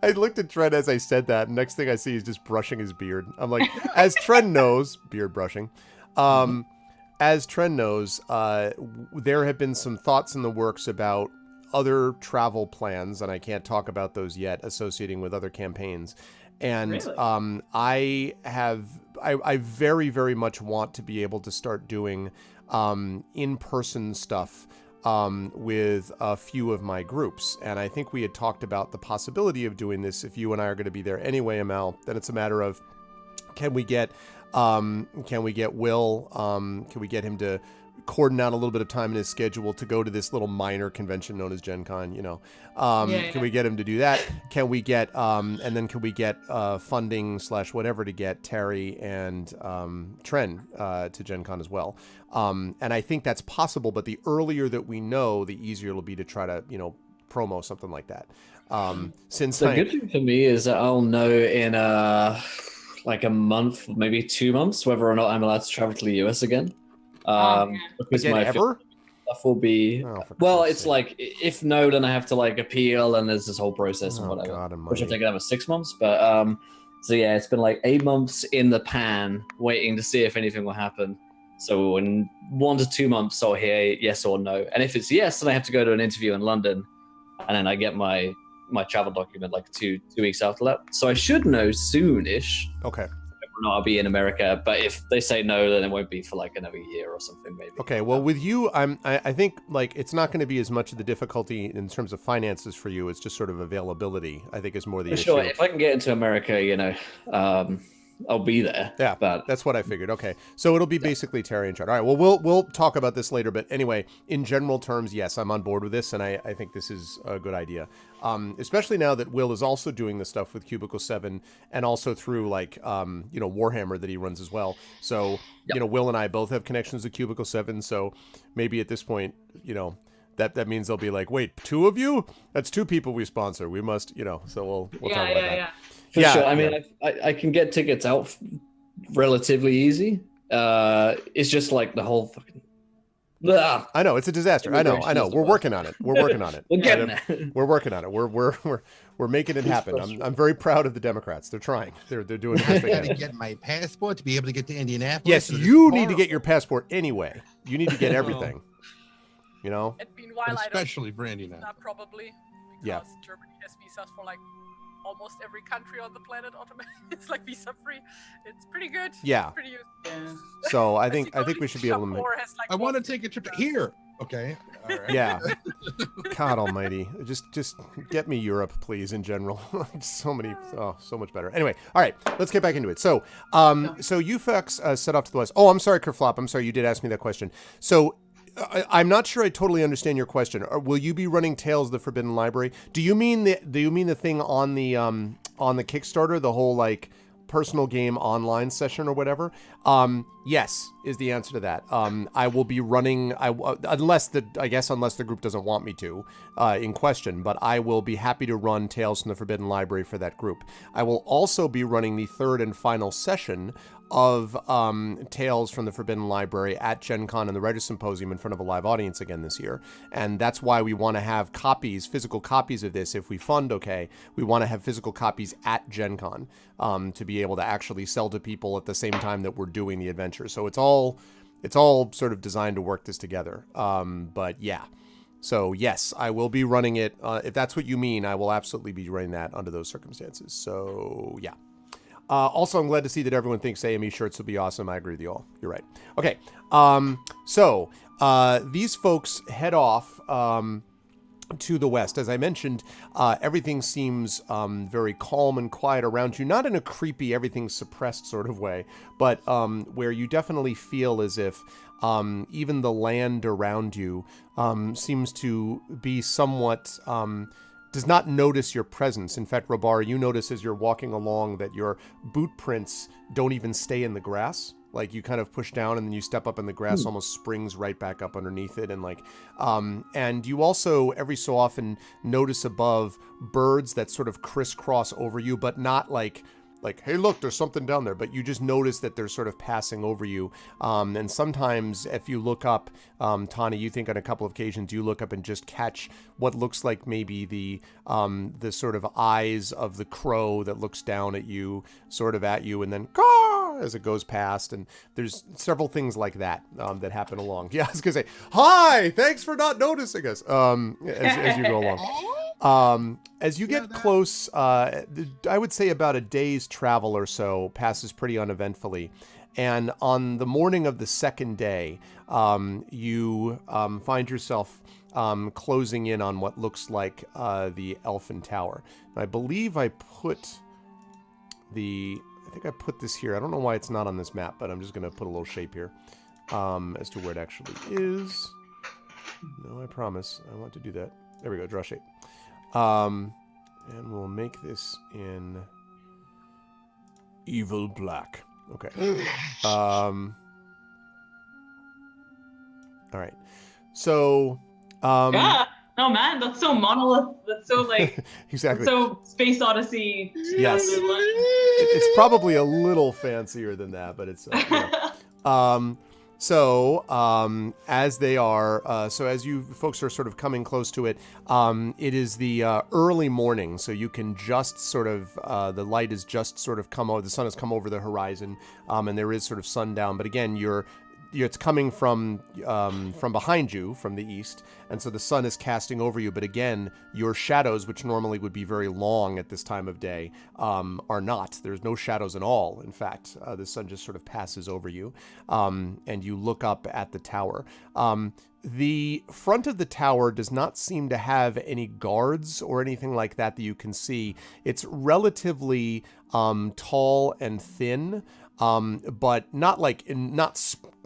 I looked at Tren as I said that, and next thing I see is just brushing his beard. I'm like, as Tren knows... Beard brushing. As Tren knows, there have been some thoughts in the works about other travel plans, and I can't talk about those yet, associating with other campaigns. And really? I very, very much want to be able to start doing in-person stuff with a few of my groups. And I think we had talked about the possibility of doing this if you and I are going to be there anyway, Amal. Then it's a matter of, can we get Will, can we get him to coordinate out a little bit of time in his schedule to go to this little minor convention known as Gen Con, Can we get him to do that? Can we get, and then can we get funding / whatever to get Terry and Tren to Gen Con as well? And I think that's possible, but the earlier that we know, the easier it'll be to try to, promo something like that. Since the good thing for me is that I'll know in like a month, maybe 2 months, whether or not I'm allowed to travel to the US again. Because again, my ever? stuff will be it's like, if no, then I have to like appeal, and there's this whole process and whatever, which I think another 6 months. But so yeah, it's been like 8 months in the pan, waiting to see if anything will happen. So in 1 to 2 months, I'll hear yes or no, and if it's yes, then I have to go to an interview in London, and then I get my travel document like two weeks after that. So I should know soonish. Okay. Not I'll be in America, but if they say no, then it won't be for like another year or something, maybe. Okay, well, with you, I think like it's not going to be as much of the difficulty in terms of finances for you. It's just sort of availability, I think, is more the issue. Sure, if I can get into America, I'll be there. Yeah, but that's what I figured. Okay, so it'll be basically Terry and Chad. All right, well, we'll talk about this later, but anyway, in general terms, yes, I'm on board with this, and I think this is a good idea. Especially now that Will is also doing the stuff with Cubicle 7 and also through like, Warhammer that he runs as well. So, Will and I both have connections to Cubicle 7. So maybe at this point, that means they'll be like, wait, 2 of you? That's 2 people we sponsor. We must, so we'll talk about that. Yeah. For sure. I mean, I can get tickets out relatively easy. It's just like the whole fucking... I know, it's a disaster. I know. We're working on it. We're working on it. We're getting it. We're working on it. We're making it happen. I'm very proud of the Democrats. They're trying. They're doing the best they I got can. to get my passport to be able to get to Indianapolis. Yes, you need to get your passport anyway. You need to get everything. And meanwhile, especially for Indianapolis. Probably because Germany has visas for like almost every country on the planet automatically. It's like visa free. It's pretty good. Yeah. It's pretty useful. So I think we should be able to make... I want to take a trip here. Okay. All right. Yeah. God almighty. Just get me Europe, please, in general. So much better. Anyway, all right, let's get back into it. So so you folks set off to the west. Oh, I'm sorry, Kerflop. I'm sorry, you did ask me that question. So I'm not sure I totally understand your question. Will you be running Tales of the Forbidden Library? Do you mean the thing on the Kickstarter, the whole like personal game online session or whatever? Yes, is the answer to that. I will be running, unless the group doesn't want me to, in question, but I will be happy to run Tales from the Forbidden Library for that group. I will also be running the third and final session of Tales from the Forbidden Library at Gen Con and the Writers' Symposium in front of a live audience again this year. And that's why we want to have copies, physical copies of this. If we fund okay, we want to have physical copies at Gen Con to be able to actually sell to people at the same time that we're doing the adventure. So it's all sort of designed to work this together. But yeah. So yes, I will be running it. If that's what you mean, I will absolutely be running that under those circumstances. So yeah. Also, I'm glad to see that everyone thinks AME shirts will be awesome. I agree with you all. You're right. Okay. So these folks head off to the west. As I mentioned, everything seems very calm and quiet around you. Not in a creepy, everything's suppressed sort of way, but where you definitely feel as if even the land around you seems to be somewhat... does not notice your presence. In fact, Rabar, you notice as you're walking along that your boot prints don't even stay in the grass. Like you kind of push down and then you step up and the grass almost springs right back up underneath it. And and you also every so often notice above birds that sort of crisscross over you, but not like, hey, look, there's something down there. But you just notice that they're sort of passing over you. And sometimes if you look up, Tani, you think on a couple of occasions you look up and just catch what looks like maybe the sort of eyes of the crow that looks down at you, sort of at you, and then caw as it goes past. And there's several things like that that happen along. Yeah, I was going to say, hi, thanks for not noticing us as you go along. As you get close, I would say about a day's travel or so passes pretty uneventfully. And on the morning of the second day, you find yourself closing in on what looks like the Elfin Tower. And I believe I put this here. I don't know why it's not on this map, but I'm just going to put a little shape here as to where it actually is. No, I promise. I want to do that. There we go, draw shape. And we'll make this in evil black. Okay. All right. So, yeah. No, man, that's so monolith. That's so like exactly. So Space Odyssey. Yes. It's probably a little fancier than that, but it's. As they are, so as you folks are sort of coming close to it, it is the early morning, so you can just sort of, the light is just sort of come over, the sun has come over the horizon, and there is sort of sundown, but again, it's coming from behind you, from the east, and so the sun is casting over you. But again, your shadows, which normally would be very long at this time of day, are not. There's no shadows at all. In fact, the sun just sort of passes over you, and you look up at the tower. The front of the tower does not seem to have any guards or anything like that you can see. It's relatively tall and thin. But not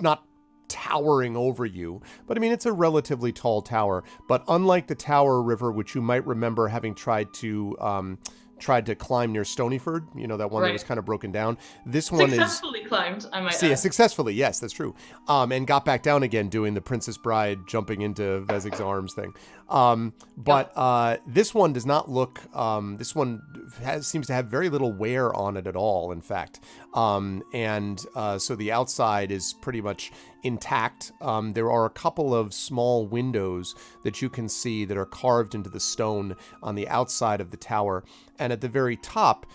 not towering over you. But I mean, it's a relatively tall tower. But unlike the Tower River, which you might remember having tried to climb near Stonyford, that one that was kind of broken down. This one is successfully climbed, I might add. Successfully, yes, that's true. And got back down again doing the Princess Bride jumping into Vezzig's arms thing. But this one does not look, this one seems to have very little wear on it at all, in fact. So the outside is pretty much intact. There are a couple of small windows that you can see that are carved into the stone on the outside of the tower. And at the very top,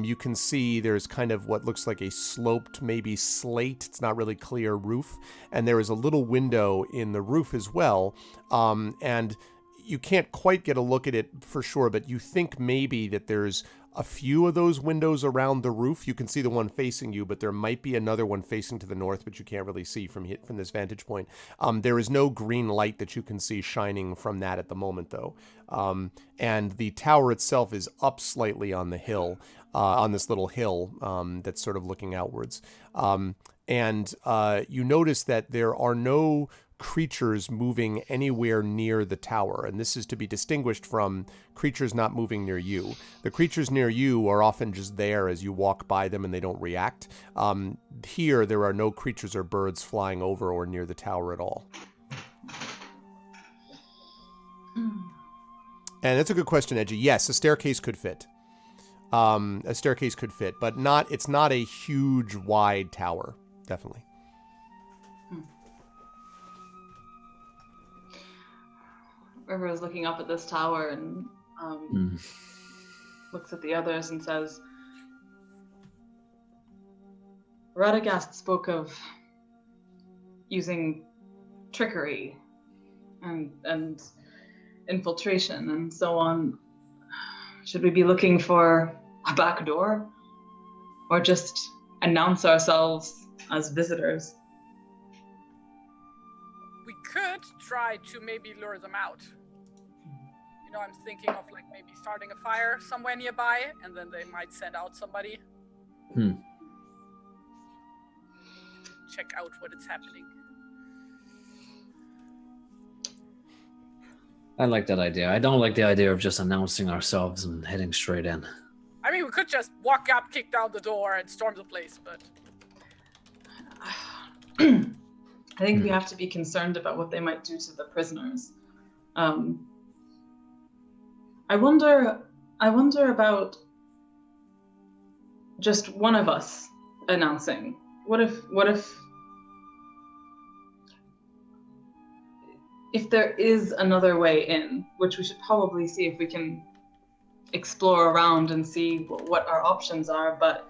you can see there's kind of what looks like a sloped, maybe slate, it's not really clear, roof. And there is a little window in the roof as well. And you can't quite get a look at it for sure, but you think maybe that there's a few of those windows around the roof. You can see the one facing you, but there might be another one facing to the north, but you can't really see from this vantage point. There is no green light that you can see shining from that at the moment, though. And the tower itself is up slightly on the hill, on this little hill that's sort of looking outwards. And you notice that there are no creatures moving anywhere near the tower, and this is to be distinguished from creatures not moving near you. The creatures near you are often just there as you walk by them and they don't react. Here, there are no creatures or birds flying over or near the tower at all. And that's a good question, Edgy. Yes, a staircase could fit. But it's not a huge, wide tower. Definitely. River is looking up at this tower and looks at the others and says, Radagast spoke of using trickery and infiltration and so on. Should we be looking for a back door? Or just announce ourselves as visitors? We could try to maybe lure them out. You know, I'm thinking of like maybe starting a fire somewhere nearby, and then they might send out somebody. Check out what is happening. I like that idea. I don't like the idea of just announcing ourselves and heading straight in. I mean, we could just walk up, kick down the door, and storm the place, but... I think we have to be concerned about what they might do to the prisoners. I wonder about just one of us announcing. What if there is another way in, which we should probably see if we can explore around and see what our options are, but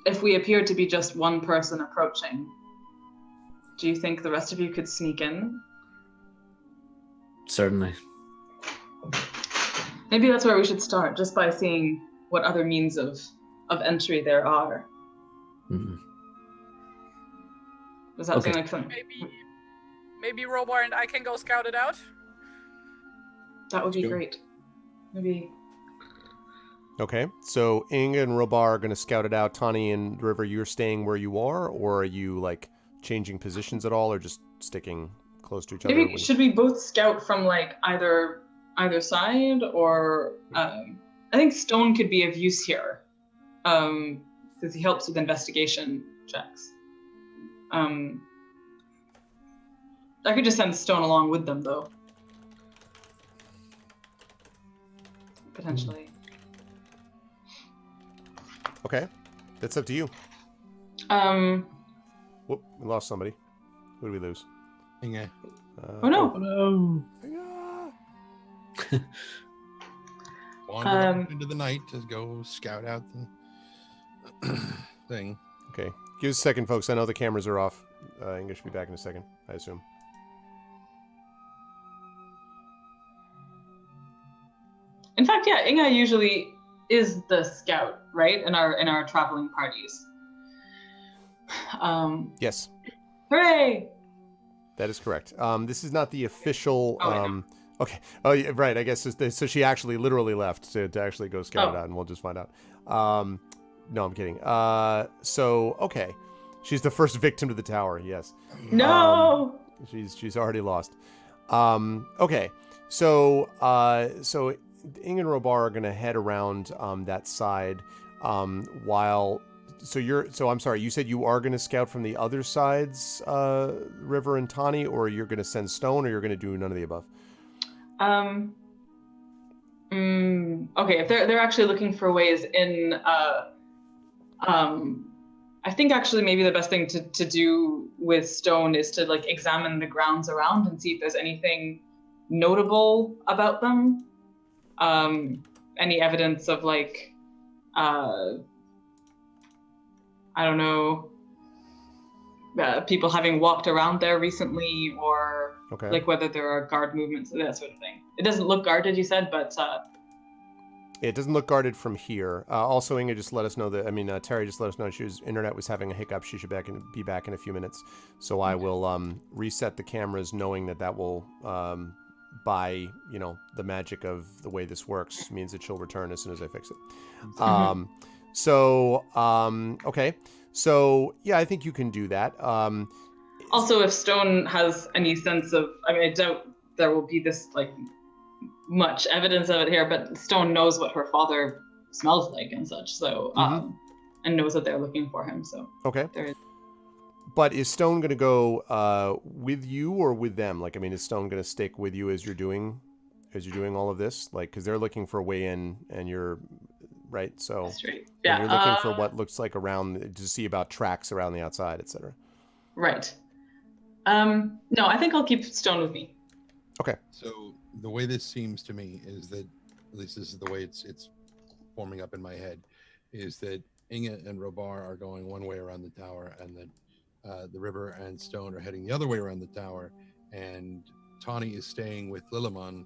if we appear to be just one person approaching, do you think the rest of you could sneak in? Certainly. Maybe that's where we should start, just by seeing what other means of entry there are. Does that seem like fun? Maybe Robar and I can go scout it out? That would be great. Maybe. Okay, so Inga and Robar are going to scout it out. Tani and River, you're staying where you are, or are you like changing positions at all, or just sticking close to each other? Maybe should we both scout from like either side, or I think Stone could be of use here, because he helps with investigation checks. I could just send Stone along with them, though. Potentially. Okay, that's up to you. Whoop, we lost somebody. Who did we lose? Inga. Oh no! Wander into the night to go scout out the thing. Okay, give us a second, folks. I know the cameras are off. Inga should be back in a second, I assume. In fact, yeah, Inga usually is the scout, right? In our traveling parties. Yes. Hooray! That is correct. This is not the official. Okay. Oh, yeah, right. I guess so. She actually literally left to actually go scout it out, and we'll just find out. No, I'm kidding. So okay, she's the first victim to the tower. Yes. No. She's already lost. Okay. So Ing and Robar are gonna head around that side while. So I'm sorry. You said you are gonna scout from the other sides, River and Tani, or you're gonna send Stone, or you're gonna do none of the above. Okay, if they're actually looking for ways in, I think actually maybe the best thing to do with Stone is to like examine the grounds around and see if there's anything notable about them. Any evidence of like, I don't know, people having walked around there recently, or like whether there are guard movements, that sort of thing. It doesn't look guarded, you said, but it doesn't look guarded from here. Also, Inga just let us know that. Terry just let us know internet was having a hiccup. She should be back in a few minutes. So I will reset the cameras, knowing that will, by the magic of the way this works, means that she'll return as soon as I fix it. Okay. So yeah, I think you can do that. Also, if Stone has any sense of, I mean, I doubt there will be this like much evidence of it here, but Stone knows what her father smells like and such, so and knows that they're looking for him. So Okay. there is. But is Stone going to go with you or with them? Like, I mean, is Stone going to stick with you as you're doing all of this? Like, because they're looking for a way in, and you're right. So Straight. and Yeah. you're looking for what looks like around to see about tracks around the outside, etc. Right. No, I think I'll keep Stone with me. Okay. So the way this seems to me is that, at least this is the way it's forming up in my head, is that Inga and Robar are going one way around the tower, and that the River and Stone are heading the other way around the tower, and Tawny is staying with Lillimon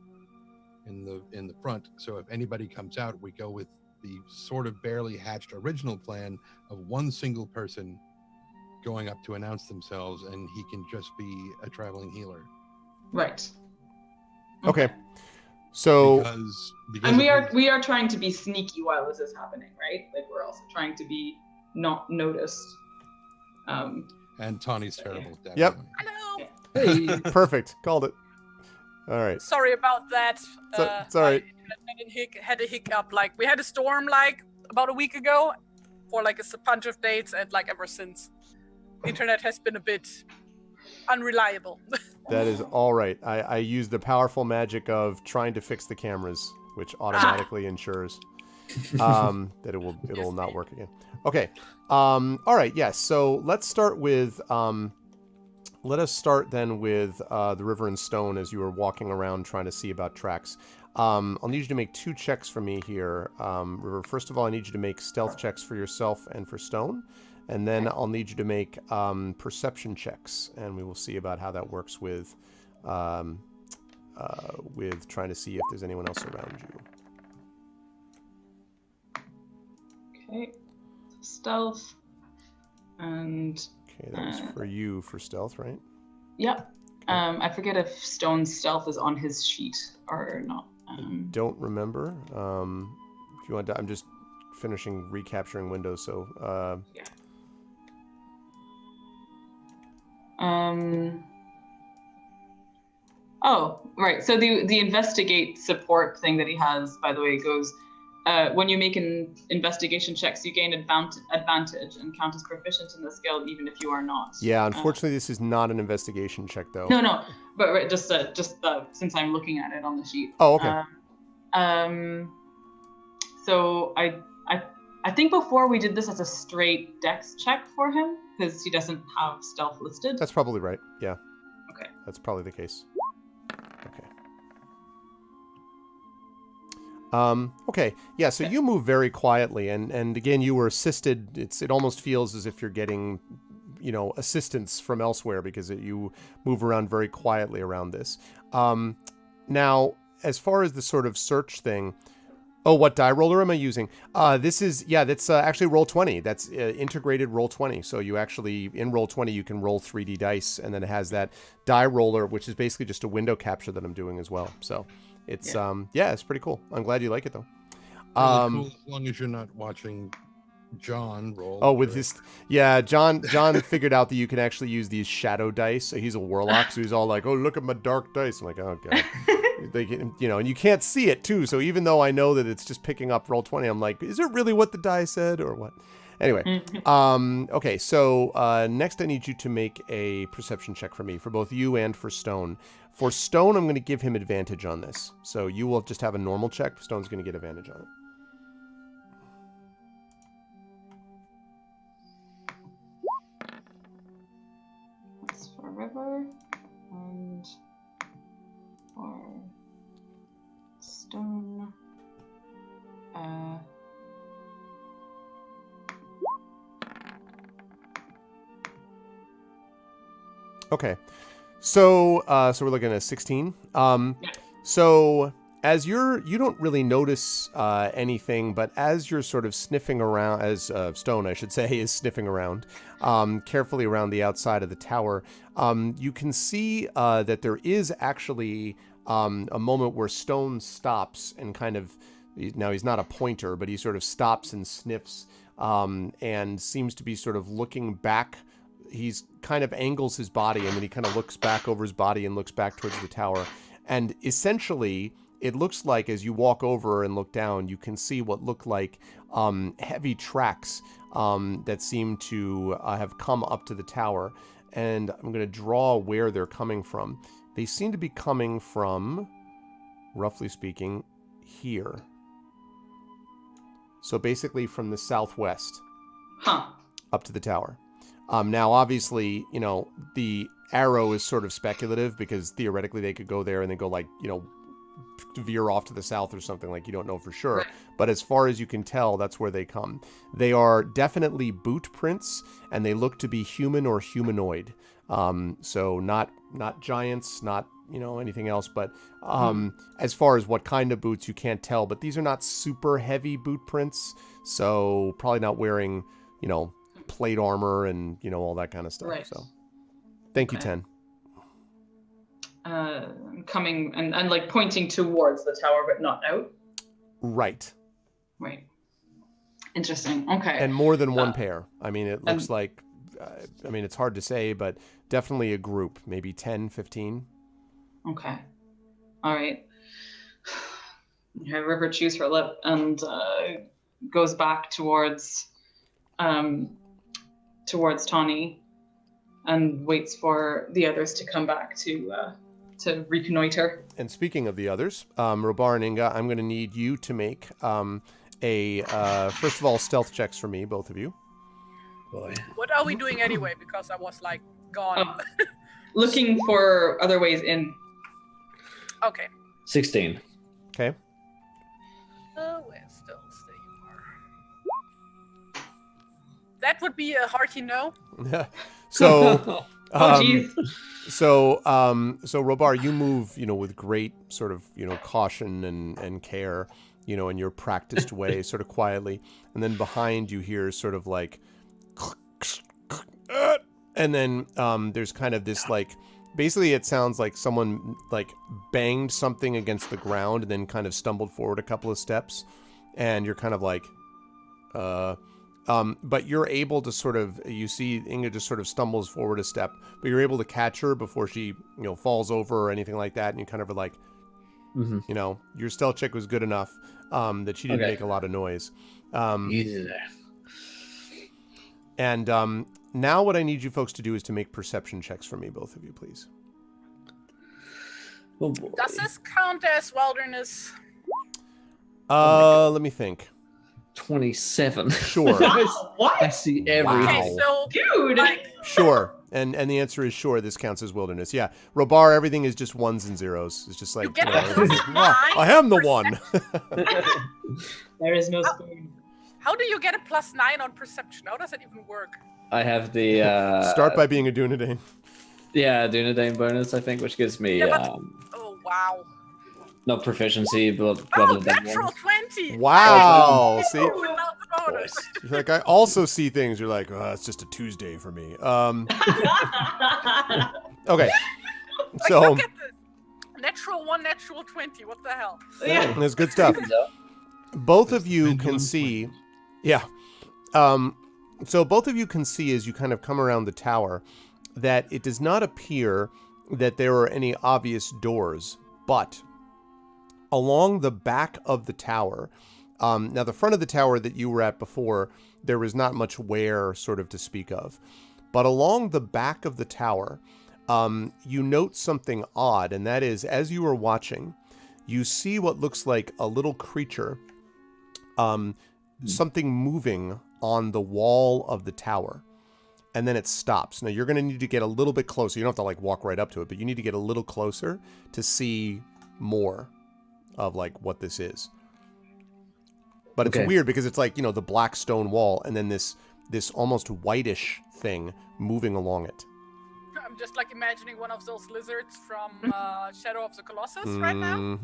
in the front. So if anybody comes out, we go with the sort of barely hatched original plan of one single person going up to announce themselves, and he can just be a traveling healer. Right. Okay. So Because And we are trying to be sneaky while this is happening, right? Like we're also trying to be not noticed. And Tawny's terrible. Yep. Hello. Hey. perfect. Called it. All right. Sorry about that. It's all right. I had a hiccup. Like we had a storm like about a week ago for like a bunch of dates, and like ever since, the internet has been a bit unreliable. That is all right. I use the powerful magic of trying to fix the cameras, which automatically ensures that it will not work again. Okay. All right. Yes. So let's start with let us start then with the River and Stone as you are walking around trying to see about tracks. I'll need you to make 2 checks for me here, River. First of all, I need you to make stealth checks for yourself and for Stone. And then I'll need you to make perception checks, and we will see about how that works with trying to see if there's anyone else around you. Okay. Stealth. And Okay, that was for you for stealth, right? yep. I forget if Stone's stealth is on his sheet or not. Don't remember. If you want to, I'm just finishing recapturing Windows, so Yeah. Oh, right. So the investigate support thing that he has, by the way, goes when you make an investigation checks, you gain advantage and count as proficient in the skill, even if you are not. yeah. Unfortunately, this is not an investigation check, though. No, but right, just since I'm looking at it on the sheet. Oh, okay. So I think before we did this as a straight dex check for him because he doesn't have stealth listed. That's probably right. Yeah. Okay. That's probably the case. Okay. Okay. Yeah. So you move very quietly, and again, you were assisted. It almost feels as if you're getting, assistance from elsewhere because you move around very quietly around this. Now, as far as the sort of search thing. Oh, what die roller am I using? That's actually Roll20. That's integrated Roll20. So you actually, in Roll20, you can roll 3D dice, and then it has that die roller, which is basically just a window capture that I'm doing as well. So it's, it's pretty cool. I'm glad you like it, though. Really cool, as long as you're not watching John roll. Oh, with this, John figured out that you can actually use these shadow dice. So he's a warlock, so he's all like, "Oh, look at my dark dice." I'm like, "Oh god." They can, and you can't see it too. So even though I know that it's just picking up Roll20, I'm like, is it really what the die said or what? Anyway, okay. So next, I need you to make a perception check for me, for both you and for Stone. For Stone, I'm going to give him advantage on this. So you will just have a normal check. Stone's going to get advantage on it. That's for River and for Stone. Okay, so we're looking at 16. So as you don't really notice anything, but as you're sort of sniffing around, as Stone, I should say, is sniffing around carefully around the outside of the tower, you can see that there is actually a moment where Stone stops and kind of, now he's not a pointer, but he sort of stops and sniffs and seems to be sort of looking back he's kind of angles his body, and then he kind of looks back over his body and looks back towards the tower. And essentially, it looks like as you walk over and look down, you can see what look like heavy tracks that seem to have come up to the tower. And I'm going to draw where they're coming from. They seem to be coming from, roughly speaking, here. So basically from the southwest up to the tower. Now, obviously, you know, the arrow is sort of speculative because theoretically they could go there and then go like, you know, veer off to the south or something, like you don't know for sure. Right. But as far as you can tell, that's where they come. They are definitely boot prints, and they look to be human or humanoid. So not giants, not, you know, anything else. But as far as what kind of boots, you can't tell. But these are not super heavy boot prints, so probably not wearing, you know, plate armor and, you know, all that kind of stuff. Right. So thank you, Ten. Coming and like pointing towards the tower, but not out. Right. Interesting. Okay. And more than one pair. I mean, it looks like, I mean, it's hard to say, but definitely a group, maybe 10, 15. Okay. All right. River chews her lip and goes back towards Tawny and waits for the others to come back to reconnoiter. And speaking of the others, Robar and Inga, I'm going to need you to make first of all, stealth checks for me, both of you. Boy. What are we doing anyway? Because I was like gone. Looking for other ways in. Okay. 16. Okay. Where still stay you are. That would be a hearty no. So. Jeez. So Robar, you move, you know, with great sort of, you know, caution and care, you know, in your practiced way, sort of quietly. And then behind you hear sort of like, and then there's kind of this like, basically it sounds like someone like banged something against the ground and then kind of stumbled forward a couple of steps. And you're kind of like, but you're able to sort of, you see Inga just sort of stumbles forward a step, but you're able to catch her before she, you know, falls over or anything like that. And you kind of are like, you know, your stealth check was good enough that she didn't make a lot of noise. Easy there. And now what I need you folks to do is to make perception checks for me, both of you, please. Oh, boy. Does this count as wilderness? Let me think. 27. Sure. Wow, what? I see everything. Okay, so Dude. Sure. And the answer is sure, this counts as wilderness. Yeah. Robar, everything is just ones and zeros. It's just like, you get you know, a +9 I am the one. There is no spoon. How do you get a +9 on perception? How does that even work? I have the Start by being a Dunedain. Yeah, Dunedain bonus, I think, which gives me oh wow. not proficiency, but Oh, natural 20. Wow. See? Without the bonus. You're like, I also see things. You're like, oh, it's just a Tuesday for me. Okay. Like, So look at this. Natural 1, natural 20. What the hell? Yeah. there's good stuff. Both of you can see. Yeah. So both of you can see as you kind of come around the tower that it does not appear that there are any obvious doors, but along the back of the tower, now the front of the tower that you were at before, there was not much wear sort of to speak of. But along the back of the tower, you note something odd, and that is, as you are watching, you see what looks like a little creature, something moving on the wall of the tower. And then it stops. Now, you're going to need to get a little bit closer. You don't have to, like, walk right up to it, but you need to get a little closer to see more of, like, what this is. But it's weird because it's like, you know, the black stone wall and then this almost whitish thing moving along it. I'm just like imagining one of those lizards from Shadow of the Colossus right now.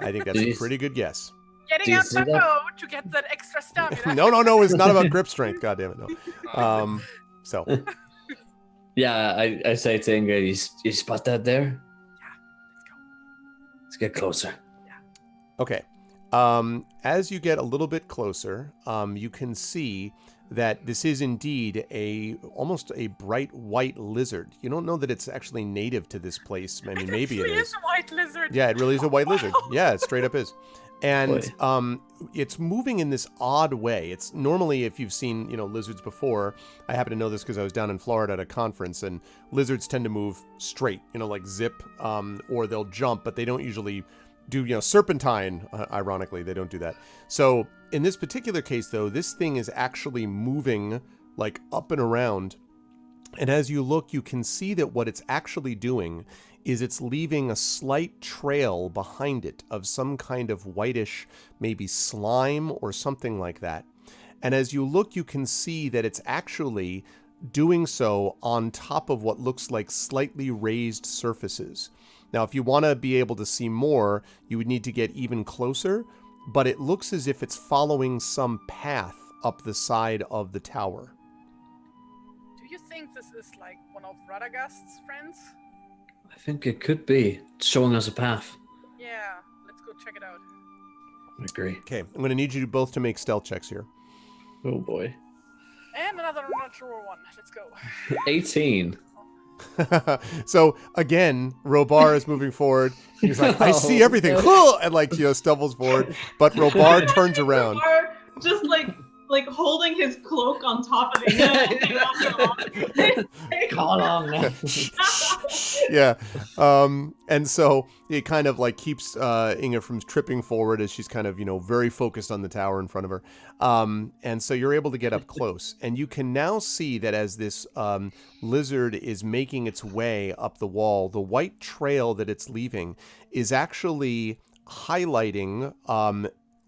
I think that's a pretty good guess. Getting out my bow to get that extra stamina. No, it's not about grip strength. God damn it, no. So. Yeah, I say to Inga, you spot that there? Yeah, let's go. Let's get closer. Okay. As you get a little bit closer, you can see that this is indeed almost a bright white lizard. You don't know that it's actually native to this place. I mean, maybe it is. a white lizard. Yeah, it really is a white lizard. Yeah, it straight up is. And Boy. It's moving in this odd way. It's normally, if you've seen, lizards before, I happen to know this because I was down in Florida at a conference, and lizards tend to move straight, like zip, or they'll jump, but they don't usually do, serpentine. Ironically, they don't do that. So in this particular case, though, this thing is actually moving like up and around. And as you look, you can see that what it's actually doing is it's leaving a slight trail behind it of some kind of whitish, maybe slime or something like that. And as you look, you can see that it's actually doing so on top of what looks like slightly raised surfaces. Now, if you want to be able to see more, you would need to get even closer, but it looks as if it's following some path up the side of the tower. Do you think this is like one of Radagast's friends? I think it could be showing us a path. Yeah, let's go check it out. I agree. Okay, I'm going to need you both to make stealth checks here. Oh boy. And another natural one. Let's go. 18. So again, Robar is moving forward. He's like, I see everything. And stumbles forward. But Robar turns around. Just like holding his cloak on top of the hill. Come along now. Yeah. And so it kind of like keeps Inga from tripping forward as she's kind of, very focused on the tower in front of her. And so you're able to get up close. And you can now see that as this lizard is making its way up the wall, the white trail that it's leaving is actually highlighting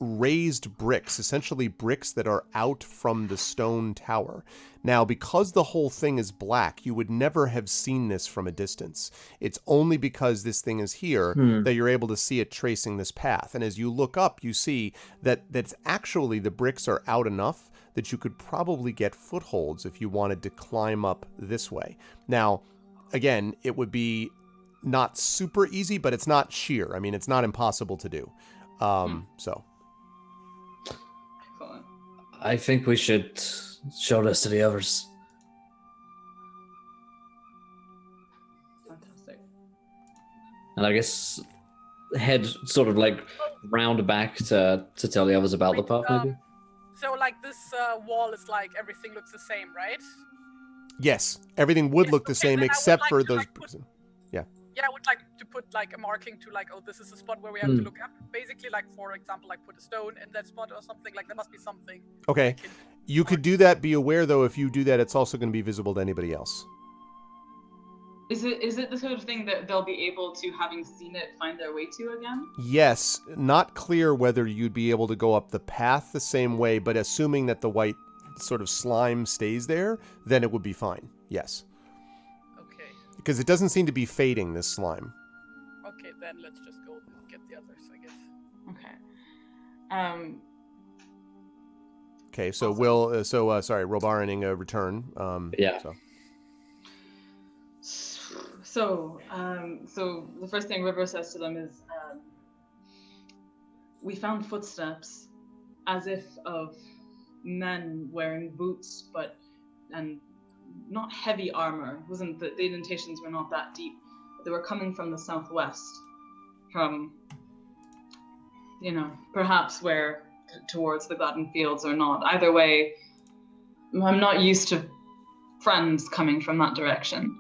raised bricks, essentially bricks that are out from the stone tower. Now, because the whole thing is black, you would never have seen this from a distance. It's only because this thing is here that you're able to see it tracing this path. And as you look up, you see that that's actually the bricks are out enough that you could probably get footholds if you wanted to climb up this way. Now, again, it would be not super easy, but it's not sheer. I mean, it's not impossible to do. So. I think we should show this to the others. Fantastic. And I guess head sort of like round back to tell the others about the path, maybe? So like this wall is like everything looks the same, right? Yes, everything would look the same except for those. Yeah, I would like to put like a marking to like, oh, this is the spot where we have to look up. Basically, like for example, like put a stone in that spot or something. Like there must be something. Okay, you could do that. Be aware though, if you do that, it's also going to be visible to anybody else. Is it the sort of thing that they'll be able to, having seen it, find their way to again? Yes, not clear whether you'd be able to go up the path the same way, but assuming that the white sort of slime stays there, then it would be fine. Yes. Okay. Because it doesn't seem to be fading, this slime. Okay, then let's just go get the others, I guess. Okay. Okay, so awesome. sorry, Robar and Inga return. Yeah. So the first thing River says to them is, we found footsteps as if of men wearing boots, and not heavy armor. Wasn't the indentations were not that deep. They were coming from the southwest, from, perhaps where towards the Gladden Fields or not. Either way, I'm not used to friends coming from that direction.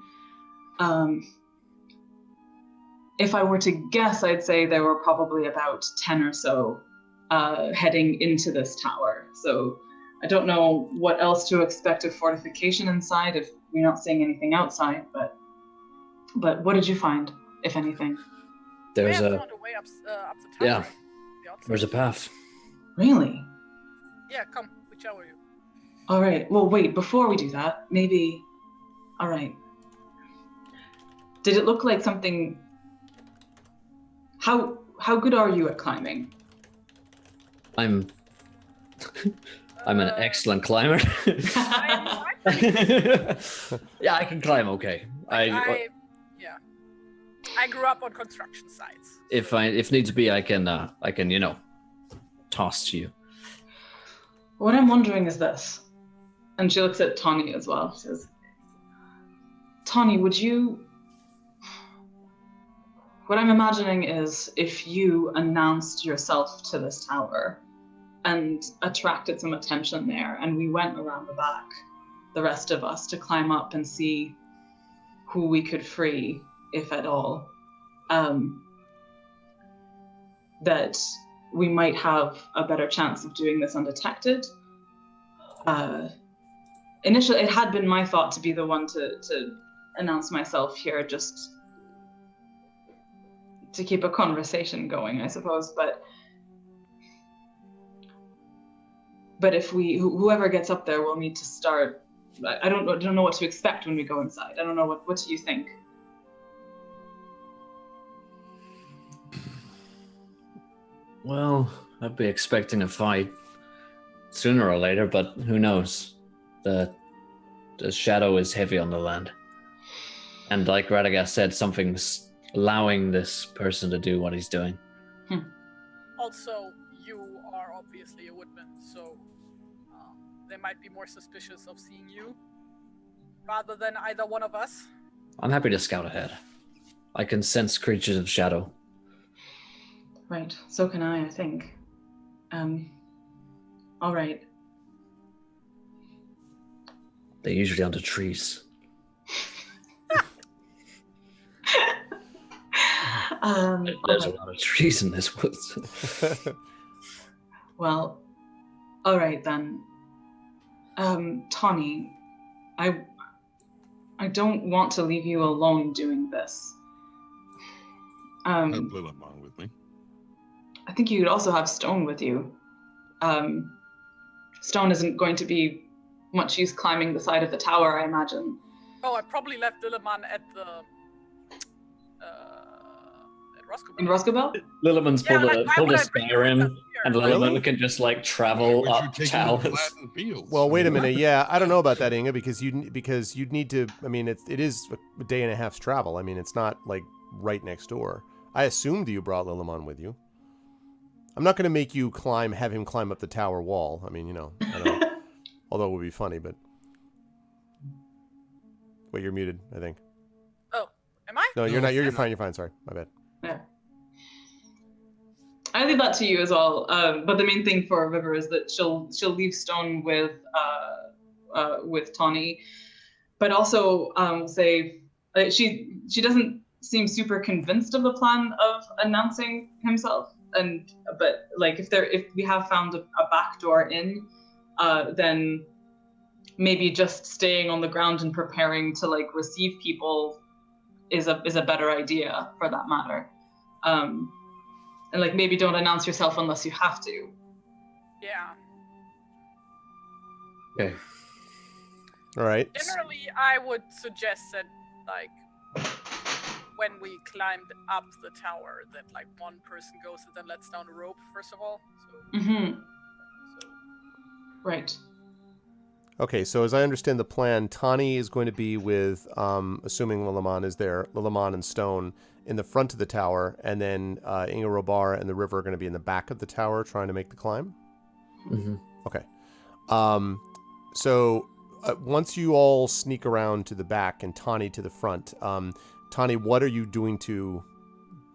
If I were to guess, I'd say there were probably about 10 or so heading into this tower. So I don't know what else to expect of fortification inside if we're not seeing anything outside, but what did you find, if anything? There's found a a way up the tower. yeah. The outside. There's a path. Really? Yeah, come, we show you. All right. Well, wait, before we do that, maybe... All right. Did it look like something... How good are you at climbing? I'm an excellent climber. Yeah, I can climb okay. I grew up on construction sites. If needs be, I can toss to you. What I'm wondering is this. And she looks at Tawny as well. She says, Tawny, would you... What I'm imagining is if you announced yourself to this tower and attracted some attention there, and we went around the back, the rest of us, to climb up and see who we could free, if at all, that we might have a better chance of doing this undetected. Initially, it had been my thought to be the one to announce myself here, just to keep a conversation going, I suppose. But if whoever gets up there will need to start. I don't know what to expect when we go inside. I don't know what do you think? Well, I'd be expecting a fight sooner or later, but who knows? The shadow is heavy on the land. And like Radagast said, something's allowing this person to do what he's doing. Also, you are obviously a woodman, so they might be more suspicious of seeing you rather than either one of us. I'm happy to scout ahead. I can sense creatures of shadow. Right, so can I think. All right. They're usually under trees. There's a lot of trees in this woods. Well, all right then. Tawny, I don't want to leave you alone doing this. I have Lillimon with me. I think you could also have Stone with you. Stone isn't going to be much use climbing the side of the tower, I imagine. Oh, I probably left Lilliman at the In Roscobel? Lilliman's pulled a Skyrim, and Lilliman Really? can just like travel Would you up take him to towers. flatten fields? Well, wait a minute. Yeah, I don't know about that, Inga, because you'd need to. I mean, it is a day and a half's travel. I mean, it's not like right next door. I assumed you brought Lillimon with you. I'm not going to make you have him climb up the tower wall. I mean, I don't, although it would be funny, but wait, you're muted, I think. Oh, am I? No, you're not. You're fine. You're fine. Sorry, my bad. Yeah. I leave that to you as well. But the main thing for River is that she'll leave Stone with Tawny, but also say she doesn't seem super convinced of the plan of announcing himself. But like if we have found a back door in, then maybe just staying on the ground and preparing to like receive people is a better idea for that matter. And like maybe don't announce yourself unless you have to. Yeah. Okay. All right. Generally, I would suggest that, like, when we climbed up the tower, that like one person goes and then lets down a rope first of all. So, Right. Okay, so as I understand the plan, Tani is going to be with, assuming Lillimon is there, Lillimon and Stone in the front of the tower, and then Inga Robar and the River are going to be in the back of the tower trying to make the climb? Mm-hmm. Okay. So once you all sneak around to the back and Tani to the front, Tani, what are you doing to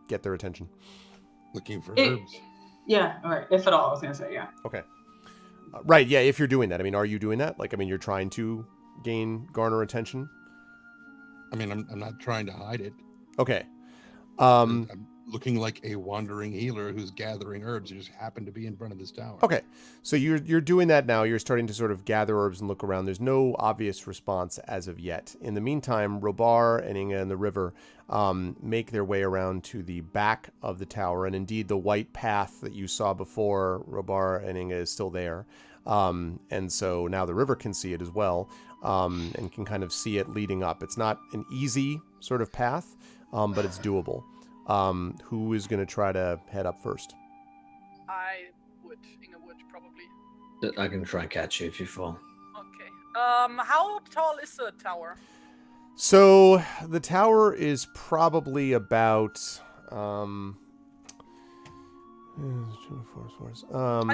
get their attention? Looking for herbs. Yeah, all right. If at all, I was going to say, yeah. Okay. Right, yeah, if you're doing that. I mean, are you doing that? Like, I mean, you're trying to garner attention? I mean, I'm not trying to hide it. Okay. I'm looking like a wandering healer who's gathering herbs who just happen to be in front of this tower. Okay. So you're doing that now. You're starting to sort of gather herbs and look around. There's no obvious response as of yet. In the meantime, Robar and Inga and the River make their way around to the back of the tower. And indeed, the white path that you saw before, Robar and Inga, is still there. And so now the River can see it as well, and can kind of see it leading up. It's not an easy sort of path, but it's doable. Who is going to try to head up first? Inga would probably. I can try and catch you if you fall. Okay. How tall is the tower? So the tower is probably about And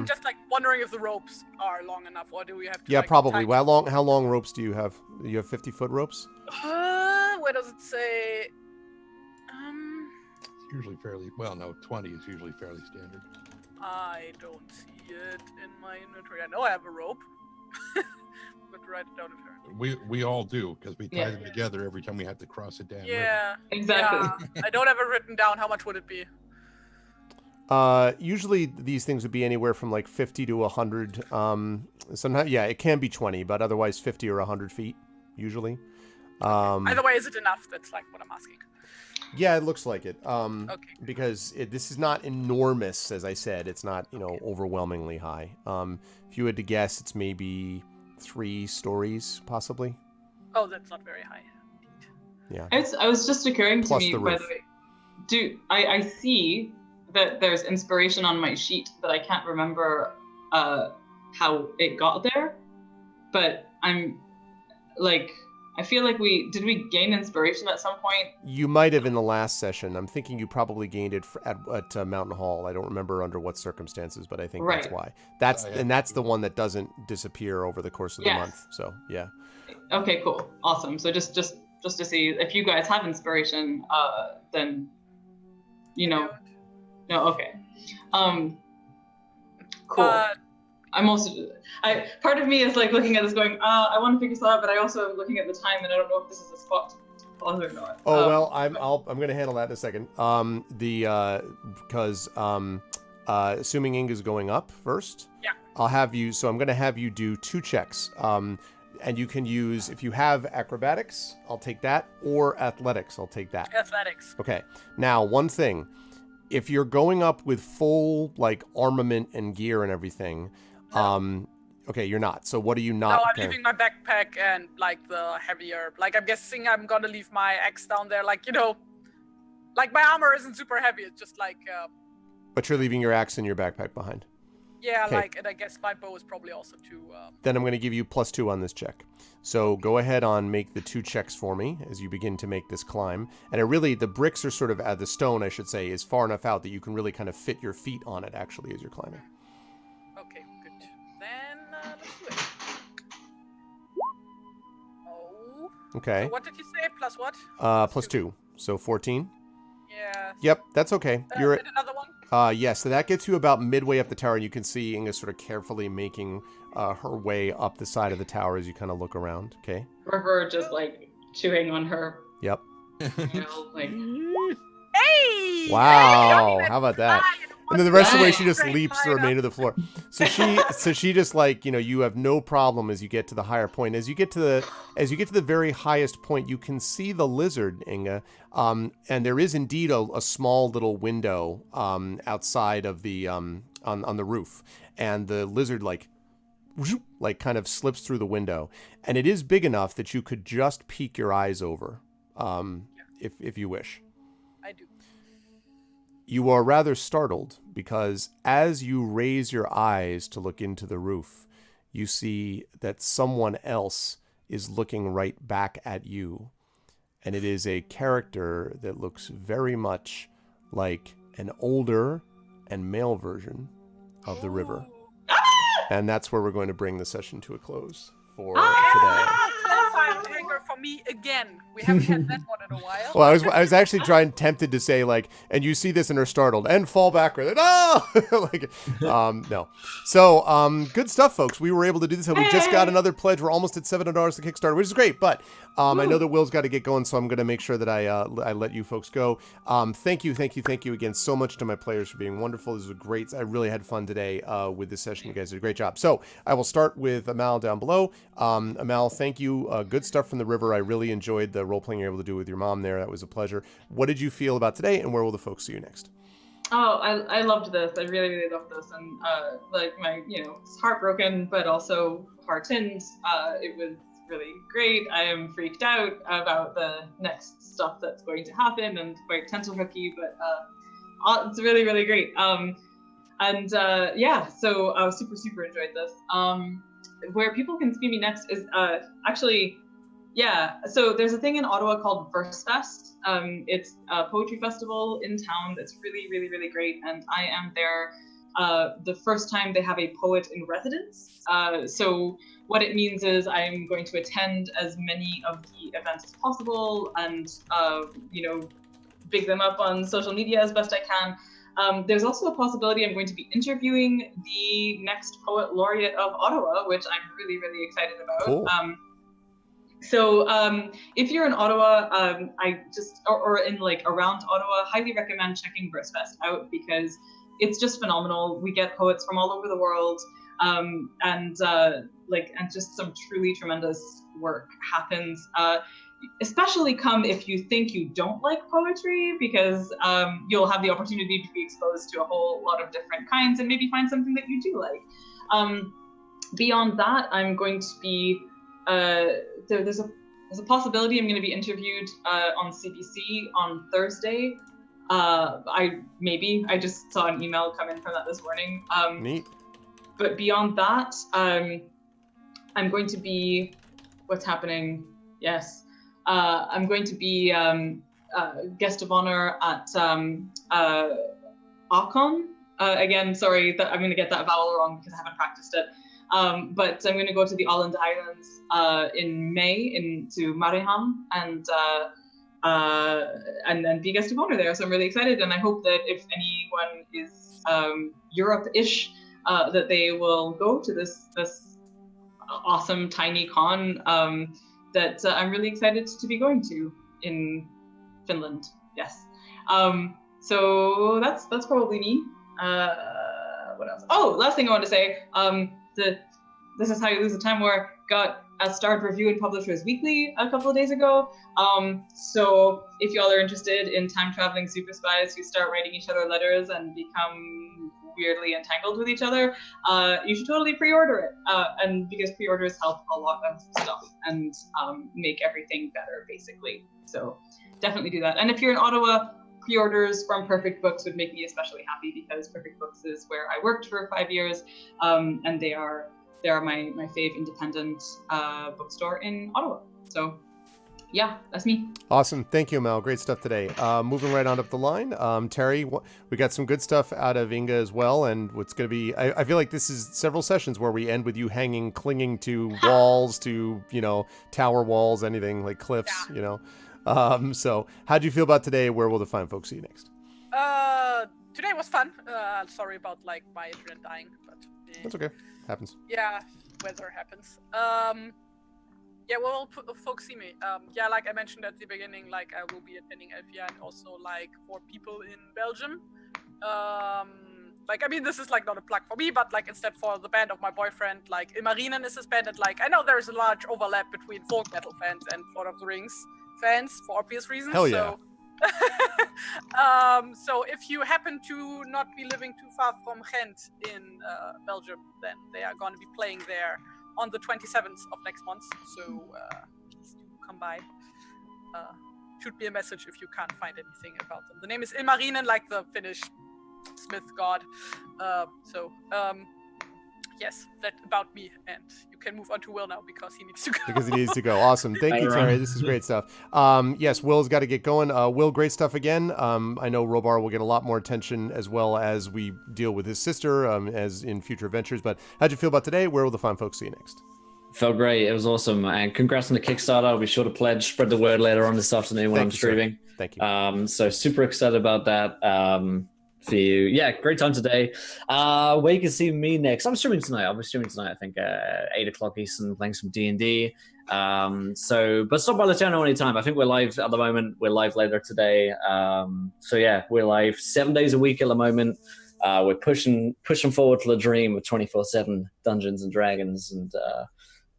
just like, what wondering if the ropes are long enough, or do we have to? Yeah, like, probably. tie- Well, how long ropes do you have? You have 50-foot ropes? Where does it say? It's usually fairly, well, no, 20 is usually fairly standard. I don't see it in my inventory. I know I have a rope. But write it down apparently. We all do, because we tie Yeah. them together every time we have to cross a dam. river. Yeah. Exactly. Yeah. I don't have it written down. How much would it be? Usually these things would be anywhere from like 50 to 100. Sometimes, yeah, it can be 20, but otherwise 50 or 100 feet usually. Either way, is it enough? That's like what I'm asking. Yeah, it looks like it. Okay. Because this is not enormous, as I said. It's not, overwhelmingly high. If you had to guess, it's maybe 3 stories, possibly. Oh, that's not very high. Yeah. I was just occurring to Plus me, the by roof. the way, I see that there's inspiration on my sheet, but I can't remember how it got there. But I'm like, I feel like did we gain inspiration at some point? You might have in the last session. I'm thinking you probably gained it at Mountain Hall. I don't remember under what circumstances, but I think that's Right. why. Yeah. And that's the one that doesn't disappear over the course of the Yes. month. So yeah. Okay, cool, awesome. So just to see if you guys have inspiration, then no, okay, cool. I'm also, part of me is like looking at this going, I want to figure this out, but I also am looking at the time and I don't know if this is a spot to pause or not. Oh well, I'm going to handle that in a second. Because assuming Inga's going up first, Yeah. I'm going to have you do 2 checks. And you can use, if you have acrobatics, I'll take that, or athletics, I'll take that. Athletics. Okay. Now, one thing, if you're going up with full like armament and gear and everything, okay, you're not. So what are you not? No, I'm okay. leaving my backpack and like the heavier. Like I'm guessing I'm gonna leave my axe down there. Like like my armor isn't super heavy. It's just like. But you're leaving your axe in your backpack behind. Yeah, Okay. and I guess my bow is probably also too. Then I'm going to give you +2 on this check. So go ahead on make the 2 checks for me as you begin to make this climb. And the bricks are sort of, the stone, I should say, is far enough out that you can really kind of fit your feet on it, actually, as you're climbing. Okay, good. Then let's do it. Oh. Okay. So what did you say? Plus what? +2. So 14. Yeah. Yep, that's okay. You're and another one? Yes, so that gets you about midway up the tower, and you can see Inga sort of carefully making her way up the side of the tower as you kind of look around, okay? River just like chewing on her Yep. nail, like. Hey! Wow, how about that? And then the rest of the way, she just Great leaps the lineup. remainder of the floor. So she just like, you have no problem as you get to the higher point. As you get to the very highest point, you can see the lizard, Inga. And there is indeed a small little window outside of the on the roof, and the lizard like kind of slips through the window, and it is big enough that you could just peek your eyes over, if you wish. I do. You are rather startled because as you raise your eyes to look into the roof, you see that someone else is looking right back at you. And it is a character that looks very much like an older and male version of the river. And that's where we're going to bring the session to a close for today. Terrifying anger for me again. We haven't had that one in a while. Well, I was actually tempted to say like, and you see this and are startled and fall backward. No. So, good stuff, folks. We were able to do this. And we just got another pledge. We're almost at $700 to Kickstarter, which is great. But I know that Will's got to get going, so I'm going to make sure that I let you folks go. Thank you again so much to my players for being wonderful. This was great. I really had fun today with this session. You guys did a great job. So I will start with Amal down below. Amal, thank you. Good stuff from the river. I really enjoyed the role playing you're able to do with your mom there. That was a pleasure. What did you feel about today, and where will the folks see you next? Oh, I loved this. I really, really loved this, and like my, it's heartbroken, but also heartened. It was really great. I am freaked out about the next stuff that's going to happen, and quite tenterhooky, but it's really, really great. Yeah, so I super enjoyed this. Where people can see me next is actually. Yeah, so there's a thing in Ottawa called Verse Fest. It's a poetry festival in town that's really, really, really great, and I am there the first time they have a poet in residence. So what it means is I'm going to attend as many of the events as possible and, big them up on social media as best I can. There's also a possibility I'm going to be interviewing the next poet laureate of Ottawa, which I'm really, really excited about. Cool. So if you're in Ottawa, or in like around Ottawa, highly recommend checking Versfest out because it's just phenomenal. We get poets from all over the world, and just some truly tremendous work happens. Especially come if you think you don't like poetry, because you'll have the opportunity to be exposed to a whole lot of different kinds and maybe find something that you do like. Beyond that, I'm going to be there's a possibility I'm going to be interviewed on CBC on Thursday. I just saw an email come in from that this morning. Neat. But beyond that, I'm going to be what's happening. Yes, I'm going to be guest of honor at Archon. Again, sorry that I'm going to get that vowel wrong because I haven't practiced it. But I'm going to go to the Åland Islands in May to Mariehamn and then be guest of honor there. So I'm really excited, and I hope that if anyone is Europe-ish, that they will go to this awesome tiny con that I'm really excited to be going to in Finland. Yes. So that's probably me. What else? Oh, last thing I want to say. This is how you lose the time war got a starred review in Publishers Weekly a couple of days ago. So if y'all are interested in time traveling super spies who start writing each other letters and become weirdly entangled with each other, you should totally pre-order it. And because pre-orders help a lot of stuff and make everything better, basically. So definitely do that. And if you're in Ottawa, pre-orders from Perfect Books would make me especially happy because Perfect Books is where I worked for 5 years, and they are my fave independent bookstore in Ottawa. So yeah, that's me. Awesome. Thank you, Mel. Great stuff today. Moving right on up the line. Terry, we got some good stuff out of Inga as well. And what's going to be, I feel like this is several sessions where we end with you clinging to walls, to, tower walls, anything like cliffs, So how do you feel about today? Where will the fine folks see you next? Today was fun. Sorry about my internet dying, but that's okay. Happens. Yeah, weather happens. Yeah, well, folks see me. Yeah, like I mentioned at the beginning, I will be attending Elfia and also for people in Belgium. This is not a plug for me, but instead for the band of my boyfriend, Ilmarinen is his band, and I know there's a large overlap between folk metal fans and Lord of the Rings fans for obvious reasons. Hell yeah. So if you happen to not be living too far from Ghent in Belgium, then they are going to be playing there on the 27th of next month. So please do come by. Shoot me a message if you can't find anything about them. The name is Ilmarinen, like the Finnish smith god. Yes, that about me, and you can move on to Will now because he needs to go. Because he needs to go. Awesome. Thank you, Terry. This is great stuff. Yes, Will's got to get going. Will, great stuff again. I know Robar will get a lot more attention as well as we deal with his sister as in future adventures. But how'd you feel about today? Where will the fine folks see you next? Felt great. It was awesome. And congrats on the Kickstarter. I'll be sure to pledge, spread the word later on this afternoon when I'm streaming. Sir. Thank you. So super excited about that. For you. Yeah, great time today. Where you can see me next. I'm streaming tonight. I'll be streaming tonight, I think 8 o'clock Eastern, playing some D&D. But stop by the channel anytime. I think we're live at the moment. We're live later today. Yeah, we're live 7 days a week at the moment. We're pushing forward to the dream of 24/7 Dungeons and Dragons and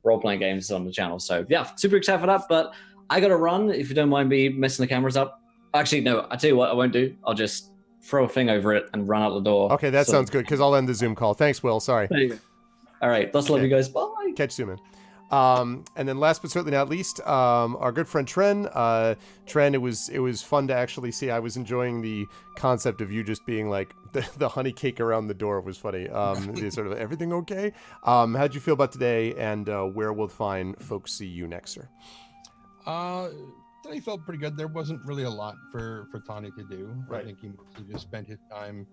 role-playing games on the channel. So yeah, super excited for that. But I gotta run, if you don't mind me messing the cameras up. Actually, no, I tell you what I won't do. I'll just throw a thing over it and run out the door. Okay, that sounds good, because I'll end the Zoom call. Thanks, Will. Sorry. There you go. All right, let's love you guys. Bye. Catch you soon, man. And then last but certainly not least, our good friend Tren. Tren, it was fun to actually see. I was enjoying the concept of you just being like the honey cake around the door was funny. Sort of everything okay? How'd you feel about today, and where will the fine folks see you next, sir? Today felt pretty good. There wasn't really a lot for Tony to do. Right. I think he mostly just spent his time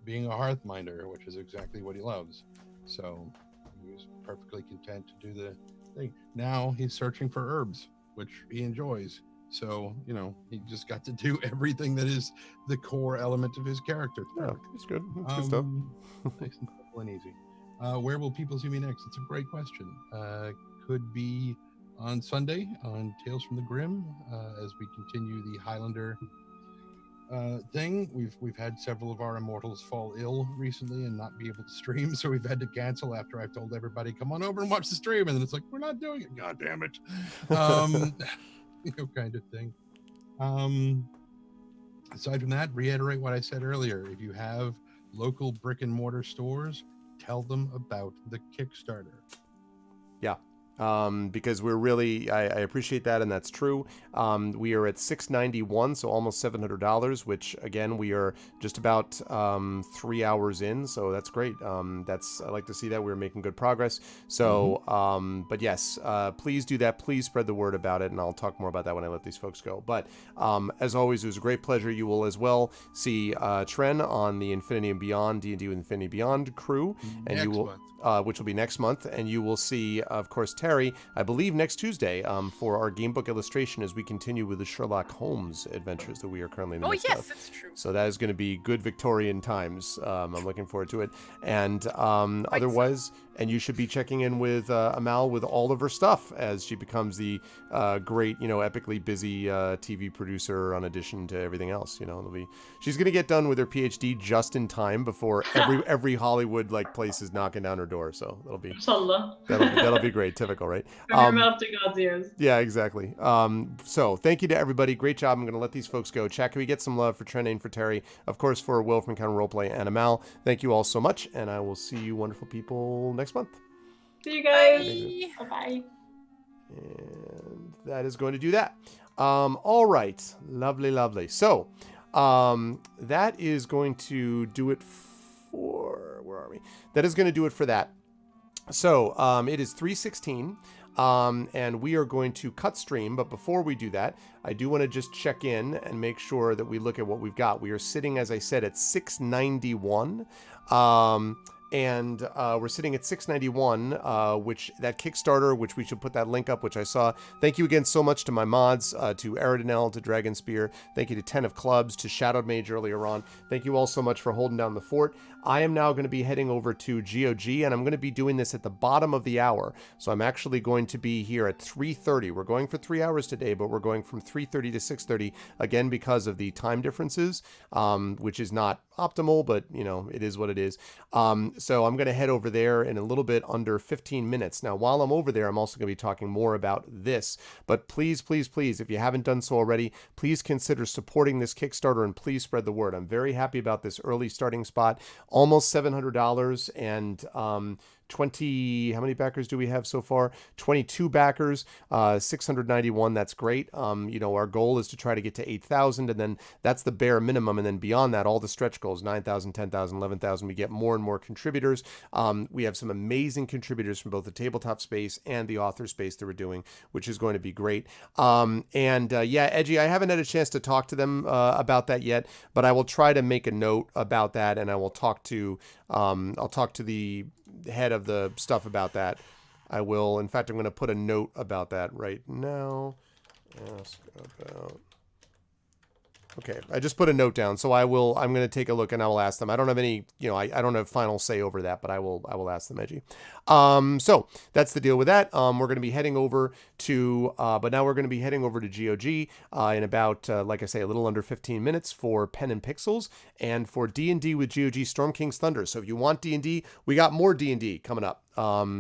being a hearth minder, which is exactly what he loves. So he was perfectly content to do the thing. Now he's searching for herbs, which he enjoys. So, you know, he just got to do everything that is the core element of his character. It's Yeah, perfect. it's good. It's good stuff. Nice and simple and easy. Where will people see me next? It's a great question. Could be on Sunday on Tales from the Grim as we continue the Highlander thing. We've had several of our immortals fall ill recently and not be able to stream, so we've had to cancel after I've told everybody, come on over and watch the stream, and then it's like, we're not doing it. God damn it. You know, kind of thing. Aside from that, reiterate what I said earlier. If you have local brick and mortar stores, tell them about the Kickstarter. Yeah. Because we're really, I appreciate that, and that's true. We are at $691, so almost $700, which again, we are just about 3 hours in, so that's great. I like to see that we're making good progress. So, but yes, please do that. Please spread the word about it, and I'll talk more about that when I let these folks go. But as always, it was a great pleasure. You will as well see Tren on the Infinity and Beyond, D&D with Infinity Beyond crew, and Next you will. month. Which will be next month, and you will see, of course, Terry, I believe, next Tuesday for our gamebook illustration as we continue with the Sherlock Holmes adventures that we are currently in the midst of. Oh, yes, it's true. So that is going to be good Victorian times. I'm looking forward to it. And otherwise, and you should be checking in with Amal with all of her stuff as she becomes the great, epically busy TV producer on addition to everything else. She's going to get done with her PhD just in time before every Hollywood place is knocking down her door. So that'll be great. Typical, right? From your mouth to God's ears. Yeah, exactly. So thank you to everybody. Great job. I'm going to let these folks go. Chat, can we get some love for Tren and for Terry? Of course, for Will from Encounter Roleplay and Amal. Thank you all so much, and I will see you wonderful people next month. See you guys. Bye-bye. And that is going to do that. All right. Lovely. So that is going to do it for... Where are we? That is going to do it for that. So it is 3:16, and we are going to cut stream. But before we do that, I do want to just check in and make sure that we look at what we've got. We are sitting, as I said, at 691. And we're sitting at 691, which that Kickstarter, which we should put that link up, which I saw. Thank you again so much to my mods, to Aridinel, to Dragon Spear. Thank you to 10 of Clubs, to Shadowed Mage earlier on. Thank you all so much for holding down the fort. I am now going to be heading over to GOG, and I'm going to be doing this at the bottom of the hour. So I'm actually going to be here at 3:30. We're going for 3 hours today, but we're going from 3:30 to 6:30, again, because of the time differences, which is not optimal, but, it is what it is. So I'm going to head over there in a little bit under 15 minutes. Now, while I'm over there, I'm also going to be talking more about this. But please, if you haven't done so already, please consider supporting this Kickstarter and please spread the word. I'm very happy about this early starting spot. Almost $700 and 20, how many backers do we have so far? 22 backers, 691. That's great. Our goal is to try to get to 8,000, and then that's the bare minimum. And then beyond that, all the stretch goals, 9,000, 10,000, 11,000, we get more and more contributors. We have some amazing contributors from both the tabletop space and the author space that we're doing, which is going to be great. Edgy, I haven't had a chance to talk to them about that yet, but I will try to make a note about that, and I will talk to, the head of the stuff about that. I will. In fact, I'm going to put a note about that right now. Ask about. Okay, I just put a note down, so I'm going to take a look and I will ask them. I don't have any, I don't have final say over that, but I will ask them, Edgy. So that's the deal with that. We're going to be heading over to, but now we're going to be heading over to GOG in about, like I say, a little under 15 minutes for Pen and Pixels and for D&D with GOG Storm King's Thunder. So if you want D&D, we got more D&D coming up.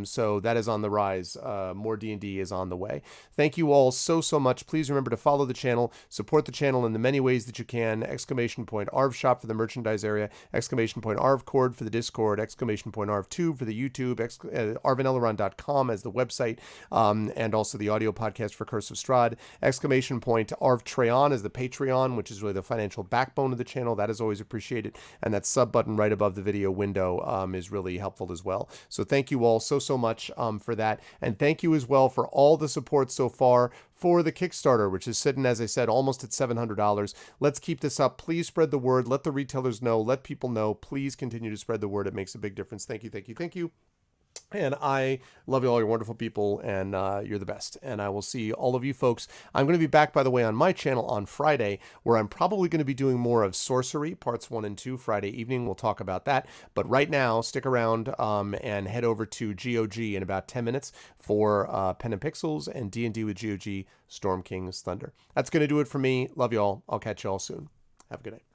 So that is on the rise. More D&D is on the way. Thank you all so much. Please remember to follow the channel, support the channel in the many ways that you can. ! ARV shop for the merchandise area. ! ARV cord for the Discord. ! ARV tube for the YouTube. ArvinElrond.com as the website. And also the audio podcast for Curse of Strahd. ! ARV Treon as the Patreon, which is really the financial backbone of the channel. That is always appreciated. And that sub button right above the video window is really helpful as well. So thank you all all so much for that. And thank you as well for all the support so far for the Kickstarter, which is sitting, as I said, almost at $700. Let's keep this up. Please spread the word. Let the retailers know. Let people know. Please continue to spread the word. It makes a big difference. Thank you, thank you, thank you. And I love you all. You're wonderful people, and you're the best. And I will see all of you folks. I'm going to be back, by the way, on my channel on Friday, where I'm probably going to be doing more of sorcery, parts 1 and 2, Friday evening. We'll talk about that. But right now, stick around and head over to GOG in about 10 minutes for Pen and Pixels and D&D with GOG, Storm King's Thunder. That's going to do it for me. Love you all. I'll catch you all soon. Have a good night.